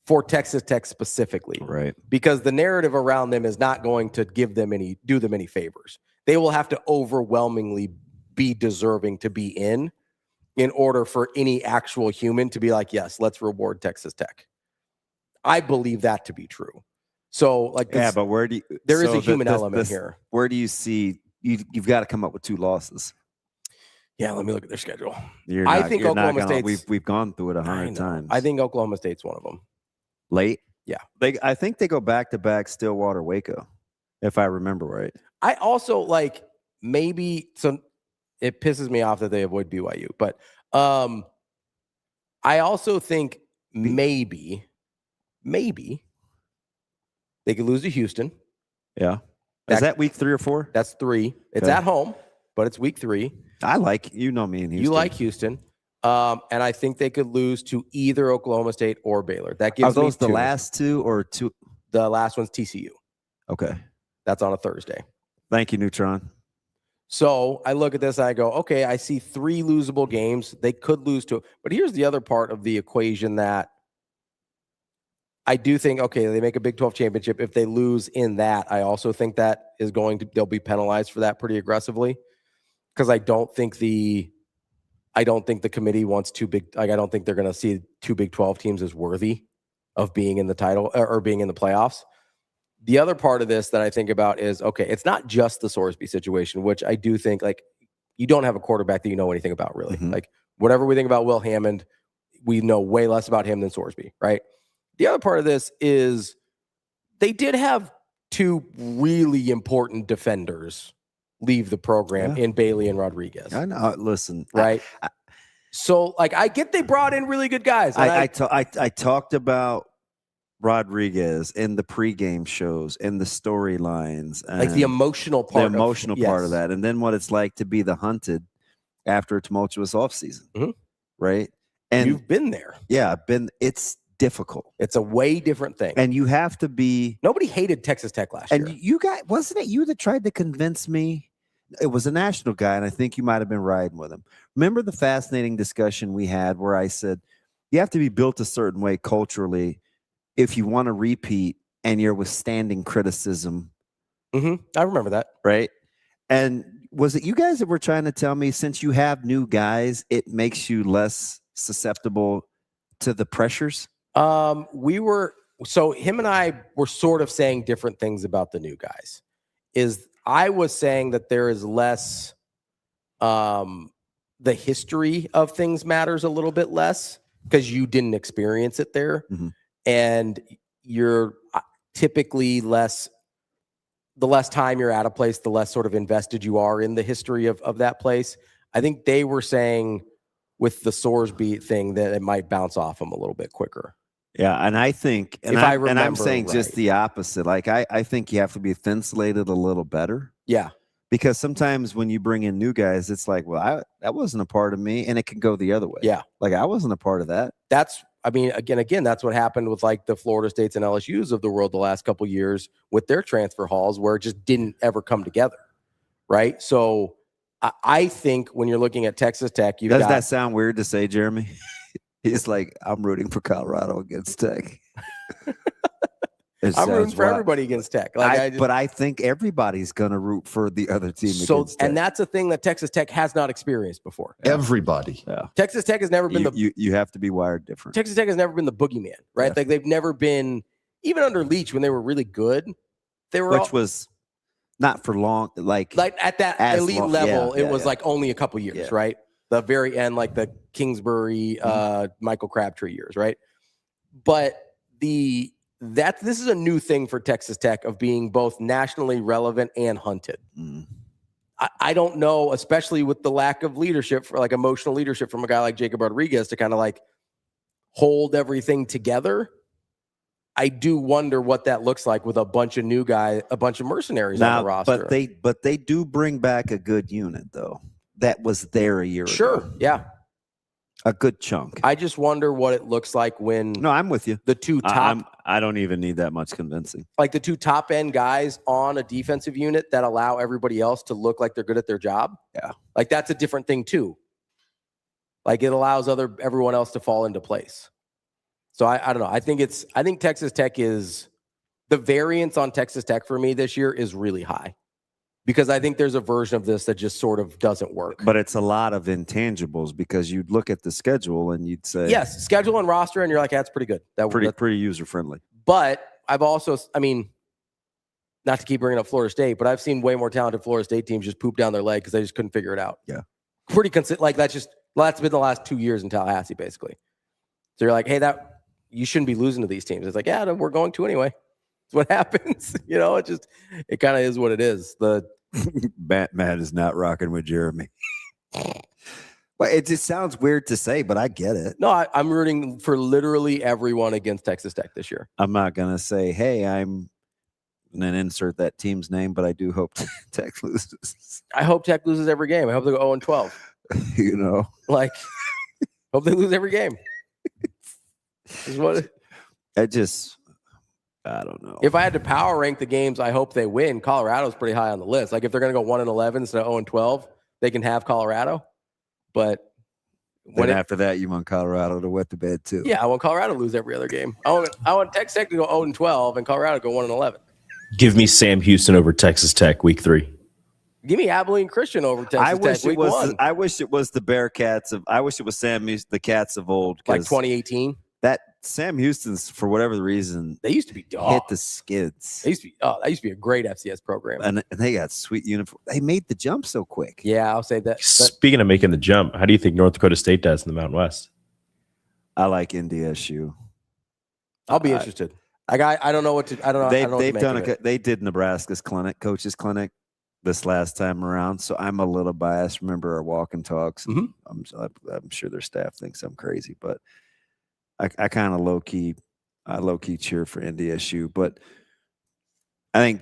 for Texas Tech specifically. Right. Because the narrative around them is not going to do them any favors. They will have to overwhelmingly be deserving to be in order for any actual human to be like, yes, let's reward Texas Tech. I believe that to be true. So like, but there is a human element here. Where do you see, you've got to come up with 2 losses. Yeah, let me look at their schedule. I think Oklahoma State. We've gone through it 100 times. I think Oklahoma State's one of them. Late? Yeah. I think they go back-to-back Stillwater, Waco, if I remember right. I also maybe some. It pisses me off that they avoid BYU, but I also think maybe they could lose to Houston. Yeah. Is that week 3 or 4? That's 3. It's at home, but it's week 3. I like, you know me in Houston. You like Houston. And I think they could lose to either Oklahoma State or Baylor. That gives Are those me the last two or two? The last one's TCU. Okay. That's on a Thursday. Thank you, Neutron. So I look at this and I go, okay, I see 3 losable games. They could lose to, but here's the other part of the equation that I do think, okay, they make a Big 12 championship. If they lose in that, I also think that is they'll be penalized for that pretty aggressively, because I don't think the committee wants too big. Like, I don't think they're going to see 2 Big 12 teams as worthy of being in the title or being in the playoffs. The other part of this that I think about is, okay, it's not just the Sorsby situation, which I do think, like, you don't have a quarterback that you know anything about, really. Mm-hmm. Like, whatever we think about Will Hammond, we know way less about him than Sorsby, right? The other part of this is they did have 2 really important defenders leave the program in Bailey and Rodriguez. I know. Listen, right? So, like, I get they brought in really good guys. I talked about Rodriguez in the pregame shows and the storylines, like the emotional part, part of that, and then what it's like to be the hunted after a tumultuous offseason, right? And you've been there. Yeah, it's difficult. It's a way different thing. And you have to be. Nobody hated Texas Tech last year. And you guys, wasn't it you that tried to convince me? It was a national guy, and I think you might have been riding with him. Remember the fascinating discussion we had where I said you have to be built a certain way culturally if you want to repeat and you're withstanding criticism. I remember that. Right. And was it you guys that were trying to tell me, since you have new guys, it makes you less susceptible to the pressures? So him and I were sort of saying different things about the new guys. I was saying that there is less, the history of things matters a little bit less because you didn't experience it there. And you're typically the less time you're at a place, the less sort of invested you are in the history of that place. I think they were saying with the Sorsby thing that it might bounce off them a little bit quicker. Yeah, and I think, and I'm saying right, just the opposite. Like, I think you have to be thin-slated a little better. Yeah. Because sometimes when you bring in new guys, it's like, well, that wasn't a part of me, and it can go the other way. Yeah. Like, I wasn't a part of that. Again, that's what happened with, like, the Florida States and LSUs of the world the last couple of years with their transfer halls, where it just didn't ever come together, right? So I think when you're looking at Texas Tech, Does that sound weird to say, Jeremy? He's like, I'm rooting for Colorado against Tech. I'm rooting for everybody against Tech. But I think everybody's going to root for the other team against Tech. And that's a thing that Texas Tech has not experienced before. Everybody. Yeah. Texas Tech has never been you have to be wired different. Texas Tech has never been the boogeyman, right? Yeah. Like, they've never been, even under Leach when they were really good, was not for long, like at that elite level, it was like only a couple years, right? The very end, like the Kingsbury, Michael Crabtree years, right? But this is a new thing for Texas Tech of being both nationally relevant and hunted. I don't know, especially with the lack of leadership, for like emotional leadership from a guy like Jacob Rodriguez to kind of like hold everything together. I do wonder what that looks like with a bunch of new guys, a bunch of mercenaries on the roster. But they do bring back a good unit, though. That was there a year ago. Sure, yeah. A good chunk. I just wonder what it looks like when. No, I'm with you. The two top. I don't even need that much convincing. Like the 2 top end guys on a defensive unit that allow everybody else to look like they're good at their job. Yeah. Like, that's a different thing too. Like, it allows everyone else to fall into place. So I don't know. I think Texas Tech is, the variance on Texas Tech for me this year is really high, because I think there's a version of this that just sort of doesn't work. But it's a lot of intangibles, because you'd look at the schedule and you'd say, yes, schedule and roster, and you're like, that's pretty good. That's pretty user friendly. But I've also, not to keep bringing up Florida State, but I've seen way more talented Florida State teams just poop down their leg because they just couldn't figure it out. Yeah. Pretty consistent. Like, that's been the last 2 years in Tallahassee, basically. So you're like, hey, you shouldn't be losing to these teams. It's like, yeah, we're going to anyway. It's what happens. It kind of is what it is. The Matt is not rocking with Jeremy. Well, it just sounds weird to say, but I get it. No, I'm rooting for literally everyone against Texas Tech this year. I'm not going to say, hey, I'm and then insert that team's name. But I do hope Tech loses. I hope Tech loses every game. I hope they go 0-12. You know, like, hope they lose every game. Is what I don't know. If I had to power rank the games I hope they win, Colorado's pretty high on the list. Like if they're going to go 1-11 instead of 0-12, they can have Colorado. But then after that, you want Colorado to wet the bed too. Yeah, I want Colorado to lose every other game. I want Texas Tech to go 0-12 and Colorado to go 1-11. Give me Sam Houston over Texas Tech week 3. Give me Abilene Christian over Texas Tech week 1. I wish it was the Bearcats of. I wish it was the Cats of old, like 2018. That Sam Houston's, for whatever the reason, they used to be dogs. Hit the skids. They used to be. Oh, that used to be a great FCS program. And they got sweet uniform. They made the jump so quick. Yeah, I'll say that. Speaking of making the jump, how do you think North Dakota State does in the Mountain West? I like NDSU. I'll be interested. I don't know what to. I don't know. They did Nebraska's coaches clinic this last time around, so I'm a little biased. Remember our walk and talks? Mm-hmm. I'm sure their staff thinks I'm crazy, but I kind of low key cheer for NDSU. But I think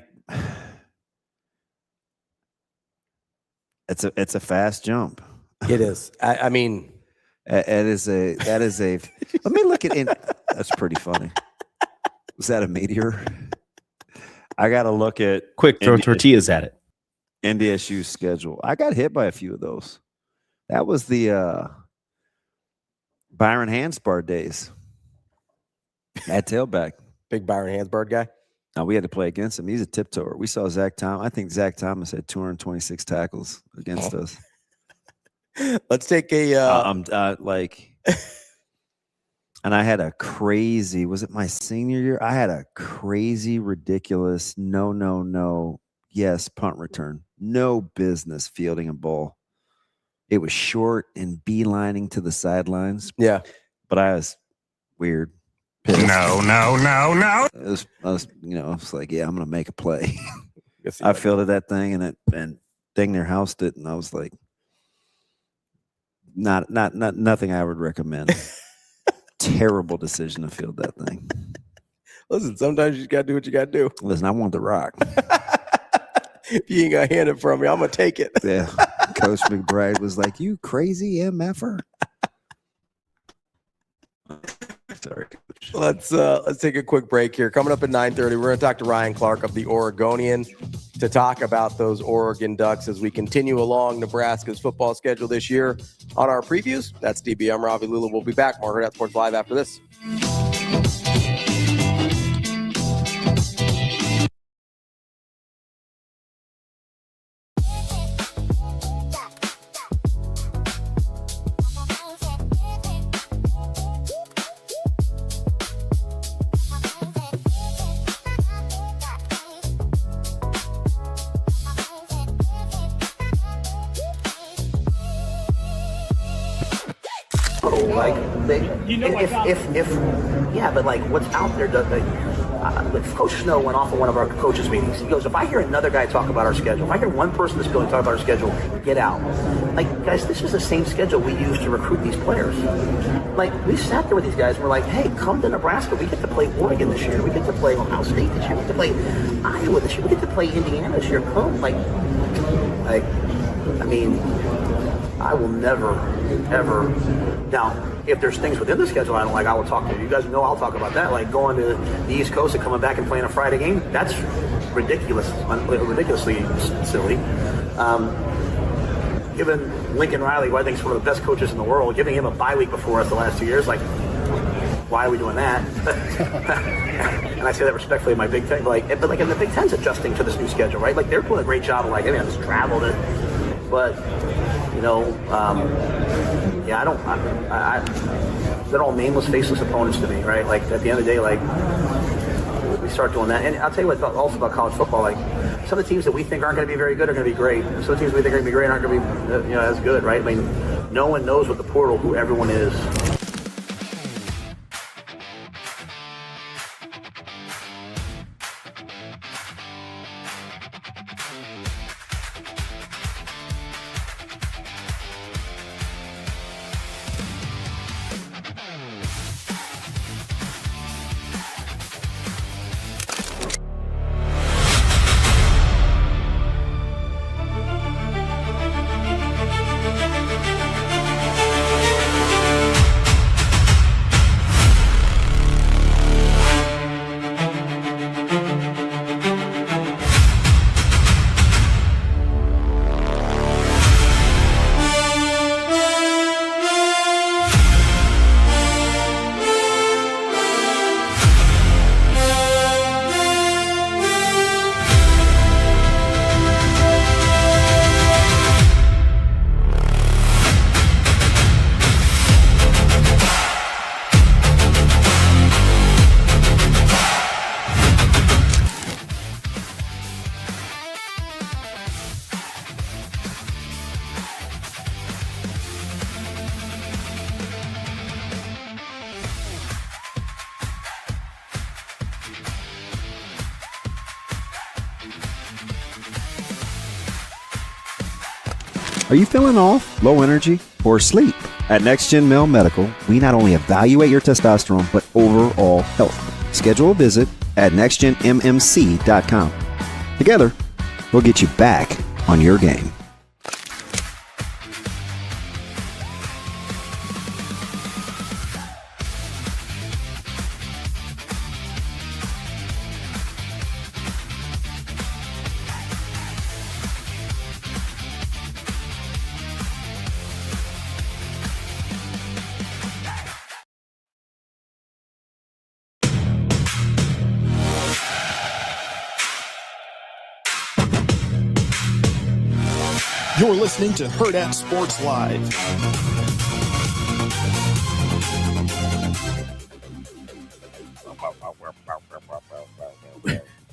it's a fast jump. It is. I mean, that is a. Let me look at it. That's pretty funny. Was that a meteor? I got to look at quick throw tortillas at it. NDSU's schedule. I got hit by a few of those. That was the Byron Hansbard days at tailback. Big Byron Hansbard guy. Now we had to play against him. He's a tiptoer. We saw Zach Thomas. I think Zach Thomas had 226 tackles against us. Let's take a and I had a crazy, was it my senior year? I had a crazy, ridiculous, yes, punt return. No business fielding a ball. It was short and beelining to the sidelines. Yeah. But I was weird. Pissed. No. I was like, yeah, I'm going to make a play. I fielded that thing and dang near housed it. And I was like, nothing I would recommend. Terrible decision to field that thing. Listen, sometimes you just got to do what you got to do. Listen, I want the rock. If you ain't going to hand it from me, I'm going to take it. Yeah. Coach McBride was like, you crazy MFer. Sorry, Coach. Let's take a quick break here. Coming up at 9:30, we're going to talk to Ryan Clark of the Oregonian to talk about those Oregon Ducks as we continue along Nebraska's football schedule this year on our previews. That's DB. I'm Ravi. Lulla. We'll be back. More Hurrdat Sports Live after this. But like what's out there does Coach Snow went off of one of our coaches meetings. He goes, if I hear another guy talk about our schedule, if I hear one person in this building talk about our schedule, get out. Like, guys, this is the same schedule we use to recruit these players. Like, we sat there with these guys and we're like, hey, come to Nebraska. We get to play Oregon this year. We get to play Ohio State this year. We get to play Iowa this year. We get to play Indiana this year. Come, I mean, I will never, ever. Now, if there's things within the schedule I don't like, I will talk to you. You guys know I'll talk about that. Like going to the East Coast and coming back and playing a Friday game, that's ridiculously silly. Giving Lincoln Riley, who I think is one of the best coaches in the world, giving him a bye week before us the last 2 years, like, why are we doing that? And I say that respectfully in my Big Ten, but like in the Big Ten's adjusting to this new schedule, right? Like they're doing a great job of like, I just traveled it, but they're all nameless, faceless opponents to me, right? Like at the end of the day, like we start doing that. And I'll tell you what also about college football, like some of the teams that we think aren't going to be very good are going to be great. Some of the teams we think are going to be great aren't going to be as good, right? I mean, no one knows with the portal who everyone is. Are you feeling off, low energy, or asleep? At Next Gen Male Medical, we not only evaluate your testosterone, but overall health. Schedule a visit at nextgenmmc.com. Together, we'll get you back on your game. You're listening to Hurrdat Sports Live.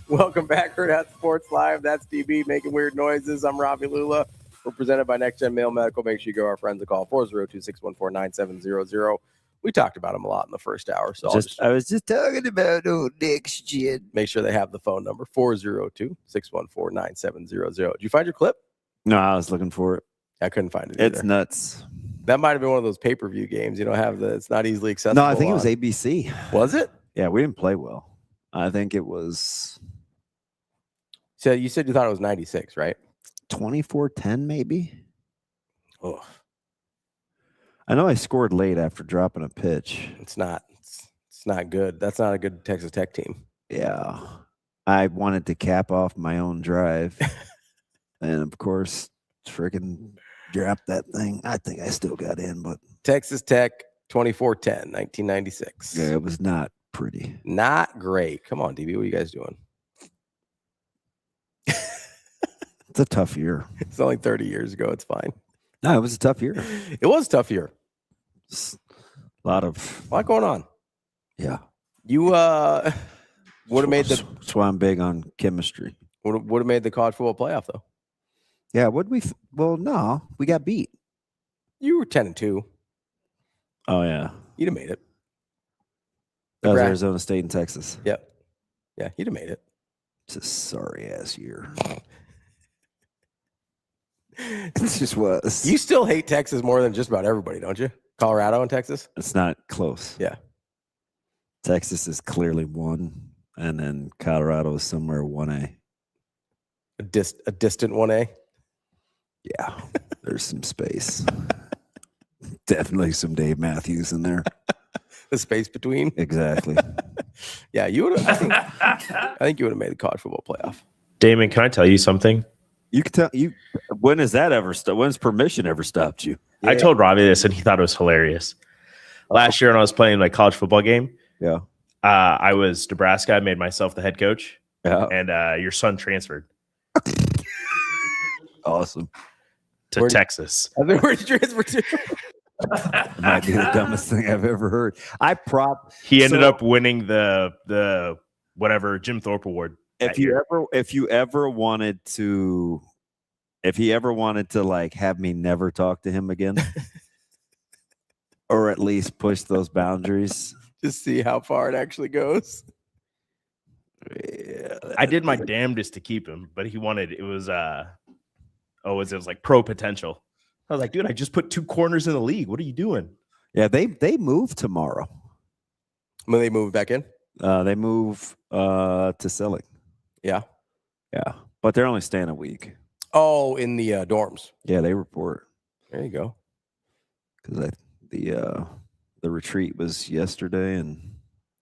Welcome back, Hurrdat Sports Live. That's DB making weird noises. I'm Ravi Lulla. We're presented by Next Gen Male Medical. Make sure you give our friends a call, 402-614-9700. We talked about them a lot in the first hour. So I was just talking about old Next Gen. Make sure they have the phone number, 402-614-9700. Did you find your clip? No, I was looking for it. I couldn't find it. It's either. Nuts. That might have been one of those pay-per-view games. You don't have it's not easily accessible. No, I think it was ABC. Was it? Yeah, we didn't play well. I think it was. So you said you thought it was 96, right? 24-10 maybe. Oh, I know I scored late after dropping a pitch. It's not good. That's not a good Texas Tech team. Yeah. I wanted to cap off my own drive. And of course, freaking dropped that thing. I think I still got in, but Texas Tech 24-10, 1996. yeah, it was not pretty. Not great. Come on, DB. What are you guys doing? It's a tough year. It's only 30 years ago. It's fine. No, it was a tough year. It was a tough year. A lot going on. Yeah. You would have made the. That's why I'm big on chemistry. Would have made the college football playoff though. Yeah, well, no, we got beat. You were 10-2. Oh yeah. You'd have made it. That was Arizona State and Texas. Yep. Yeah, you'd have made it. It's a sorry ass year. It just was. You still hate Texas more than just about everybody, don't you? Colorado and Texas? It's not close. Yeah. Texas is clearly 1, and then Colorado is somewhere 1A. A distant 1A? Yeah. There's some space. Definitely some Dave Matthews in there. The space between? Exactly. Yeah, you would have. I think you would have made the college football playoff. Damon, can I tell you something? You can tell you. When has that ever stopped? When's permission ever stopped you? Yeah. I told Ravi this, and he thought it was hilarious. Last year, when I was playing my college football game, yeah, I was Nebraska. I made myself the head coach. Yeah, and your son transferred. Awesome. To Texas. Where did you transfer to? That might be the dumbest thing I've ever heard. He ended up winning the whatever Jim Thorpe Award. If he ever wanted to like have me never talk to him again, or at least push those boundaries, just see how far it actually goes. Yeah, I did my damnedest to keep him, but he wanted it was like pro potential. I was like, dude, I just put 2 corners in the league. What are you doing? Yeah, they move tomorrow. When they move back in? They move to Sillick. Yeah. Yeah. But they're only staying a week. Oh, in the dorms. Yeah, they report. There you go. Because the retreat was yesterday, and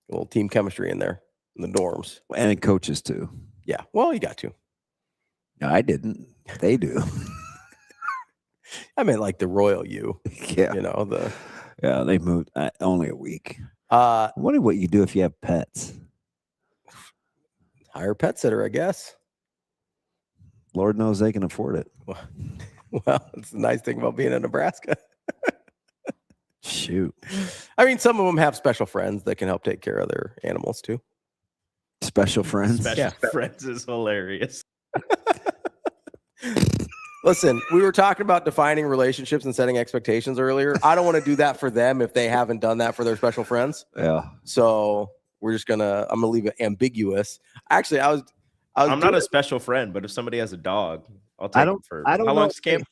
a little team chemistry in there in the dorms. And coaches too. Yeah. Well, you got to. No, I didn't. They do. I meant like the royal you. Yeah. You know, yeah, they moved only a week. I wonder what you do if you have pets. Hire a pet sitter, I guess. Lord knows they can afford it. Well, it's the nice thing about being in Nebraska. Shoot. I mean, some of them have special friends that can help take care of their animals too. Special friends? Special friends is hilarious. Listen, we were talking about defining relationships and setting expectations earlier. I don't want to do that for them if they haven't done that for their special friends. Yeah. So I'm gonna leave it ambiguous. Actually, I'm not a special friend, but if somebody has a dog, I'll take it for how long's camp?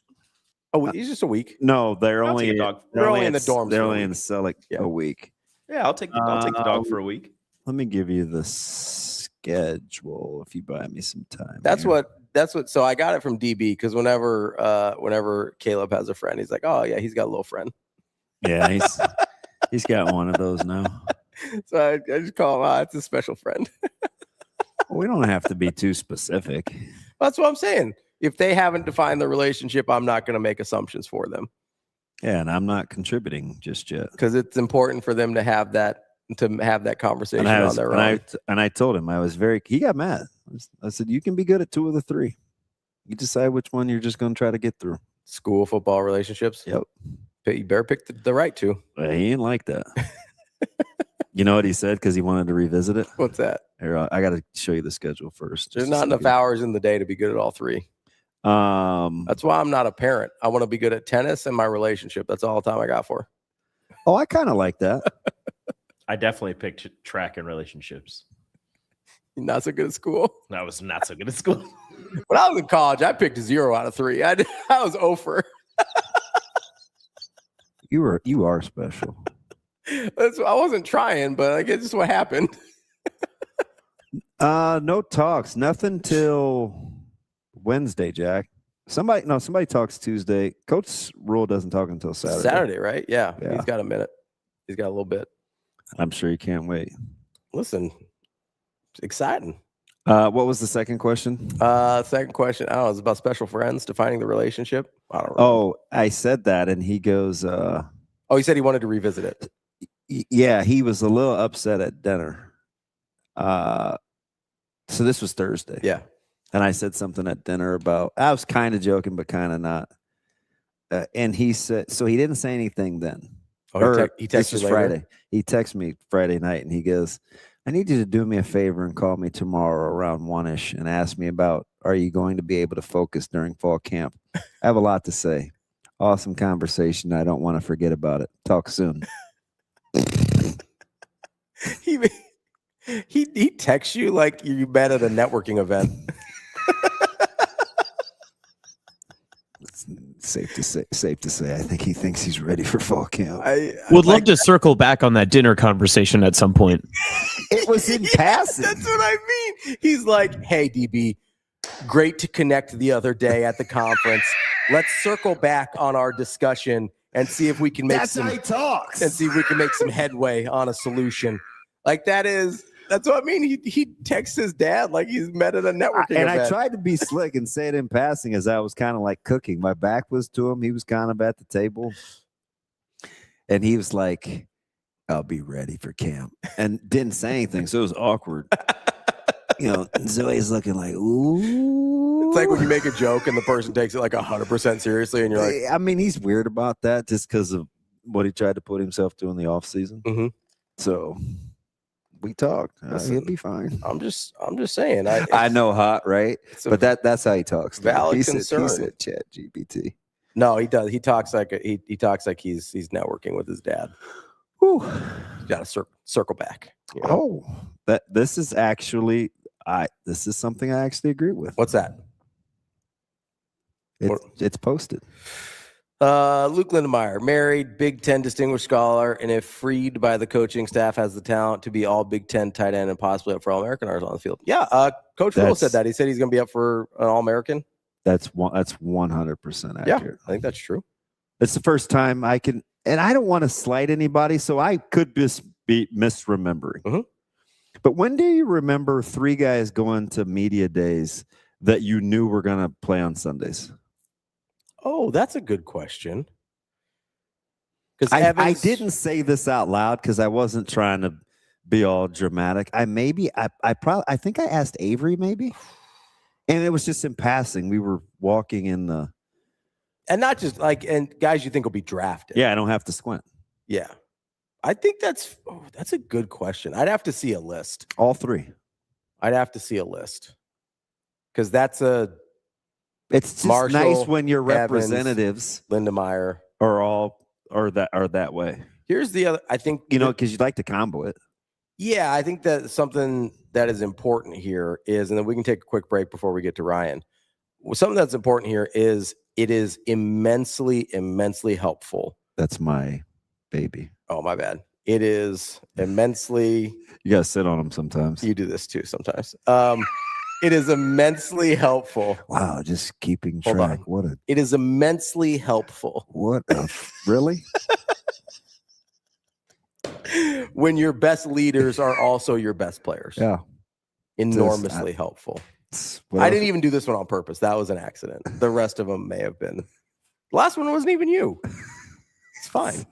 He's just a week. No, they're I'll only take a dog. They're only in the dorms. They're for a only week. in Selleck Yeah. a week. Yeah, I'll take the dog for a week. Let me give you the schedule if you buy me some time. That's here. what. So I got it from DB because whenever Caleb has a friend, he's like, oh yeah, he's got a little friend. Yeah, he's got one of those now. So I just call him. It's a special friend. We don't have to be too specific. That's what I'm saying. If they haven't defined the relationship, I'm not going to make assumptions for them. Yeah, and I'm not contributing just yet because it's important for them to have that conversation on their own. And I told him he got mad. I said, you can be good at 2 of the 3. You decide which one you're just going to try to get through. School, football, relationships. Yep. But you better pick the right 2. Well, he ain't like that. You know what he said? Because he wanted to revisit it. What's that? Here, I got to show you the schedule first. There's not enough hours in the day to be good at all 3. That's why I'm not a parent. I want to be good at tennis and my relationship. That's all the time I got for. Oh, I kind of like that. I definitely picked track and relationships. You're not so good at school. I was not so good at school. When I was in college, I picked 0 out of 3. I was over. You are special. I wasn't trying, but I guess it's what happened. No talks. Nothing till Wednesday, Jack. Somebody talks Tuesday. Coach Rule doesn't talk until Saturday. Saturday, right? Yeah. He's got a minute. He's got a little bit. I'm sure you can't wait. Listen, it's exciting. What was the second question? Second question. I don't know. It's about special friends, defining the relationship. I don't know. Oh, I said that, and he goes. He said he wanted to revisit it. Yeah, he was a little upset at dinner. So this was Thursday. Yeah. And I said something at dinner about, I was kind of joking, but kind of not. And he said, so he didn't say anything then. He texted you Friday. He texted me Friday night and he goes, I need you to do me a favor and call me tomorrow around 1-ish and ask me about, are you going to be able to focus during fall camp? I have a lot to say. Awesome conversation. I don't want to forget about it. Talk soon. He texts you like you met at a networking event. Safe to say, I think he thinks he's ready for fall camp. Would love to circle back on that dinner conversation at some point. It was in passing. That's what I mean. He's like, hey, DB, great to connect the other day at the conference. Let's circle back on our discussion and see if we can make how he talks. And see if we can make some headway on a solution. Like that's what I mean. He texts his dad like he's met at a networking event. I tried to be slick and say it in passing as I was kind of like cooking. My back was to him. He was kind of at the table. And he was like, I'll be ready for camp. And didn't say anything. So it was awkward. Zoe's looking like, ooh. It's like when you make a joke and the person takes it like 100% seriously. And you're like, I mean, he's weird about that just because of what he tried to put himself through in the off season. Mm-hmm. So we talked. He'll be fine. I'm just saying. I know, hot, right? But that's how he talks. Valid he concern. Said Chat GPT. No, he does. He talks like he talks like he's networking with his dad. Whew. Got to circle back. Oh, this is something I actually agree with. What's that? It's posted. Luke Lindemeyer, married, Big Ten distinguished scholar, and if freed by the coaching staff, has the talent to be all Big Ten tight end and possibly up for All-American honors on the field. Yeah, Coach Rule said that. He said he's going to be up for an All-American. That's 100% accurate. Yeah, I think that's true. It's the first time I can, and I don't want to slight anybody, so I could just be misremembering. Mm-hmm. But when do you remember 3 guys going to media days that you knew were going to play on Sundays? Oh, that's a good question. Because I didn't say this out loud because I wasn't trying to be all dramatic. I think I asked Avery maybe, and it was just in passing. We were walking in the, and not just like, and guys you think will be drafted. Yeah, I don't have to squint. Yeah, I think that's a good question. I'd have to see a list. All 3. I'd have to see a list because it's just Marshall, nice when your representatives, Evans, Lindemeyer, are that way. Here's the other. I think because you'd like to combo it. Yeah, I think that something that is important here is, and then we can take a quick break before we get to Ryan. Something that's important here is It is immensely, immensely helpful. That's my baby. Oh, my bad. It is immensely. You gotta sit on them sometimes. You do this too sometimes. It is immensely helpful. Wow, just keeping Hold track. on. It is immensely helpful. Really? When your best leaders are also your best players. Yeah. Enormously helpful. I didn't even do this one on purpose. That was an accident. The rest of them may have been. The last one wasn't even you. It's fine.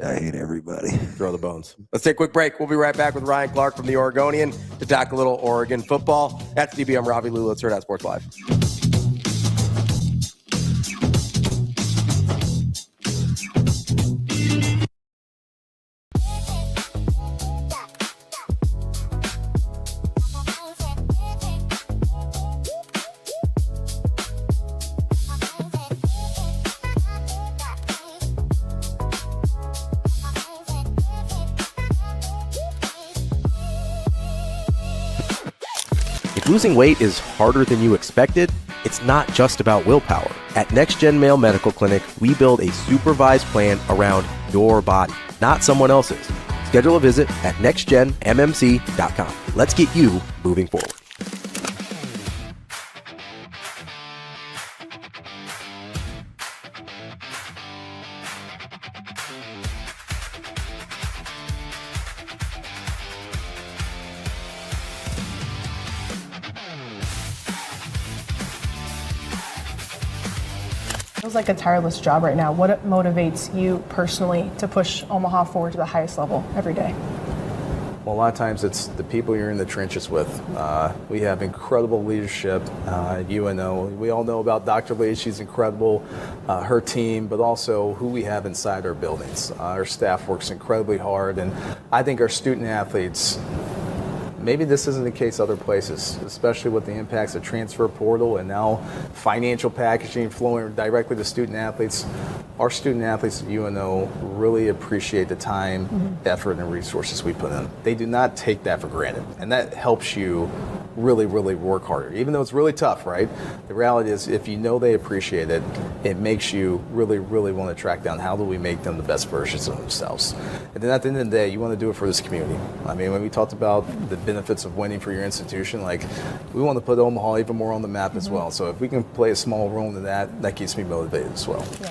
I hate everybody. Throw the bones. Let's take a quick break. We'll be right back with Ryan Clark from the Oregonian to talk a little Oregon football. That's DB. I'm Ravi Lulla. Let's Hurrdat Sports Live. If losing weight is harder than you expected, it's not just about willpower. At Next Gen Male Medical Clinic, we build a supervised plan around your body, not someone else's. Schedule a visit at nextgenmmc.com. Let's get you moving forward. Feels like a tireless job right now. What motivates you personally to push Omaha forward to the highest level every day? Well, a lot of times it's the people you're in the trenches with. We have incredible leadership at UNO. We all know about Dr. Lee. She's incredible, her team, but also who we have inside our buildings. Our staff works incredibly hard, and I think our student athletes, maybe this isn't the case other places, especially with the impacts of transfer portal and now financial packaging flowing directly to student athletes. Our student athletes at UNO really appreciate the time, effort, and resources we put in. They do not take that for granted, and that helps you really, really work harder, even though it's really tough, right? The reality is, if you know they appreciate it, it makes you really, really want to track down how do we make them the best versions of themselves. And then at the end of the day, you want to do it for this community. I mean, when we talked about the benefits of winning for your institution, like, we want to put Omaha even more on the map as well. So if we can play a small role in that, that keeps me motivated as well. Yeah.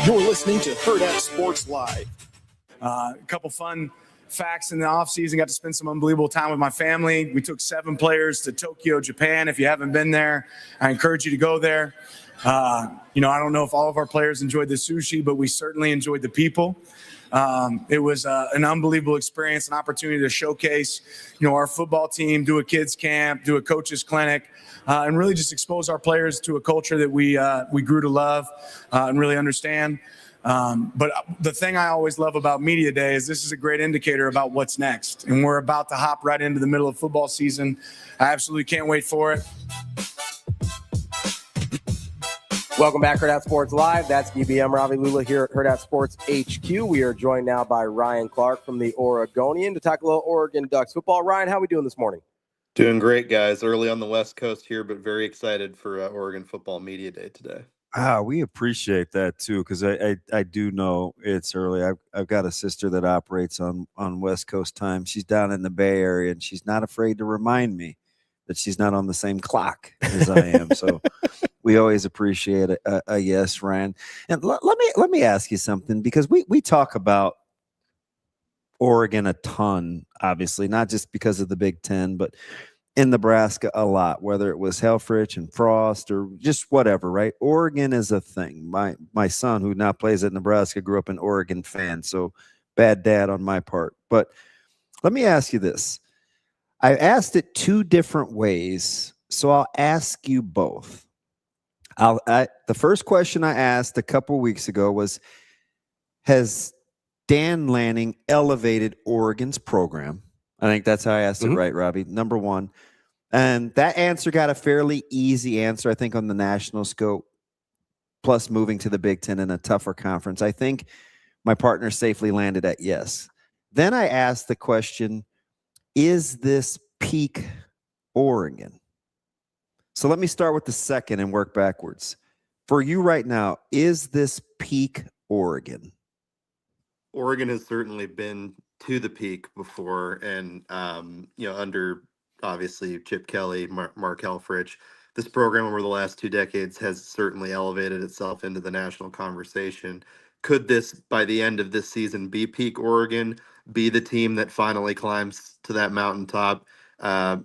You're listening to Hurrdat Sports Live. A couple fun facts in the offseason. Got to spend some unbelievable time with my family. We took 7 players to Tokyo, Japan. If you haven't been there, I encourage you to go there. I don't know if all of our players enjoyed the sushi, but we certainly enjoyed the people. It was an unbelievable experience, an opportunity to showcase, our football team, do a kids camp, do a coaches clinic, and really just expose our players to a culture that we grew to love and really understand. But the thing I always love about Media Day is this is a great indicator about what's next. And we're about to hop right into the middle of football season. I absolutely can't wait for it. Welcome back, Hurrdat Sports Live. That's DBM Ravi Lulla here at Hurrdat Sports HQ. We are joined now by Ryan Clark from the Oregonian to talk a little Oregon Ducks football. Ryan, how are we doing this morning? Doing great, guys. Early on the West Coast here, but very excited for Oregon Football Media Day today. We appreciate that too, because I do know it's early. I've got a sister that operates on West Coast time. She's down in the Bay Area, and she's not afraid to remind me that she's not on the same clock as I am. So we always appreciate a yes, Ryan. And let me ask you something, because we talk about Oregon a ton, obviously, not just because of the Big Ten, but in Nebraska a lot, whether it was Helfrich and Frost or just whatever, right? Oregon is a thing. My son, who now plays at Nebraska, grew up an Oregon fan, so bad dad on my part. But let me ask you this. I asked it two different ways, so I'll ask you both. The first question I asked a couple weeks ago was, has Dan Lanning elevated Oregon's program? I think that's how I asked it, right, Robbie? Number one. And that answer got a fairly easy answer, I think, on the national scope, plus moving to the Big Ten in a tougher conference. I think my partner safely landed at yes. Then I asked the question, is this peak Oregon? So let me start with the second and work backwards. For you right now, is this peak Oregon? Oregon has certainly been to the peak before, and under obviously Chip Kelly, Mark Helfrich, this program over the last 2 decades has certainly elevated itself into the national conversation. Could this, by the end of this season, be peak Oregon, be the team that finally climbs to that mountaintop,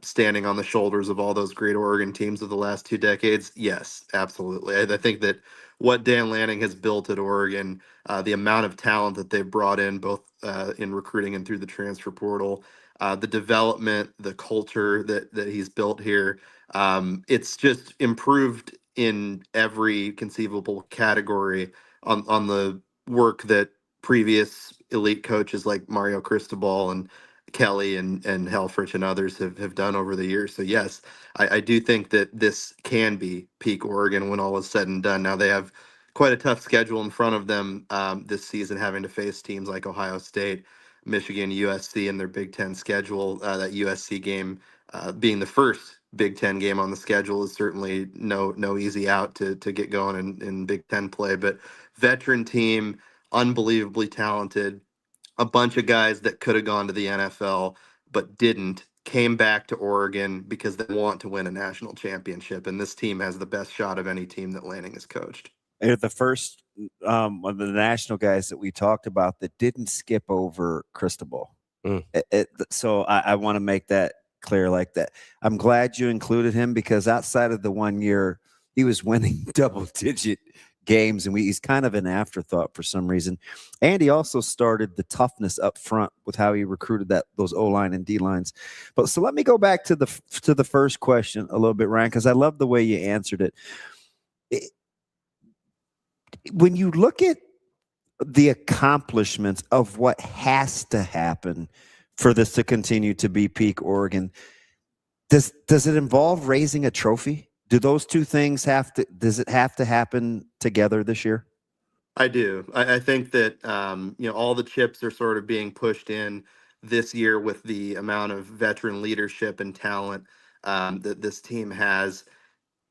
standing on the shoulders of all those great Oregon teams of the last 2 decades? Yes, absolutely. I think that what Dan Lanning has built at Oregon, the amount of talent that they've brought in, both in recruiting and through the transfer portal, the development, the culture that he's built here, it's just improved in every conceivable category on the work that previous elite coaches like Mario Cristobal and Kelly and Helfrich and others have done over the years. So yes, I do think that this can be peak Oregon when all is said and done. Now they have quite a tough schedule in front of them this season, having to face teams like Ohio State, Michigan, USC in their Big Ten schedule. That USC game being the first Big Ten game on the schedule is certainly no easy out to get going in Big Ten play. But veteran team, unbelievably talented, a bunch of guys that could have gone to the NFL but didn't, came back to Oregon because they want to win a national championship. And this team has the best shot of any team that Lanning has coached. They're the first of the national guys that we talked about that didn't skip over Cristobal. So I want to make that clear like that. I'm glad you included him, because outside of the 1 year, he was winning double-digit games, and he's kind of an afterthought for some reason. And he also started the toughness up front with how he recruited those O-line and D-lines. But so let me go back to the first question a little bit, Ryan, because I love the way you answered it. When you look at the accomplishments of what has to happen for this to continue to be peak Oregon, does it involve raising a trophy? Do those two things does it have to happen together this year? I do. I think that all the chips are sort of being pushed in this year with the amount of veteran leadership and talent that this team has.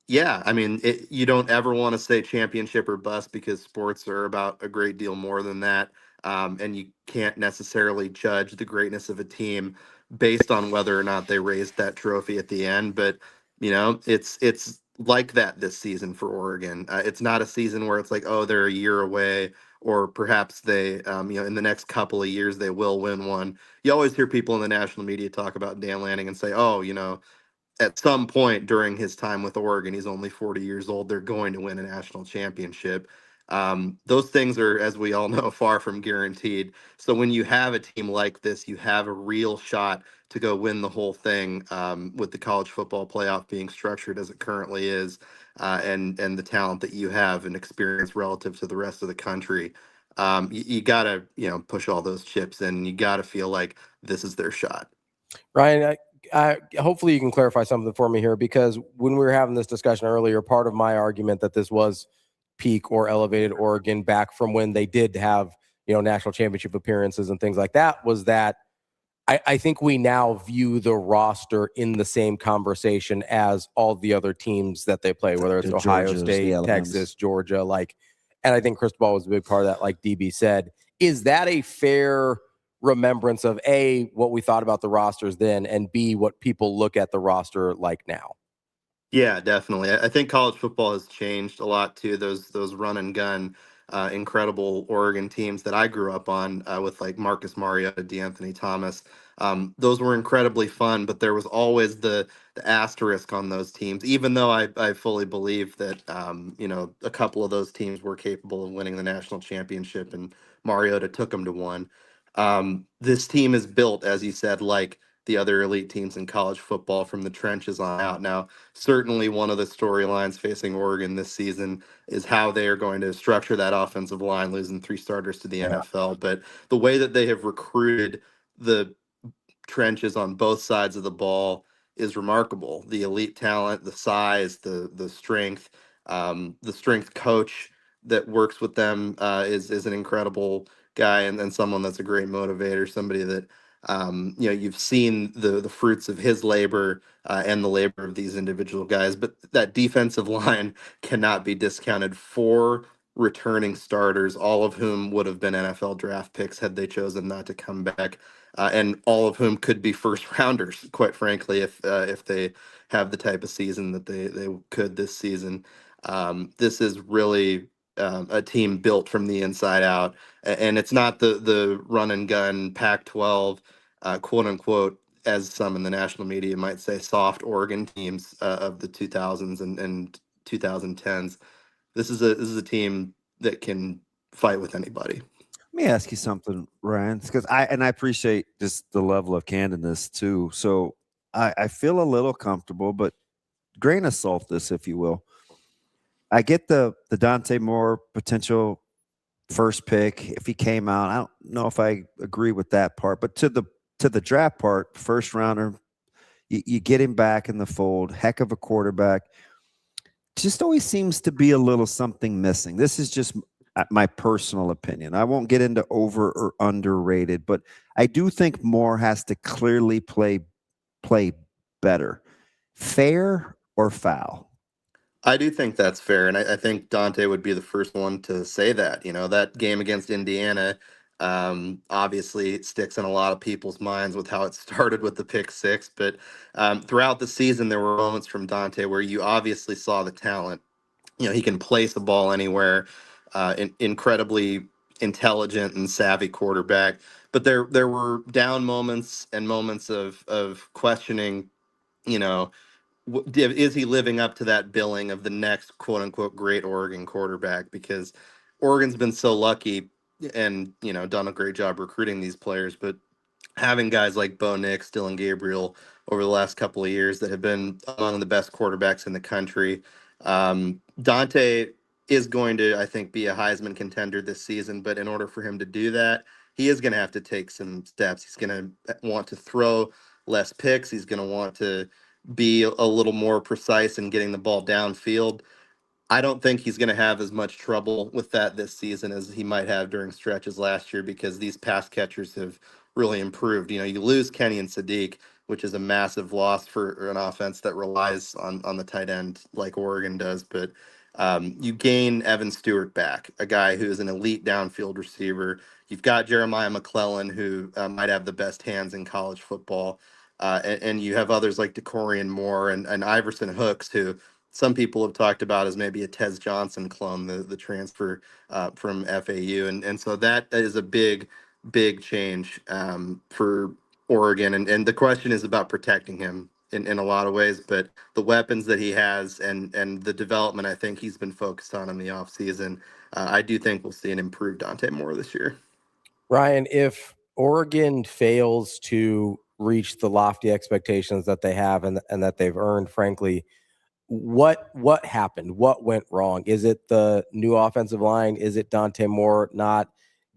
Yeah, I mean, you don't ever want to say championship or bust, because sports are about a great deal more than that. And you can't necessarily judge the greatness of a team based on whether or not they raised that trophy at the end. But, it's like that this season for Oregon. It's not a season where it's like, oh, they're a year away, or perhaps they, in the next couple of years, they will win one. You always hear people in the national media talk about Dan Lanning and say, oh, at some point during his time with Oregon, he's only 40 years old, they're going to win a national championship. Those things are, as we all know, far from guaranteed. So when you have a team like this, you have a real shot to go win the whole thing, with the college football playoff being structured as it currently is, and the talent that you have and experience relative to the rest of the country. You got to, push all those chips in. You got to feel like this is their shot. Ryan, hopefully you can clarify something for me here, because when we were having this discussion earlier, part of my argument that this was peak or elevated Oregon back from when they did have, national championship appearances and things like that was that I think we now view the roster in the same conversation as all the other teams that they play, whether it's The Ohio Georgias, State, the Alabama's. Texas, Georgia, and I think Cristobal was a big part of that, like DB said. Is that a fair remembrance of A, what we thought about the rosters then, and B, what people look at the roster like now? Yeah, definitely. I think college football has changed a lot too. Those run and gun, incredible Oregon teams that I grew up on with like Marcus Mariota, DeAnthony Thomas. Those were incredibly fun, but there was always the asterisk on those teams. Even though I fully believe that a couple of those teams were capable of winning the national championship, and Mariota took them to one. This team is built, as you said, like the other elite teams in college football from the trenches on out. Now, certainly one of the storylines facing Oregon this season is how they are going to structure that offensive line, losing 3 starters to the NFL. But the way that they have recruited the trenches on both sides of the ball is remarkable. The elite talent, the size, the strength, the strength coach that works with them is an incredible guy, and someone that's a great motivator, somebody that you've seen the fruits of his labor and the labor of these individual guys. But that defensive line cannot be discounted. 4 returning starters, all of whom would have been NFL draft picks had they chosen not to come back, and all of whom could be first rounders, quite frankly, if they have the type of season that they could this season. This is really a team built from the inside out, and it's not the run and gun Pac-12, quote unquote, as some in the national media might say, soft Oregon teams of the 2000s and 2010s. This is a team that can fight with anybody. Let me ask you something, Ryan, because I appreciate just the level of candidness too. So I feel a little comfortable, but grain of salt this, if you will. I get the Dante Moore potential first pick if he came out. I don't know if I agree with that part, but to the draft part, first rounder, you get him back in the fold. Heck of a quarterback. Just always seems to be a little something missing. This is just my personal opinion. I won't get into over or underrated, but I do think Moore has to clearly play better. Fair or foul? I do think that's fair, and I think Dante would be the first one to say that. That game against Indiana obviously sticks in a lot of people's minds with how it started with the pick 6, but throughout the season, there were moments from Dante where you obviously saw the talent. He can place the ball anywhere, incredibly intelligent and savvy quarterback, but there were down moments and moments of questioning, is he living up to that billing of the next quote unquote great Oregon quarterback? Because Oregon's been so lucky and done a great job recruiting these players, but having guys like Bo Nix, Dylan Gabriel over the last couple of years that have been among the best quarterbacks in the country. Dante is going to, I think, be a Heisman contender this season, but in order for him to do that, he is going to have to take some steps. He's going to want to throw less picks. He's going to want to be a little more precise in getting the ball downfield. I don't think he's going to have as much trouble with that this season as he might have during stretches last year, because these pass catchers have really improved. You lose Kenny and Sadiq, which is a massive loss for an offense that relies on the tight end like Oregon does. But you gain Evan Stewart back, a guy who is an elite downfield receiver. You've got Jeremiah McClellan, who might have the best hands in college football. And you have others like DeCorian Moore and Iverson Hooks, who some people have talked about as maybe a Tez Johnson clone, the transfer from FAU. And so that is a big change for Oregon. And the question is about protecting him in a lot of ways, but the weapons that he has and the development I think he's been focused on in the offseason, I do think we'll see an improved Dante Moore this year. Ryan, if Oregon fails to reach the lofty expectations that they have and that they've earned, frankly, what happened? What went wrong? Is it the new offensive line? Is it Dante Moore not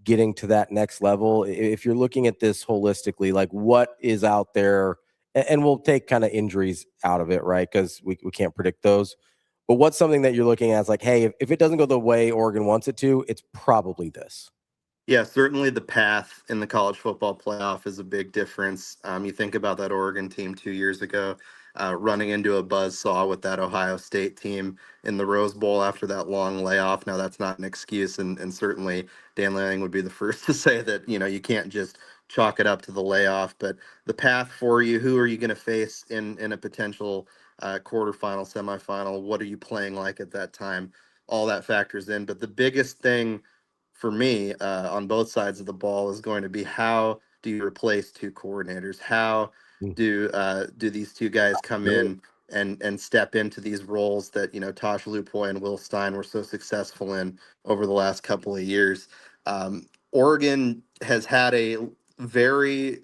getting to that next level? If you're looking at this holistically, like what is out there, and we'll take kind of injuries out of it, right? Because we can't predict those. But what's something that you're looking at as like, hey, if it doesn't go the way Oregon wants it to, it's probably this. Yeah, certainly the path in the college football playoff is a big difference. You think about that Oregon team 2 years ago, running into a buzzsaw with that Ohio State team in the Rose Bowl after that long layoff. Now, that's not an excuse, and certainly Dan Lanning would be the first to say that, you can't just chalk it up to the layoff. But the path for you, who are you going to face in a potential quarterfinal, semifinal? What are you playing like at that time? All that factors in. But the biggest thing for me on both sides of the ball is going to be how do you replace two coordinators? How do these two guys come in and step into these roles that Tosh Lupoy and Will Stein were so successful in over the last couple of years? Oregon has had a very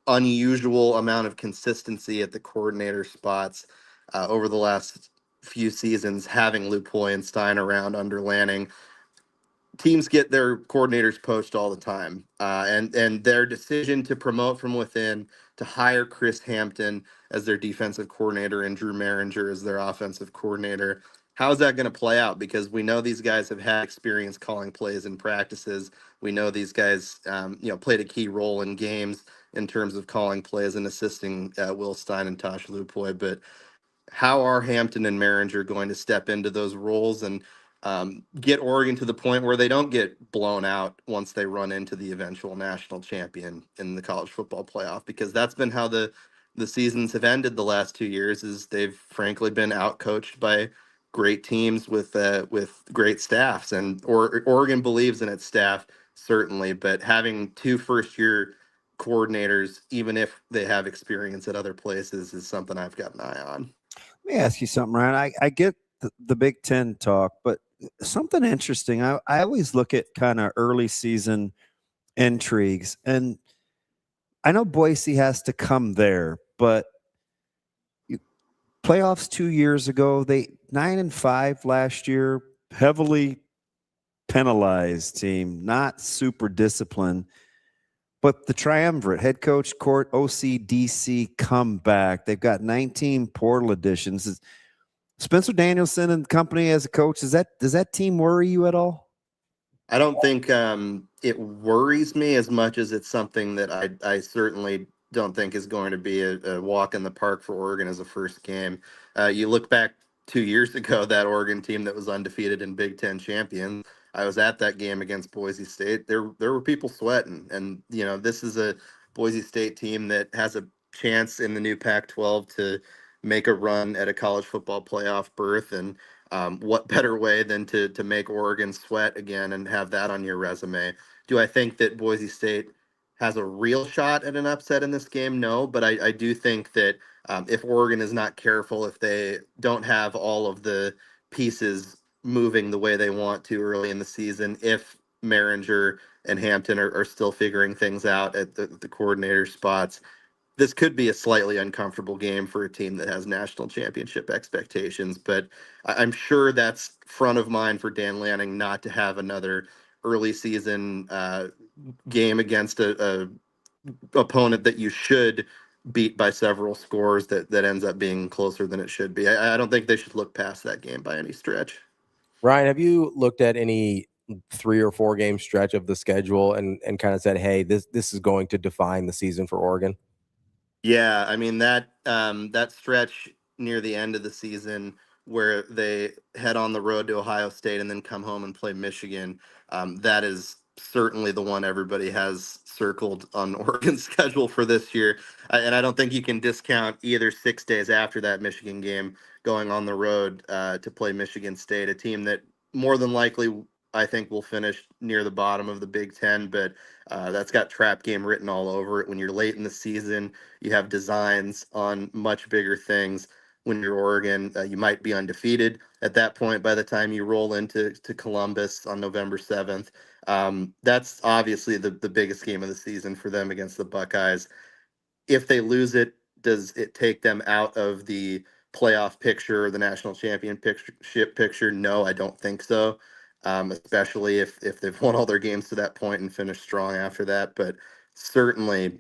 unusual amount of consistency at the coordinator spots over the last few seasons, having Lupoy and Stein around under Lanning. Teams get their coordinators poached all the time, and their decision to promote from within, to hire Chris Hampton as their defensive coordinator and Drew Maringer as their offensive coordinator. How is that going to play out? Because we know these guys have had experience calling plays in practices. We know these guys, played a key role in games in terms of calling plays and assisting Will Stein and Tosh Lupoy. But how are Hampton and Maringer going to step into those roles and get Oregon to the point where they don't get blown out once they run into the eventual national champion in the college football playoff? Because that's been how the seasons have ended the last 2 years, is they've frankly been outcoached by great teams with great staffs. And Oregon believes in its staff, certainly, but having two first-year coordinators, even if they have experience at other places, is something I've got an eye on. Let me ask you something, Ryan. I get the Big Ten talk, but something interesting. I always look at kind of early season intrigues, and I know Boise has to come there, but playoffs 2 years ago, they 9-5 last year, heavily penalized team, not super disciplined. But the triumvirate, head coach, court, OC, DC, come back. They've got 19 portal additions. Spencer Danielson and company as a coach, does that team worry you at all? I don't think it worries me as much as it's something that I certainly don't think is going to be a walk in the park for Oregon as a first game. You look back 2 years ago, that Oregon team that was undefeated in Big Ten champions. I was at that game against Boise State. There were people sweating, and this is a Boise State team that has a chance in the new Pac-12 to make a run at a college football playoff berth. And what better way than to make Oregon sweat again and have that on your resume? Do I think that Boise State has a real shot at an upset in this game? No, but I do think that if Oregon is not careful, if they don't have all of the pieces moving the way they want to early in the season, if Maringer and Hampton are still figuring things out at the coordinator spots, this could be a slightly uncomfortable game for a team that has national championship expectations. But I'm sure that's front of mind for Dan Lanning, not to have another early season game against a opponent that you should beat by several scores that ends up being closer than it should be. I don't think they should look past that game by any stretch. Ryan, have you looked at any 3 or 4 game stretch of the schedule and kind of said, hey, this is going to define the season for Oregon? Yeah, I mean that stretch near the end of the season where they head on the road to Ohio State and then come home and play Michigan, that is certainly the one everybody has circled on Oregon's schedule for this year. And I don't think you can discount either 6 days after that Michigan game going on the road to play Michigan State, a team that more than likely I think will finish near the bottom of the Big Ten, but that's got trap game written all over it. When you're late in the season, you have designs on much bigger things. When you're Oregon, you might be undefeated at that point by the time you roll into Columbus on November 7th. That's obviously the biggest game of the season for them against the Buckeyes. If they lose it, does it take them out of the playoff picture or the national championship picture? No, I don't think so. especially if they've won all their games to that point and finished strong after that. But certainly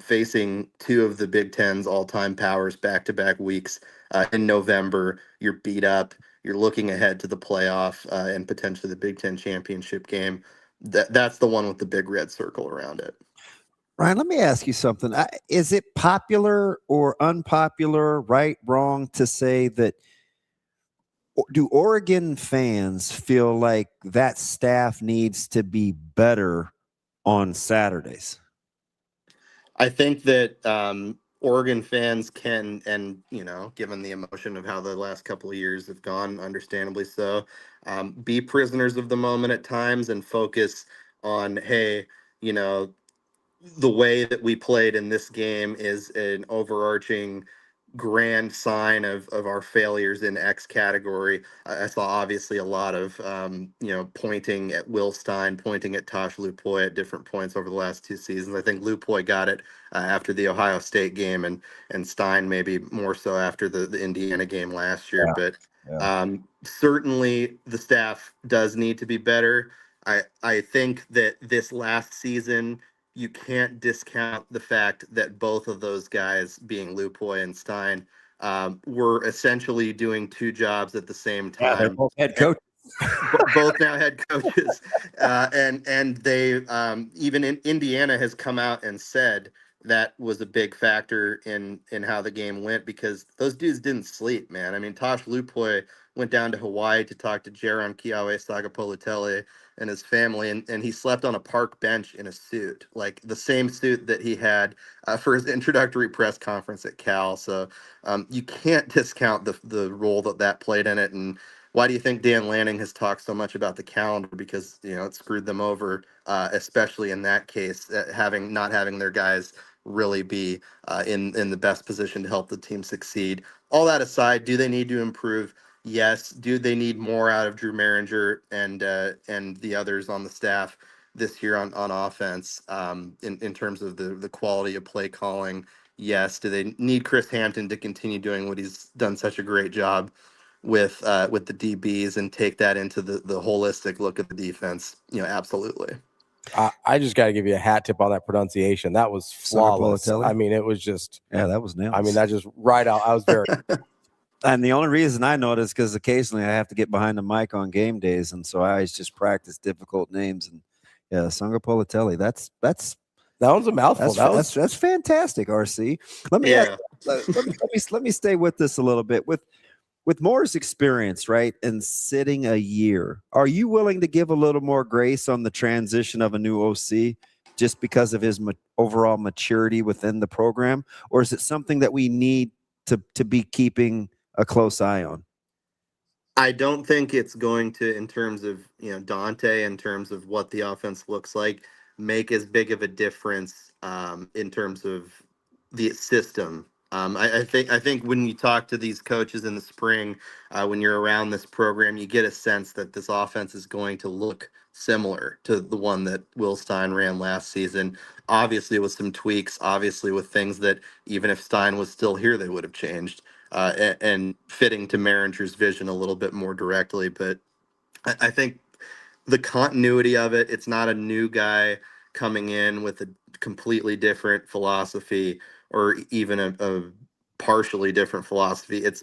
facing two of the Big Ten's all-time powers back-to-back weeks in November, you're beat up. You're looking ahead to the playoff and potentially the Big Ten championship game. That's the one with the big red circle around it. Ryan, let me ask you something. Is it popular or unpopular, right, wrong, to say that do Oregon fans feel like that staff needs to be better on Saturdays? I think that Oregon fans can, and given the emotion of how the last couple of years have gone, understandably so, be prisoners of the moment at times and focus on, hey, the way that we played in this game is an overarching grand sign of our failures in X category. I saw obviously a lot of pointing at Will Stein, pointing at Tosh Lupoy at different points over the last two seasons. I think Lupoy got it after the Ohio State game, and Stein maybe more so after the Indiana game last year. Yeah. But certainly the staff does need to be better. I think that this last season, you can't discount the fact that both of those guys, being Lupoy and Stein, were essentially doing two jobs at the same time. Yeah, they're both head coaches. Both now head coaches, and they even in Indiana has come out and said that was a big factor in how the game went, because those dudes didn't sleep, man. I mean, Tosh Lupoy went down to Hawaii to talk to Jaron Kiawe Sagapolutele and his family, and he slept on a park bench in a suit, like the same suit that he had for his introductory press conference at Cal. So you can't discount the role that played in it. And why do you think Dan Lanning has talked so much about the calendar? Because it screwed them over, especially in that case, not having their guys really be in the best position to help the team succeed. All that aside, do they need to improve? Yes. Do they need more out of Drew Maringer and the others on the staff this year on offense in terms of the quality of play calling? Yes. Do they need Chris Hampton to continue doing what he's done such a great job with the DBs and take that into the holistic look at the defense? Absolutely. I just got to give you a hat tip on that pronunciation. That was flawless. I mean, it was just that was nailed. I mean, that just right out. I was very. And the only reason I know it is because occasionally I have to get behind the mic on game days, and so I always just practice difficult names. And yeah, Sagapolutele. That one's a mouthful. That's fantastic, RC. Let me stay with this a little bit. With Moore's experience, right, and sitting a year, are you willing to give a little more grace on the transition of a new OC just because of his overall maturity within the program, or is it something that we need to be keeping a close eye on? I don't think it's going to, in terms of Dante, in terms of what the offense looks like, make as big of a difference in terms of the system. I think when you talk to these coaches in the spring, when you're around this program, you get a sense that this offense is going to look similar to the one that Will Stein ran last season. Obviously with some tweaks, obviously with things that even if Stein was still here, they would have changed and fitting to Maringer's vision a little bit more directly. But I think the continuity of it, it's not a new guy coming in with a completely different philosophy or even a partially different philosophy. It's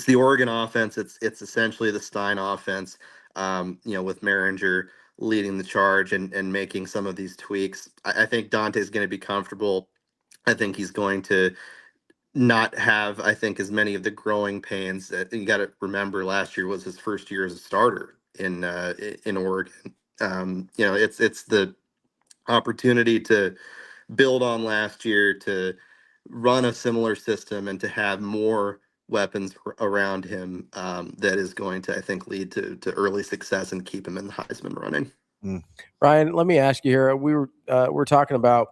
the Oregon offense. It's essentially the Stein offense, with Maringer leading the charge and making some of these tweaks. I think Dante's going to be comfortable. I think he's going to not have, I think, as many of the growing pains. You got to remember, last year was his first year as a starter in Oregon. It's the opportunity to build on last year, to run a similar system, and to have more weapons around him that is going to, I think, lead to early success and keep him in the Heisman running. Ryan, let me ask you here. We're talking about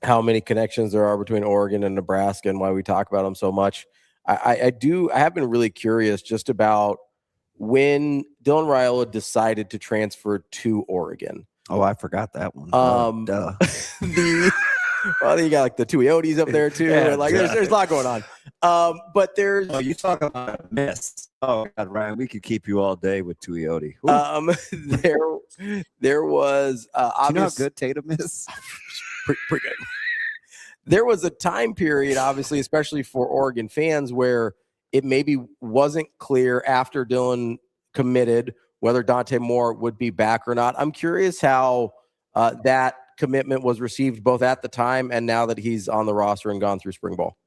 how many connections there are between Oregon and Nebraska and why we talk about them so much. I have been really curious just about when Dylan Raiola decided to transfer to Oregon. Oh, I forgot that one. Duh. Well, you got like the Tuiotis up there too. Yeah, like there's a lot going on. But there's you talk about a miss. Oh God, Ryan, we could keep you all day with Tuioti. there was Do you know how obvious good Tatum is? pretty good. There was a time period, obviously, especially for Oregon fans, where it maybe wasn't clear after Dylan committed whether Dante Moore would be back or not. I'm curious how that commitment was received both at the time and now that he's on the roster and gone through spring ball.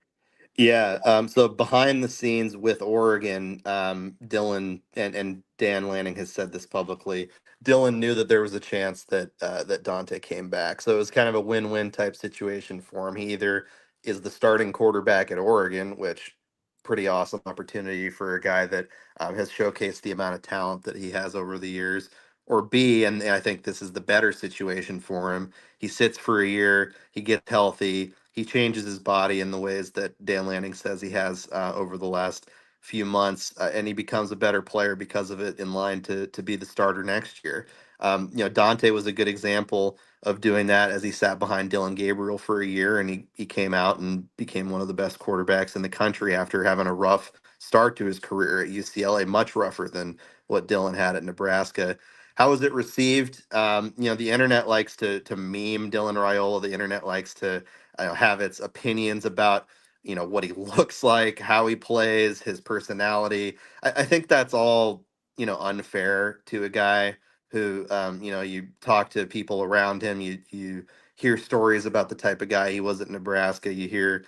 Yeah. So behind the scenes with Oregon, Dylan and Dan Lanning has said this publicly. Dylan knew that there was a chance that that Dante came back, so it was kind of a win-win type situation for him. He either is the starting quarterback at Oregon, which pretty awesome opportunity for a guy that has showcased the amount of talent that he has over the years, or B, and I think this is the better situation for him. He sits for a year, he gets healthy, he changes his body in the ways that Dan Lanning says he has over the last few months, and he becomes a better player because of it, in line to be the starter next year. Dante was a good example of doing that as he sat behind Dylan Gabriel for a year, and he came out and became one of the best quarterbacks in the country after having a rough start to his career at UCLA, much rougher than what Dylan had at Nebraska. How was it received? The internet likes to meme Dylan Raiola. The internet likes to have its opinions about what he looks like, how he plays, his personality. I think that's all unfair to a guy who you talk to people around him. You hear stories about the type of guy he was at Nebraska. You hear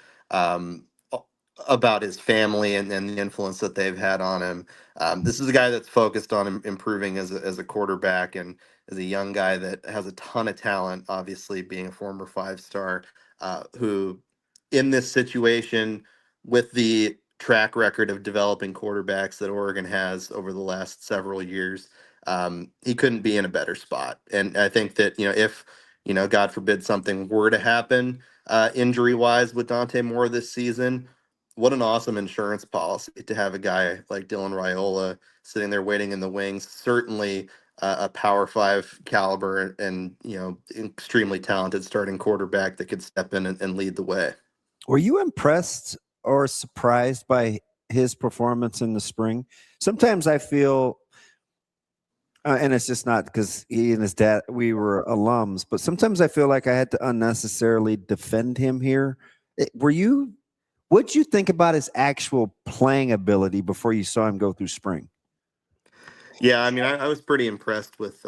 about his family and the influence that they've had on him. This is a guy that's focused on improving as a quarterback, and as a young guy that has a ton of talent, obviously being a former 5-star, who in this situation, with the track record of developing quarterbacks that Oregon has over the last several years, he couldn't be in a better spot. And I think that, if, God forbid something were to happen injury-wise with Dante Moore this season, what an awesome insurance policy to have a guy like Dylan Raiola sitting there waiting in the wings. Certainly a Power 5 caliber and extremely talented starting quarterback that could step in and lead the way. Were you impressed or surprised by his performance in the spring? Sometimes I feel, and it's just not because he and his dad, we were alums, but sometimes I feel like I had to unnecessarily defend him here. What'd you think about his actual playing ability before you saw him go through spring? Yeah, I mean, I was pretty impressed with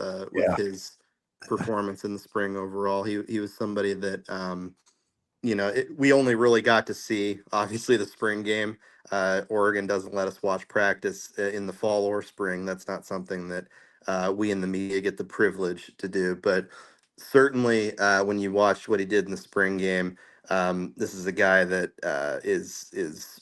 his performance in the spring overall. He was somebody that, we only really got to see, obviously, the spring game. Oregon doesn't let us watch practice in the fall or spring. That's not something that we in the media get the privilege to do. But certainly when you watch what he did in the spring game, this is a guy that is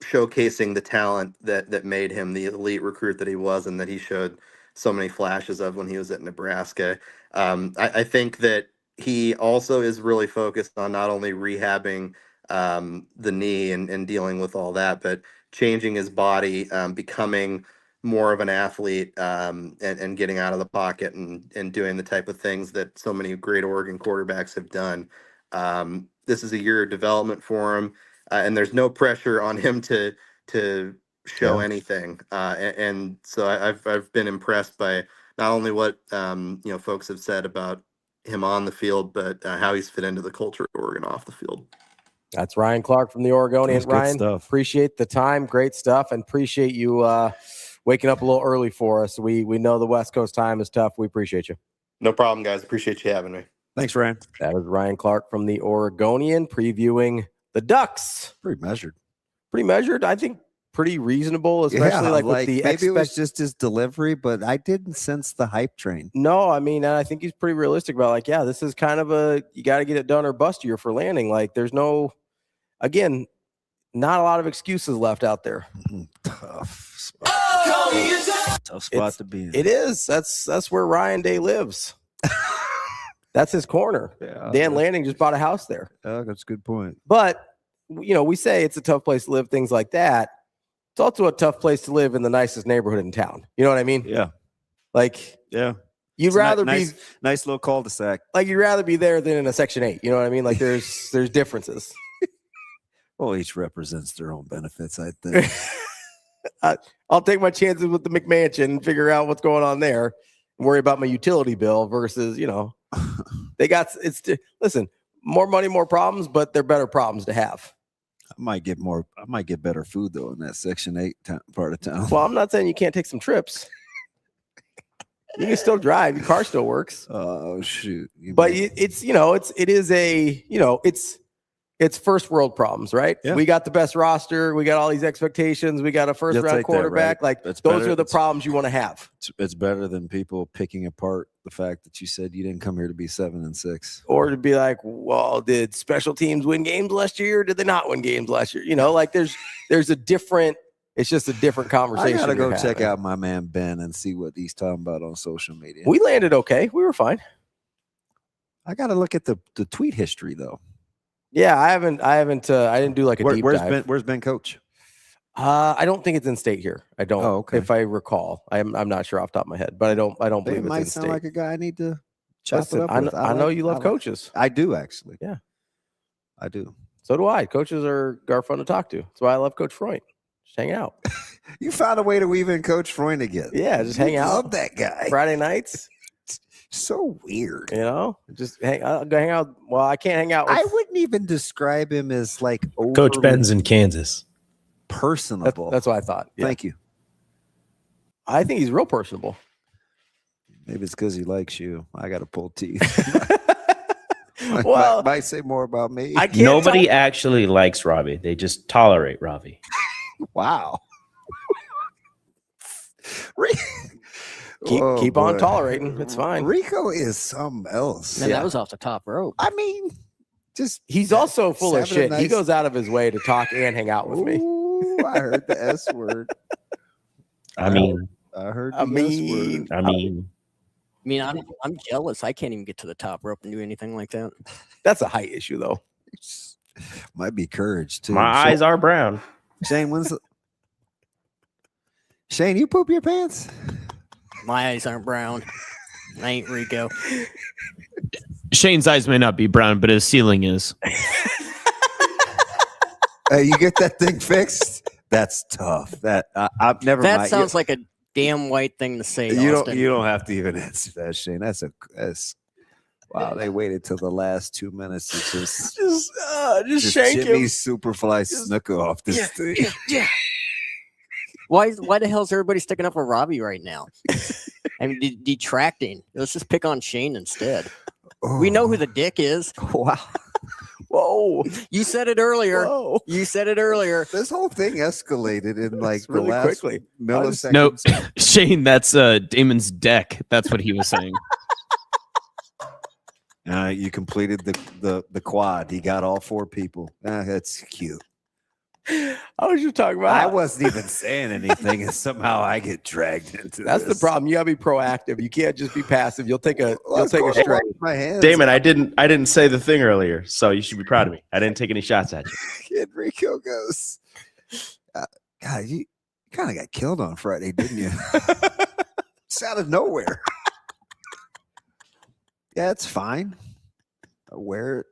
showcasing the talent that made him the elite recruit that he was, and that he showed so many flashes of when he was at Nebraska. I think that he also is really focused on not only rehabbing the knee and dealing with all that, but changing his body, becoming more of an athlete, and getting out of the pocket and doing the type of things that so many great Oregon quarterbacks have done. This is a year of development for him, and there's no pressure on him to show anything. And so I've been impressed by not only what folks have said about him on the field, but how he's fit into the culture of Oregon off the field. That's Ryan Clark from the Oregonian. Ryan, appreciate the time. Great stuff, and appreciate you waking up a little early for us. We know the West Coast time is tough. We appreciate you. No problem, guys. Appreciate you having me. Thanks, Ryan. That is Ryan Clark from the Oregonian previewing the Ducks. Pretty measured. Pretty measured. I think pretty reasonable, especially with the maybe it was just his delivery, but I didn't sense the hype train. No, I mean, I think he's pretty realistic about this is kind of you got to get it done or bust year for Lanning. There's no, again, not a lot of excuses left out there. Tough spot. Tough spot to be in. It is. That's where Ryan Day lives. That's his corner. Yeah, Dan Lanning just bought a house there. That's a good point. But, we say it's a tough place to live, things like that. It's also a tough place to live in the nicest neighborhood in town. You know what I mean? Yeah. You You'd rather be nice little cul-de-sac. Like you'd rather be there than in a Section 8. You know what I mean? Like there's differences. Well, each represents their own benefits, I think. I'll take my chances with the McMansion and figure out what's going on there and worry about my utility bill versus, listen, more money, more problems, but they're better problems to have. I might get better food though in that Section 8 part of town. Well, I'm not saying you can't take some trips. You can still drive. Your car still works. Oh shoot! It's first world problems, right? Yeah. We got the best roster. We got all these expectations. We got a first round quarterback. Right? Like those are the problems you want to have. It's better than people picking apart the fact that you said you didn't come here to be 7-6, or to be like, well, did special teams win games last year? Or did they not win games last year? Like there's a different. It's just a different conversation. I gotta go check out my man Ben and see what he's talking about on social media. We landed okay. We were fine. I gotta look at the tweet history though. Yeah, I didn't do like a deep dive. Where's Ben coach? I don't think it's in state here. I don't. Oh, okay. If I recall, I'm not sure off the top of my head, but I don't believe it's might in sound state. like a guy I need to chop it up with. I know you love coaches. I do actually. Yeah, I do. So do I. Coaches are fun to talk to. That's why I love Coach Freund. Just hang out. You found a way to weave in Coach Freund again. Yeah, just hang out. Love that guy. Friday nights. So weird. Just hang out. Well, I can't hang out with. I wouldn't even describe him as like Coach Ben's in Kansas. Personable. That's what I thought. Yeah. Thank you. I think he's real personable. Maybe it's because he likes you. I got to pull teeth. Well, might say more about me. Nobody actually likes Ravi. They just tolerate Ravi. Wow. Keep on tolerating. It's fine. Rico is something else. Man, that was off the top rope. I mean, he's also full of shit. Nice. He goes out of his way to talk and hang out with me. Ooh, I heard the S word. I mean, I heard the S word. I mean, I'm jealous. I can't even get to the top rope and do anything like that. That's a height issue, though. Might be courage too. my eyes are brown. Shane, Shane, you poop your pants? My eyes aren't brown. I ain't Rico. Shane's eyes may not be brown, but his ceiling is. You get that thing fixed? That's tough. I've never. That sounds like a damn white thing to say. You Austin. don't have to even answer that, Shane. That's wow. They waited till the last 2 minutes to just shank Jimmy him. Superfly snook off this thing. Yeah. Why the hell is everybody sticking up for Ravi right now? I mean, detracting. Let's just pick on Shane instead. We know who the dick is. Wow. Whoa. You said it earlier. Whoa. You said it earlier. This whole thing escalated in like really the last quickly. millisecond. No, Shane, that's Damon's deck. That's what he was saying. You completed the quad. He got all 4 people. That's cute. I was just talking about. I wasn't even saying anything, and somehow I get dragged into That's this. the problem. You gotta be proactive. You can't just be passive. You'll take a strike. My hands. Damon, I didn't say the thing earlier, so you should be proud of me. I didn't take any shots at you. Kid Rico goes. God, you kind of got killed on Friday, didn't you? It's out of nowhere. Yeah, it's fine. I wear it.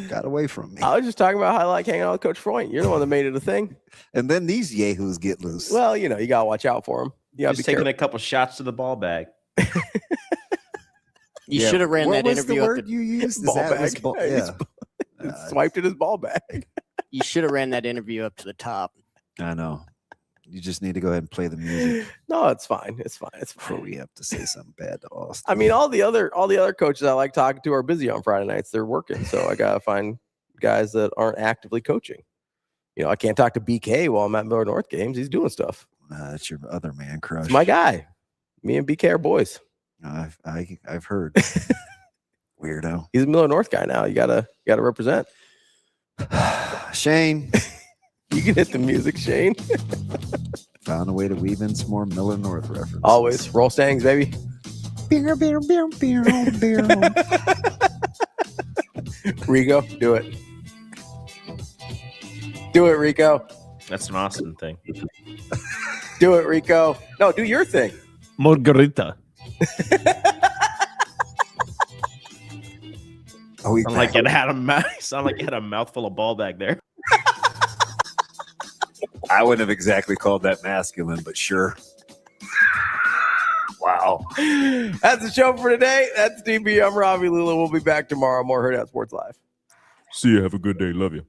Got away from me. I was just talking about how I like hanging out with Coach Freund. You're the one that made it a thing. And then these yahoos get loose. Well, you gotta watch out for them. You gotta Just be taking careful. a couple shots to the ball bag. You should have ran what that was interview the up word you used? ball That was bag. ball- He's- yeah. swiped in his ball bag. You should have ran that interview up to the top. I know. You just need to go ahead and play the music No, it's fine. It's fine. It's before fine. we have to say something bad to Austin. I mean, all the other coaches I like talking to are busy on Friday nights. They're working, so I gotta find guys that aren't actively coaching. I can't talk to BK while I'm at Miller North games. He's doing stuff. That's your other man crush. It's my guy. Me and BK are boys. I've heard. Weirdo. He's a Miller North guy now. You gotta represent. Shane. You can hit the music, Shane. Found a way to weave in some more Miller North references. Always. Roll Stangs, baby. Beer, beer, beer, beer, beer. Rico, do it. Do it, Rico. That's an Austin thing. Do it, Rico. No, do your thing. Margarita. Oh, sound like it had a mouthful of ball back there. I wouldn't have exactly called that masculine, but sure. Wow. That's the show for today. That's DB. I'm Ravi. Lulla. We'll be back tomorrow. More Hurrdat Sports Live. See you. Have a good day. Love you.